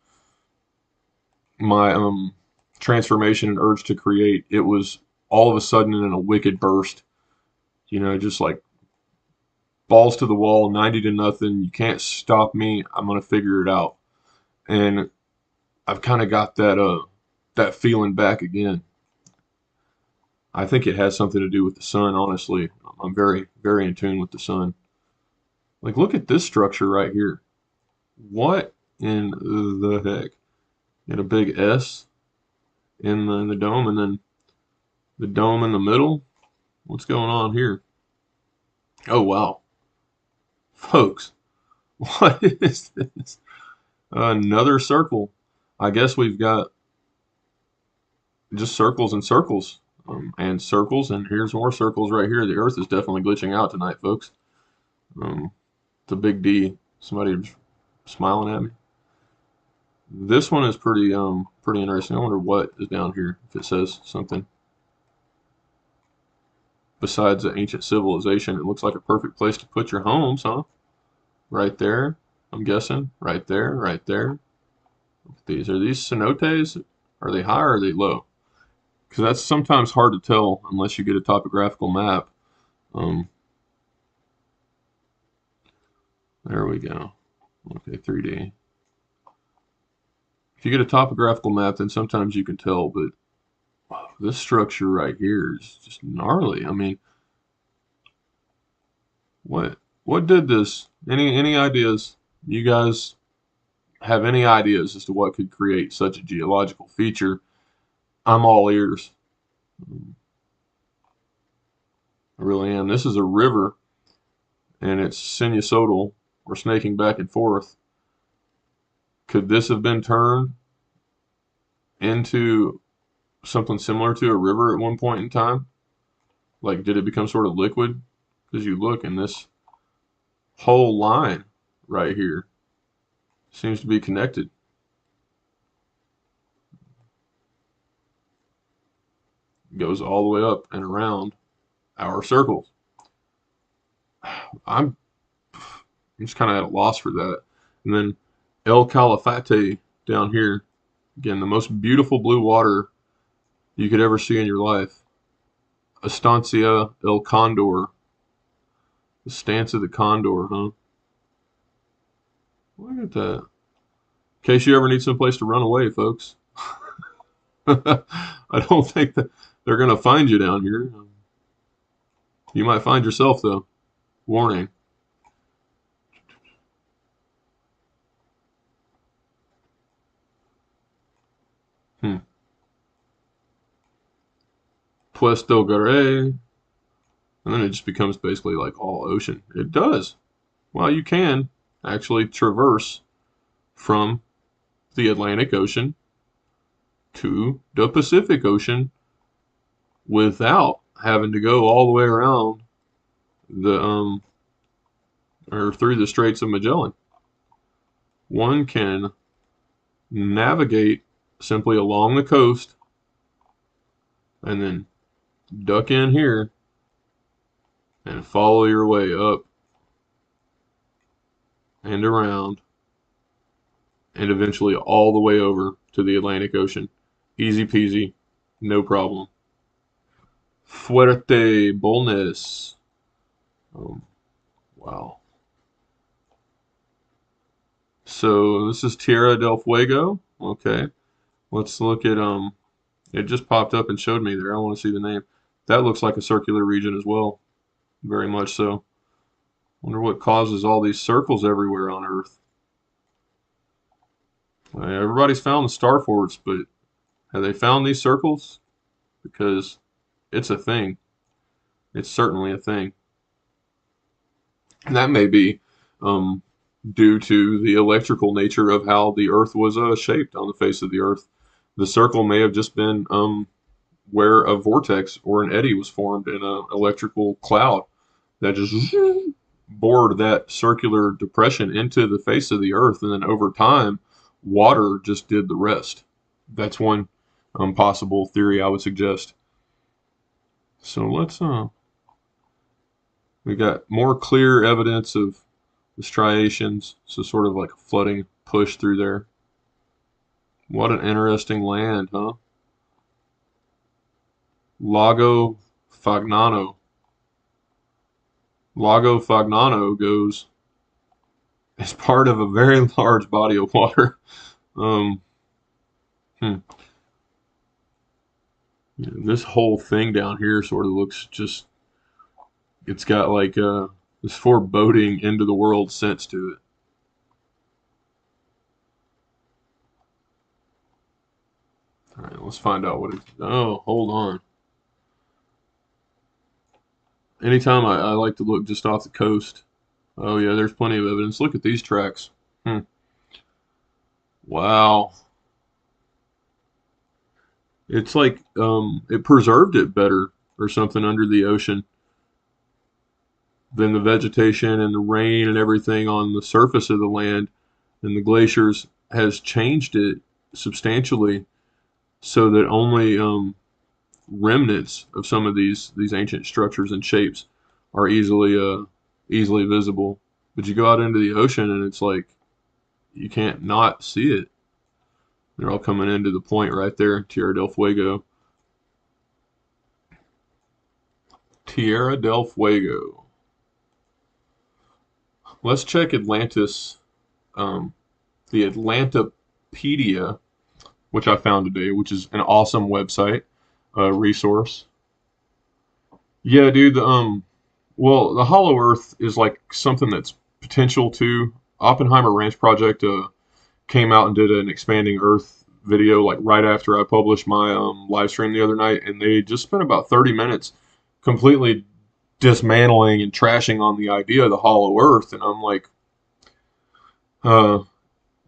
my transformation and urge to create. It was all of a sudden in a wicked burst, just like balls to the wall, 90 to nothing. You can't stop me. I'm gonna figure it out. And I've kind of got that feeling back again. I think it has something to do with the sun, honestly. I'm very, very in tune with the sun. Like, look at this structure right here. What in the heck? Got a big S in the dome, and then the dome in the middle. What's going on here? Oh, wow. Folks, what is this? Another circle. I guess we've got just circles and circles. And circles, and here's more circles right here. The Earth is definitely glitching out tonight, folks. It's a big D. Somebody smiling at me. This one is pretty interesting. I wonder what is down here, if it says something. Besides the ancient civilization, it looks like a perfect place to put your homes, huh? Right there, I'm guessing. Right there, right there. Look at these. Are these cenotes? Are they high or are they low? Because that's sometimes hard to tell unless you get a topographical map. There we go. Okay, 3D. If you get a topographical map, then sometimes you can tell, but wow, this structure right here is just gnarly. I mean, what did this? Any ideas? You guys have any ideas as to what could create such a geological feature? I'm all ears. I really am. This is a river, and it's sinusoidal or snaking back and forth. Could this have been turned into something similar to a river at one point in time? Like, did it become sort of liquid? Because you look, and this whole line right here seems to be connected. It goes all the way up and around our circles. I'm just kind of at a loss for that. And then El Calafate down here, again, the most beautiful blue water you could ever see in your life. Estancia El Condor. The stance of the condor, huh? Look at that. In case you ever need some place to run away, folks. I don't think that they're going to find you down here. You might find yourself, though. Warning. Puesto Garay. And then it just becomes basically like all ocean. It does. Well, you can actually traverse from the Atlantic Ocean to the Pacific Ocean without having to go all the way around the or through the Straits of Magellan. One can navigate simply along the coast and then duck in here and follow your way up and around and eventually all the way over to the Atlantic Ocean. Easy peasy, no problem. Fuerte boldness. Wow. So this is Tierra del Fuego. Okay. Let's look at it just popped up and showed me there. I want to see the name. That looks like a circular region as well. Very much so. Wonder what causes all these circles everywhere on Earth. Everybody's found the star forts, but have they found these circles? Because it's a thing. It's certainly a thing. And that may be due to the electrical nature of how the Earth was shaped on the face of the Earth. The circle may have just been where a vortex or an eddy was formed in an electrical cloud that just bored that circular depression into the face of the Earth, and then over time, water just did the rest. That's one possible theory I would suggest. So let's we got more clear evidence of the striations, so sort of like a flooding push through there. What an interesting land, huh? Lago Fagnano. Lago Fagnano goes as part of a very large body of water. Um, hmm. Yeah, this whole thing down here sort of looks just, it's got like this foreboding end of the world sense to it. All right, let's find out what it, oh, hold on. Anytime I like to look just off the coast. Oh yeah, there's plenty of evidence. Look at these tracks. Hmm. Wow. It's like it preserved it better or something under the ocean than the vegetation and the rain and everything on the surface of the land, and the glaciers has changed it substantially so that only remnants of some of these ancient structures and shapes are easily visible. But you go out into the ocean and it's like you can't not see it. They're all coming into the point right there, Tierra del Fuego. Tierra del Fuego. Let's check Atlantis, the Atlantopedia, which I found today, which is an awesome website resource. Yeah, dude. Well, the Hollow Earth is like something that's potential too. Oppenheimer Ranch Project came out and did an expanding Earth video like right after I published my live stream the other night, and they just spent about 30 minutes completely dismantling and trashing on the idea of the Hollow Earth, and I'm like, uh,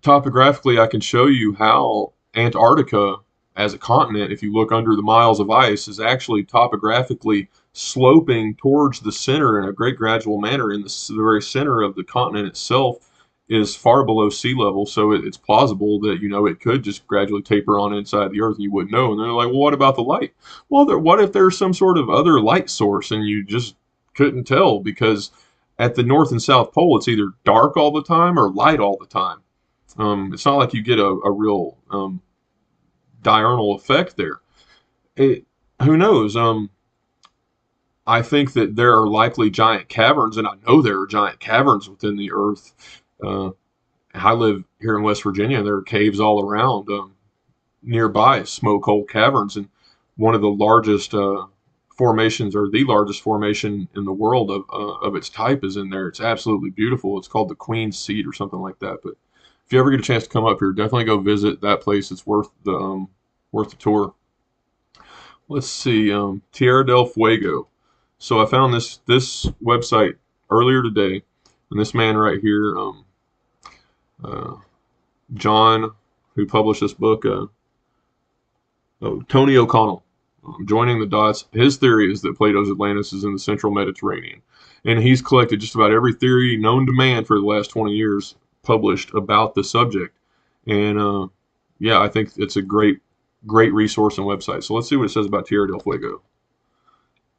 topographically, I can show you how Antarctica as a continent, if you look under the miles of ice, is actually topographically sloping towards the center in a great gradual manner. In the very center of the continent itself is far below sea level, so it's plausible that it could just gradually taper on inside the Earth, and you wouldn't know. And they're like, well, what about the light? Well, what if there's some sort of other light source, and you just couldn't tell because at the North and South Pole, it's either dark all the time or light all the time. It's not like you get a real diurnal effect there. It, who knows? I think that there are likely giant caverns, and I know there are giant caverns within the Earth. Uh, I live here in West Virginia, and there are caves all around nearby, smoke hole caverns, and one of the largest formations, or the largest formation in the world of its type, is in there. It's absolutely beautiful. It's called the Queen's Seat or something like that. But if you ever get a chance to come up here, definitely go visit that place. It's worth the tour. Let's see, Tierra del Fuego. So I found this website earlier today, and this man right here, uh, John, who published this book, Tony O'Connell, joining the dots. His theory is that Plato's Atlantis is in the central Mediterranean, and he's collected just about every theory known to man for the last 20 years published about the subject. And yeah, I think it's a great resource and website. So let's see what it says about Tierra del Fuego.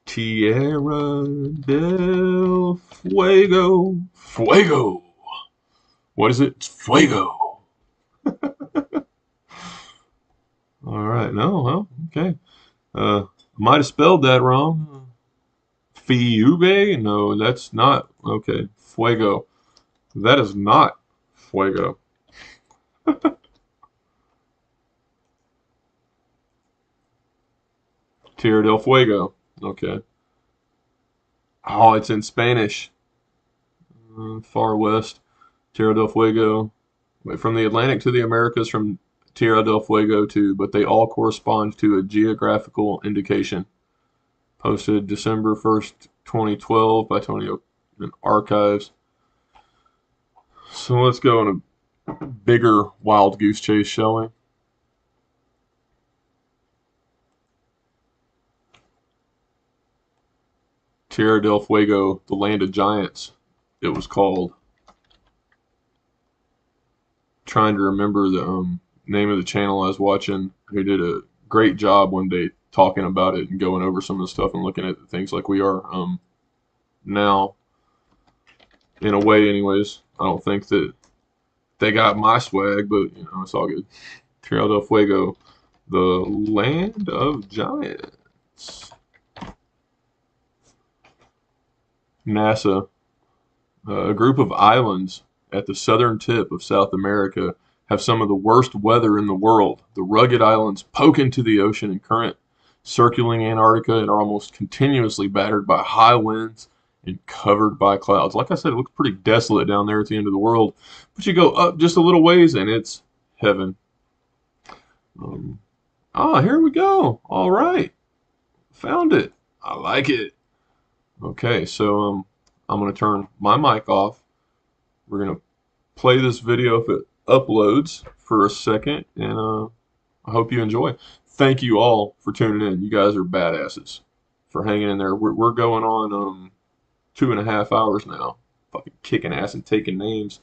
Tierra del Fuego. Fuego. What is it? It's fuego. All right. No, well, okay. I might have spelled that wrong. Fiube? No, that's not. Okay. Fuego. That is not fuego. Tierra del Fuego. Okay. Oh, it's in Spanish. Far west. Tierra del Fuego. Wait, from the Atlantic to the Americas, from Tierra del Fuego to, but they all correspond to a geographical indication. Posted December 1st, 2012 by Tony in Archives. So let's go on a bigger wild goose chase, shall we? Tierra del Fuego, the land of giants, it was called. Trying to remember the name of the channel I was watching, who did a great job one day talking about it and going over some of the stuff and looking at things like we are now. In a way, anyways. I don't think that they got my swag, but it's all good. Tierra del Fuego, the land of giants. NASA, a group of islands at the southern tip of South America have some of the worst weather in the world. The rugged islands poke into the ocean and current, circling Antarctica, and are almost continuously battered by high winds and covered by clouds. Like I said, it looks pretty desolate down there at the end of the world, but you go up just a little ways and it's heaven. Here we go. All right, found it. I like it. Okay, so I'm gonna turn my mic off. We're gonna play this video if it uploads for a second, and I hope you enjoy. Thank you all for tuning in. You guys are badasses for hanging in there. We're going on 2.5 hours now, fucking kicking ass and taking names.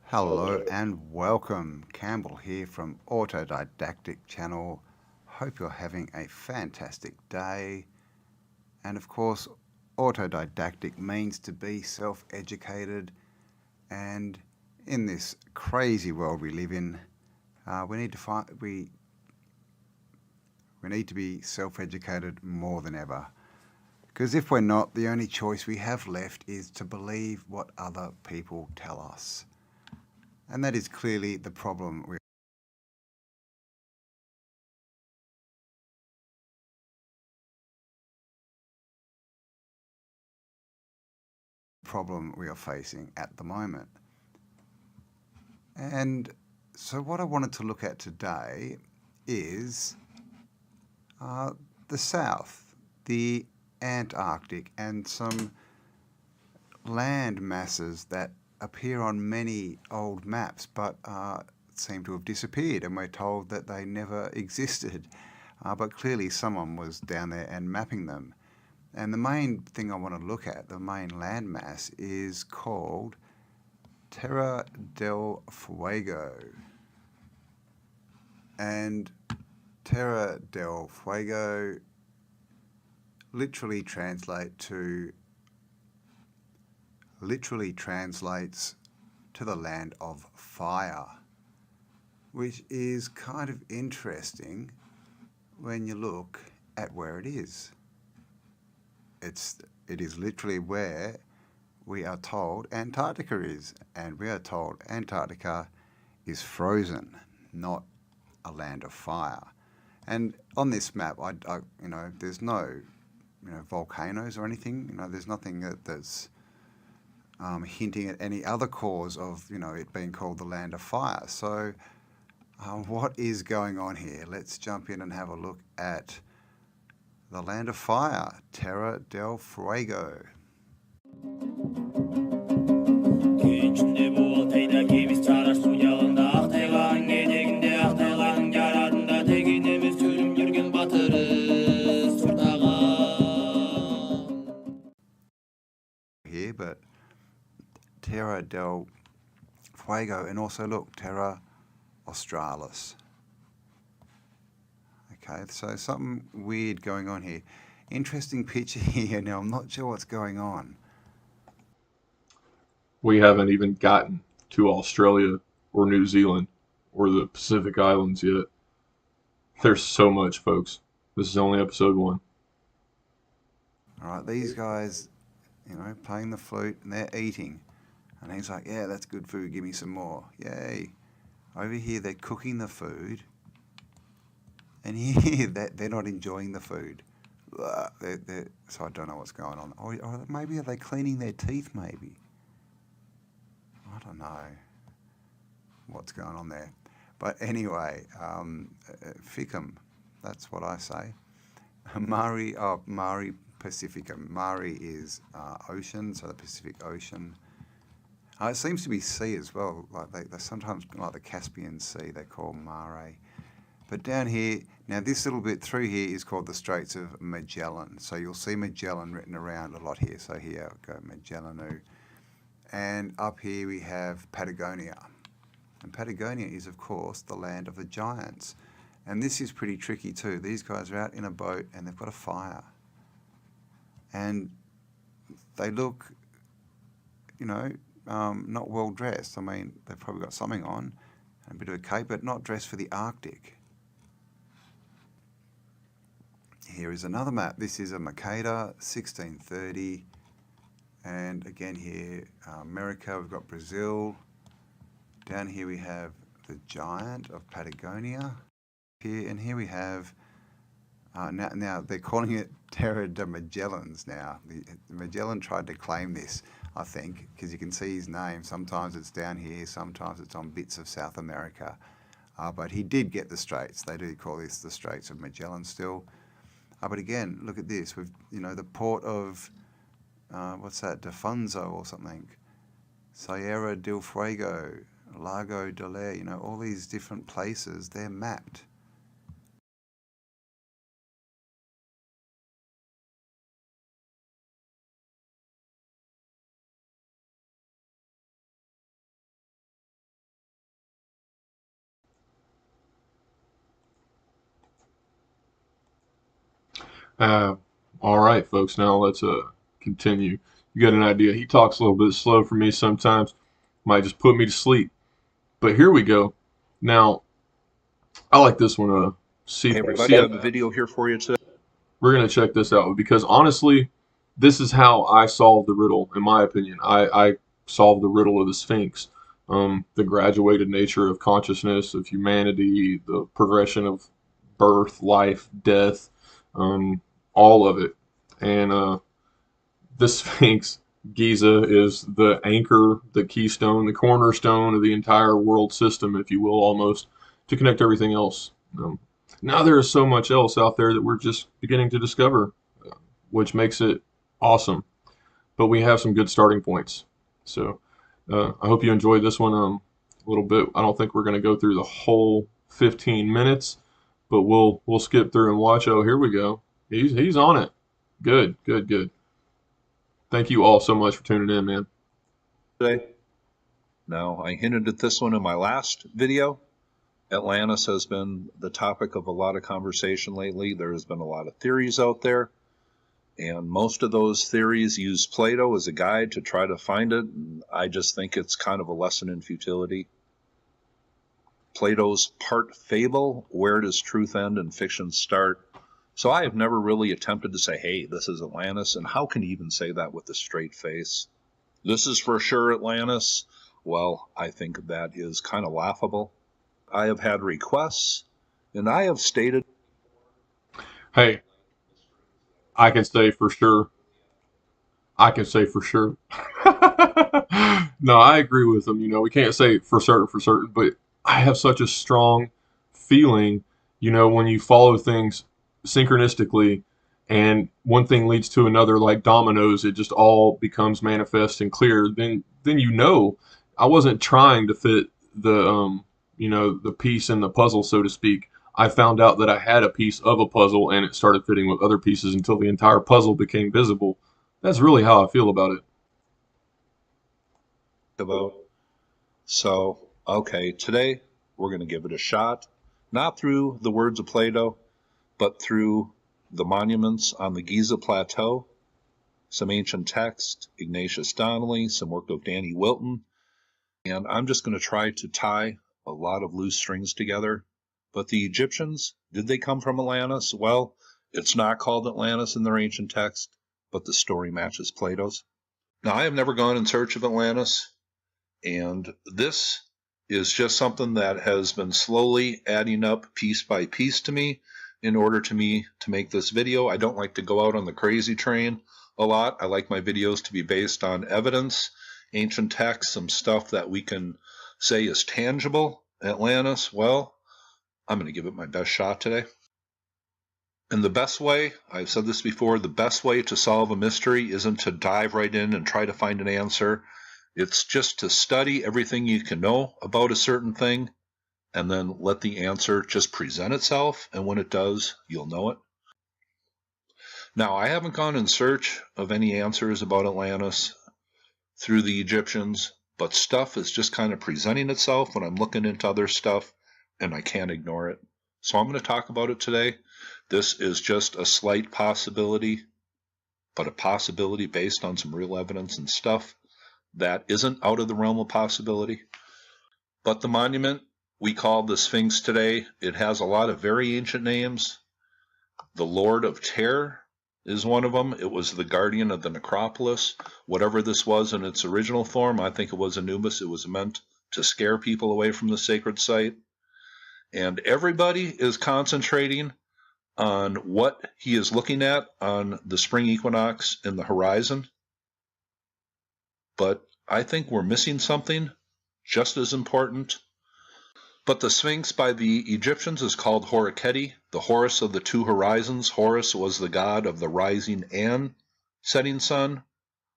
Hello and welcome. Campbell here from Autodidactic Channel. Hope you're having a fantastic day. And of course, autodidactic means to be self-educated. And in this crazy world we live in, we need to be self-educated more than ever. Because if we're not, the only choice we have left is to believe what other people tell us. And that is clearly the problem we are facing at the moment. And so what I wanted to look at today is the South, the Antarctic, and some land masses that appear on many old maps but seem to have disappeared, and we're told that they never existed. But clearly someone was down there and mapping them. And the main thing I want to look at, the main landmass, is called Terra del Fuego. And Terra del Fuego literally translates to the land of fire, which is kind of interesting when you look at where it is. It is literally where we are told Antarctica is, and we are told Antarctica is frozen, not a land of fire. And on this map, there's no, volcanoes or anything. There's nothing that's hinting at any other cause of, it being called the land of fire. So, what is going on here? Let's jump in and have a look at the land of fire, Terra del Fuego. Here, but Terra del Fuego, and also look, Terra Australis. Okay, so something weird going on here. Interesting picture here. Now, I'm not sure what's going on. We haven't even gotten to Australia or New Zealand or the Pacific Islands yet. There's so much, folks. This is only episode 1. All right, these guys, playing the flute, and they're eating. And he's like, yeah, that's good food. Give me some more. Yay. Over here, they're cooking the food. And here, they're not enjoying the food. So I don't know what's going on. Or maybe are they cleaning their teeth, maybe? I don't know what's going on there. But anyway, ficum, that's what I say. Mare Pacificum. Mare is ocean, so the Pacific Ocean. It seems to be sea as well. Like they sometimes, like the Caspian Sea, they call Mare. But down here, now this little bit through here is called the Straits of Magellan. So you'll see Magellan written around a lot here. So here I'll go Magellanu. And up here we have Patagonia. And Patagonia is, of course, the land of the giants. And this is pretty tricky too. These guys are out in a boat and they've got a fire. And they look, not well dressed. I mean, they've probably got something on, a bit of a cape, but not dressed for the Arctic. here is another map. This is a Mercator, 1630. And again here, America, we've got Brazil. Down here we have the giant of Patagonia. Here, and here we have, now they're calling it Terra de Magellan's now. Magellan tried to claim this, I think, because you can see his name. Sometimes it's down here, sometimes it's on bits of South America. But he did get the Straits. They do call this the Straits of Magellan still. But again, look at this. We've, the port of, what's that, Defunzo or something. Sierra del Fuego, Lago de Leyre, all these different places, they're mapped. All right, folks. Now let's continue. You got an idea. He talks a little bit slow for me sometimes. Might just put me to sleep. But here we go. Now, I like this one. Hey everybody, I have a video here for you today. We're going to check this out because honestly, this is how I solved the riddle, in my opinion. I solved the riddle of the Sphinx. The graduated nature of consciousness, of humanity, the progression of birth, life, death, all of it. And the Sphinx, Giza, is the anchor, the keystone, the cornerstone of the entire world system, if you will, almost, to connect everything else. Now there is so much else out there that we're just beginning to discover, which makes it awesome. But we have some good starting points. So I hope you enjoyed this one a little bit. I don't think we're going to go through the whole 15 minutes, but we'll skip through and watch. Oh, here we go. He's on it. Good. Thank you all so much for tuning in, man. Today. Now, I hinted at this one in my last video. Atlantis has been the topic of a lot of conversation lately. There has been a lot of theories out there, and most of those theories use Plato as a guide to try to find it, and I just think it's kind of a lesson in futility. Plato's part fable, where does truth end and fiction start? So I have never really attempted to say, hey, this is Atlantis, and how can you even say that with a straight face? This is for sure Atlantis. Well, I think that is kind of laughable. I have had requests, and I have stated... Hey, I can say for sure. No, I agree with them. We can't say for certain, but I have such a strong feeling, when you follow things synchronistically and one thing leads to another like dominoes, it just all becomes manifest and clear. Then I wasn't trying to fit the the piece in the puzzle, so to speak. I found out that I had a piece of a puzzle and it started fitting with other pieces until the entire puzzle became visible. That's really how I feel about it. So, okay, today we're going to give it a shot, not through the words of Plato, but through the monuments on the Giza Plateau, some ancient text, Ignatius Donnelly, some work of Danny Wilton, and I'm just going to try to tie a lot of loose strings together. But the Egyptians, did they come from Atlantis? Well, it's not called Atlantis in their ancient text, but the story matches Plato's. Now, I have never gone in search of Atlantis, and this is just something that has been slowly adding up piece by piece to me in order to make this video. I don't like to go out on the crazy train a lot. I like my videos to be based on evidence, ancient texts, some stuff that we can say is tangible. Atlantis, well, I'm going to give it my best shot today. And the best way, I've said this before, the best way to solve a mystery isn't to dive right in and try to find an answer. It's just to study everything you can know about a certain thing and then let the answer just present itself, and when it does, you'll know it. Now, I haven't gone in search of any answers about Atlantis through the Egyptians, but stuff is just kind of presenting itself when I'm looking into other stuff, and I can't ignore it. So I'm going to talk about it today. This is just a slight possibility, but a possibility based on some real evidence and stuff that isn't out of the realm of possibility. But the monument we call the Sphinx today, it has a lot of very ancient names. The Lord of Terror is one of them. It was the guardian of the necropolis. Whatever this was in its original form, I think it was Anubis. It was meant to scare people away from the sacred site. And everybody is concentrating on what he is looking at on the spring equinox in the horizon. But I think we're missing something just as important. But the Sphinx by the Egyptians is called Horiketi, the Horus of the two horizons. Horus was the god of the rising and setting sun.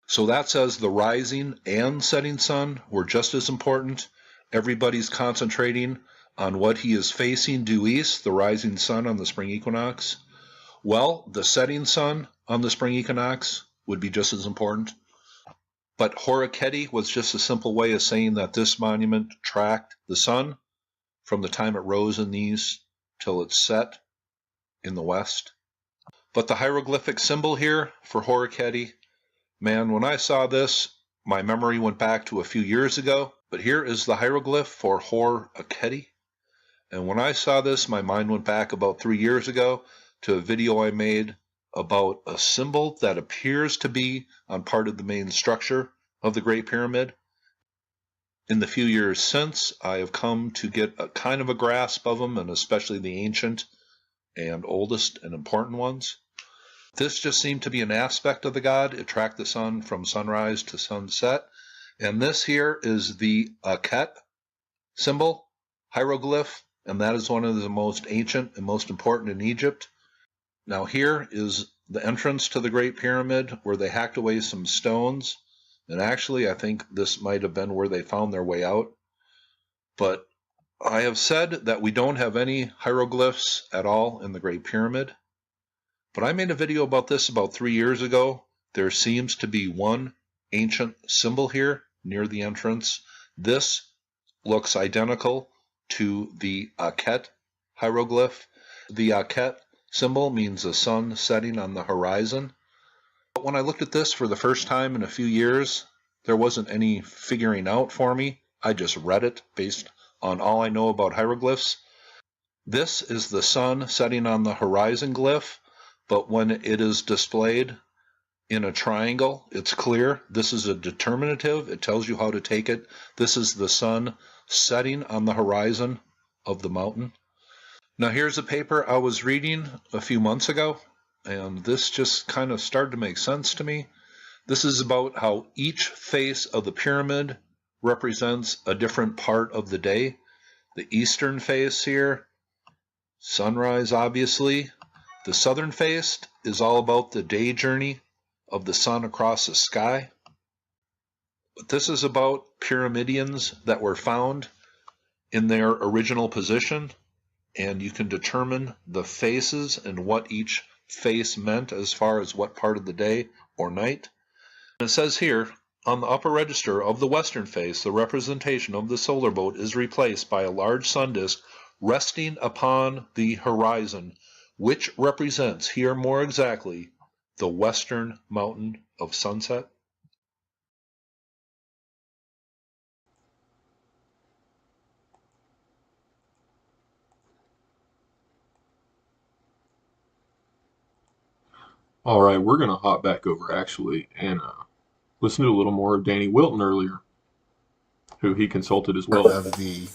So that says the rising and setting sun were just as important. Everybody's concentrating on what he is facing due east, the rising sun on the spring equinox. Well, the setting sun on the spring equinox would be just as important. But Horiketi was just a simple way of saying that this monument tracked the sun from the time it rose in the east till it set in the west. But the hieroglyphic symbol here for Horiketi, man, when I saw this, my memory went back to a few years ago. But here is the hieroglyph for Horiketi. And when I saw this, my mind went back about 3 years ago to a video I made about a symbol that appears to be on part of the main structure of the Great Pyramid. In the few years since, I have come to get a kind of a grasp of them, and especially the ancient and oldest and important ones. This just seemed to be an aspect of the god. It tracked the sun from sunrise to sunset. And this here is the Akhet symbol, hieroglyph, and that is one of the most ancient and most important in Egypt. Now here is the entrance to the Great Pyramid where they hacked away some stones. And actually, I think this might have been where they found their way out. But I have said that we don't have any hieroglyphs at all in the Great Pyramid. But I made a video about this about 3 years ago. There seems to be one ancient symbol here near the entrance. This looks identical to the Akhet hieroglyph. The Akhet symbol means the sun setting on the horizon. But when I looked at this for the first time in a few years, there wasn't any figuring out for me. I just read it based on all I know about hieroglyphs. This is the sun setting on the horizon glyph, but when it is displayed in a triangle, it's clear. This is a determinative. It tells you how to take it. This is the sun setting on the horizon of the mountain. Now here's a paper I was reading a few months ago, and this just kind of started to make sense to me. This is about how each face of the pyramid represents a different part of the day. The eastern face here, sunrise obviously. The southern face is all about the day journey of the sun across the sky. But this is about pyramidions that were found in their original position, and you can determine the faces and what each face meant as far as what part of the day or night. And it says here, on the upper register of the western face, the representation of the solar boat is replaced by a large sun disk resting upon the horizon, which represents here more exactly the western mountain of sunset. All right, we're going to hop back over actually and listen to a little more of Danny Wilton earlier, who he consulted as well. Of the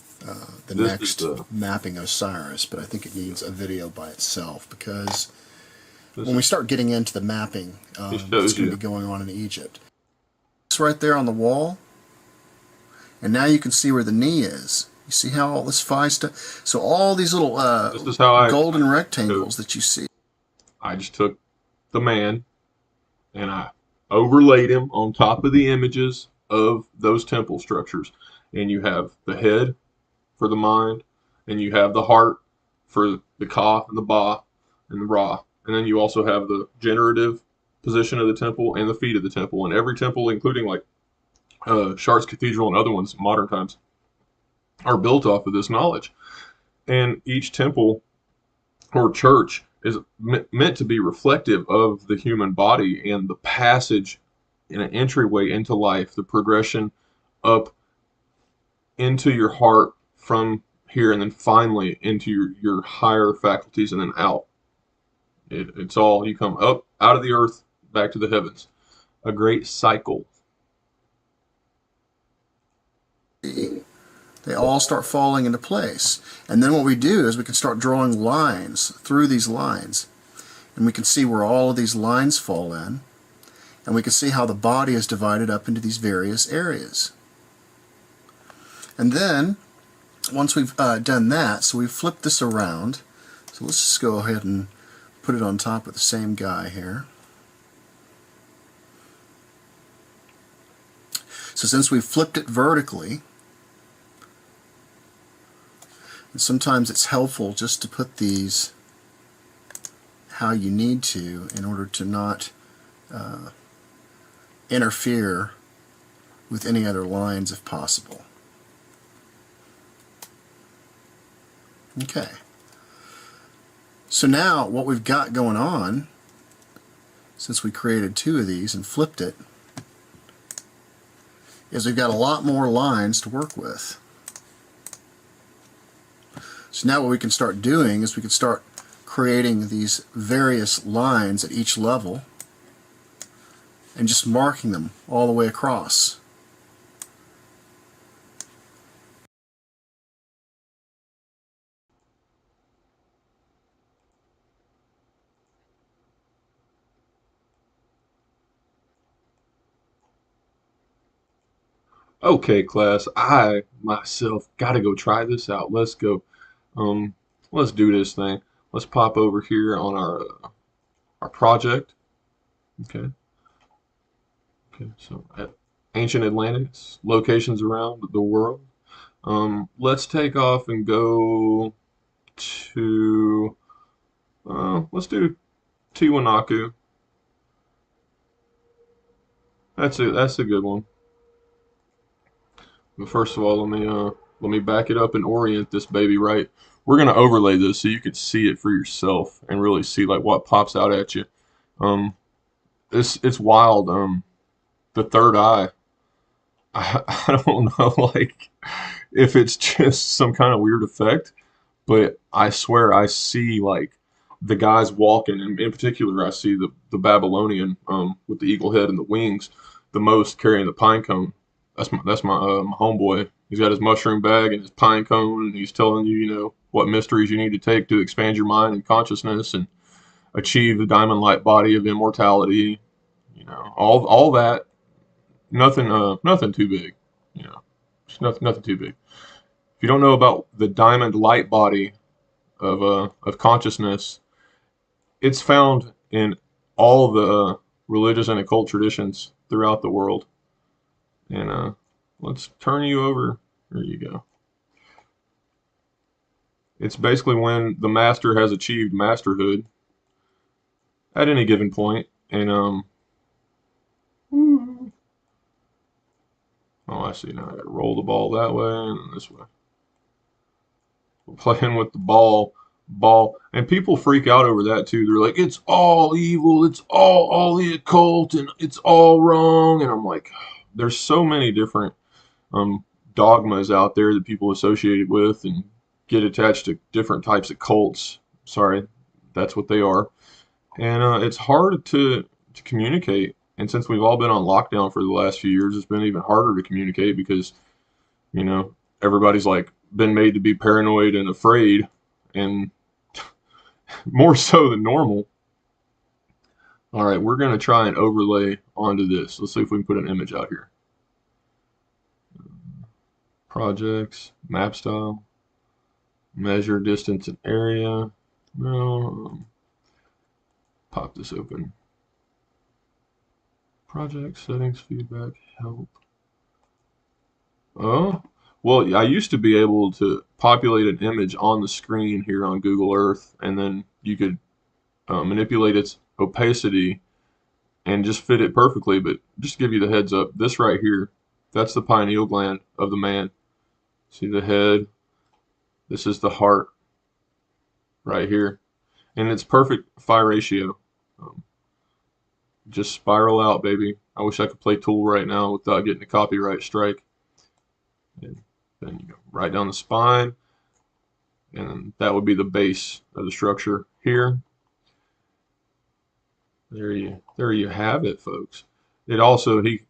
next mapping of Osiris, but I think it needs a video by itself because when we start getting into the mapping that's going to be going on in Egypt, it's right there on the wall, and now you can see where the knee is. You see how all this phi stuff? So all these little this is how golden rectangles that you see. I just took the man and I overlaid him on top of the images of those temple structures. And you have the head for the mind, and you have the heart for the Ka and the Ba and the Ra. And then you also have the generative position of the temple and the feet of the temple. And every temple, including like Chartres Cathedral and other ones in modern times, are built off of this knowledge. And each temple or church is meant to be reflective of the human body and the passage in an entryway into life, the progression up into your heart from here, and then finally into your higher faculties and then out It's all, you come up out of the earth back to the heavens. A great cycle. They all start falling into place. And then what we do is we can start drawing lines through these lines. And we can see where all of these lines fall in. And we can see how the body is divided up into these various areas. And then, once we've done that, so we've flipped this around. So let's just go ahead and put it on top of the same guy here. So since we've flipped it vertically, and sometimes it's helpful just to put these how you need to in order to not interfere with any other lines if possible. Okay. So now what we've got going on, since we created two of these and flipped it, is we've got a lot more lines to work with. So now what we can start doing is we can start creating these various lines at each level and just marking them all the way across. Okay, class, I myself gotta go try this out. Let's go. Um, let's do this thing. Let's pop over here on our project. Okay. Okay. So at Ancient Atlantis, locations around the world. Let's take off and go to. Let's do Tiwanaku. That's it. That's a good one. But first of all, let me back it up and orient this baby right. We're gonna overlay this so you can see it for yourself and really see like what pops out at you. Um, it's wild. The third eye. I don't know like if it's just some kind of weird effect, but I swear I see like the guys walking, and in particular I see the Babylonian with the eagle head and the wings the most carrying the pine cone. That's my homeboy. He's got his mushroom bag and his pine cone, and he's telling you, you know, what mysteries you need to take to expand your mind and consciousness and achieve the diamond light body of immortality. You know, all that. Nothing too big. You know, just nothing too big. If you don't know about the diamond light body of consciousness, it's found in all the religious and occult traditions throughout the world. And let's turn you over. There you go. It's basically when the master has achieved masterhood at any given point. And oh, I see now. I got to roll the ball that way and this way. We're playing with the ball, and people freak out over that too. They're like, "It's all evil. It's all the occult, and it's all wrong." And I'm like, there's so many different um, dogmas out there that people associate it with and get attached to different types of cults. Sorry, that's what they are. And it's hard to communicate. And since we've all been on lockdown for the last few years, it's been even harder to communicate because, you know, everybody's like been made to be paranoid and afraid, and more so than normal. All right, we're going to try and overlay onto this. Let's see if we can put an image out here. Projects, map style, measure distance and area. No, pop this open. Project settings, feedback, help. Oh, well, I used to be able to populate an image on the screen here on Google Earth, and then you could manipulate its opacity and just fit it perfectly. But just to give you the heads up, this right here, that's the pineal gland of the man. See the head? This is the heart right here. And it's perfect phi ratio. Um, just spiral out, baby. I wish I could play Tool right now without getting a copyright strike. And then you go right down the spine, and that would be the base of the structure here. There you have it, folks. It also he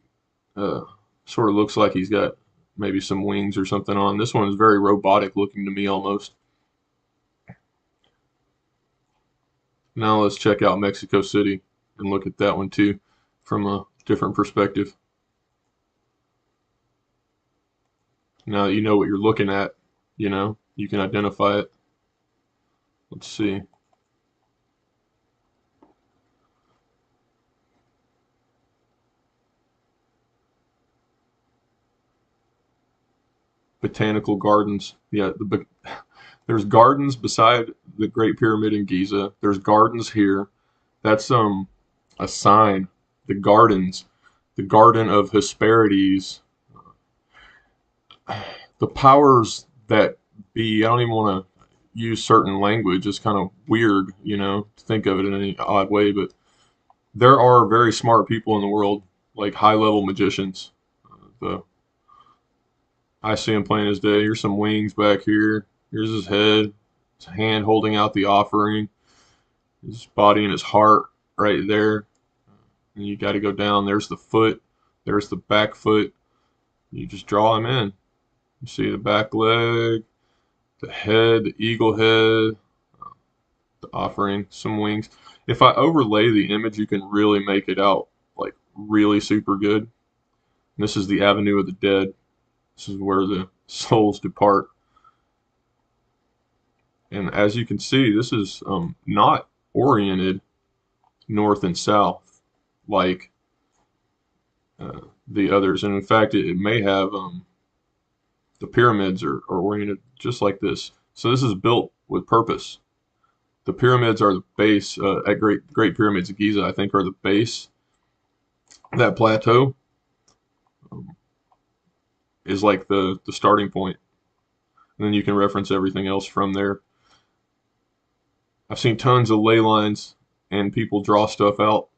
uh, sort of looks like he's got maybe some wings or something on. This one is very robotic looking to me almost. Now let's check out Mexico City and look at that one too from a different perspective. Now that you know what you're looking at, you can identify it. Let's see. Botanical gardens. Yeah, there's gardens beside the Great Pyramid in Giza. There's gardens here. That's a sign. The gardens, the Garden of Hesperides, the powers that be. I don't even want to use certain language. It's kind of weird, to think of it in any odd way, but there are very smart people in the world, like high level magicians. The I see him plain as day. Here's some wings back here. Here's his head, his hand holding out the offering, his body and his heart right there. And you got to go down. There's the foot. There's the back foot. You just draw him in. You see the back leg, the head, the eagle head, the offering, some wings. If I overlay the image, you can really make it out like really super good. This is the Avenue of the Dead. This is where the souls depart. And as you can see, this is not oriented north and south like the others. And in fact, it may have the pyramids are oriented just like this. So this is built with purpose. The pyramids are the base at Great Pyramids of Giza, I think, are the base. That plateau is like the starting point. And then you can reference everything else from there. I've seen tons of ley lines and people draw stuff out.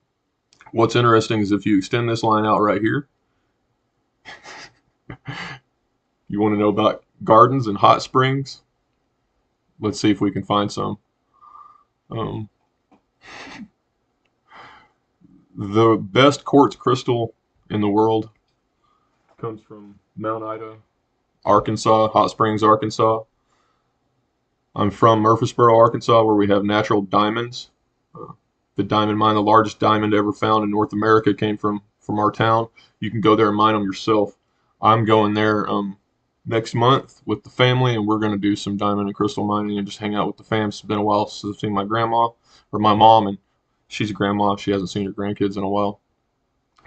What's interesting is if you extend this line out right here, you want to know about gardens and hot springs? Let's see if we can find some. Um, the best quartz crystal in the world comes from Mount Ida, Arkansas, Hot Springs, Arkansas. I'm from Murfreesboro, Arkansas, where we have natural diamonds. Uh, the diamond mine, the largest diamond ever found in North America, came from our town. You can go there and mine them yourself. I'm going there next month with the family, and we're going to do some diamond and crystal mining and just hang out with the fam. It's been a while since I've seen my grandma or my mom, and she's a grandma. She hasn't seen her grandkids in a while.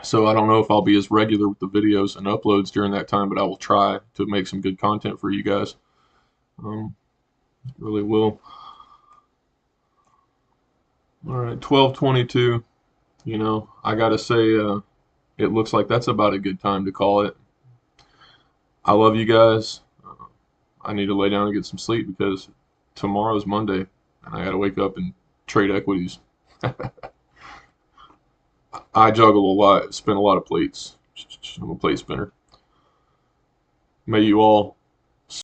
So I don't know if I'll be as regular with the videos and uploads during that time, but I will try to make some good content for you guys. Um, really will. All right, 12:22. I gotta say, it looks like that's about a good time to call it. I love you guys. I need to lay down and get some sleep because tomorrow's Monday and I gotta wake up and trade equities. I juggle a lot, spin a lot of plates. I'm a plate spinner. May you all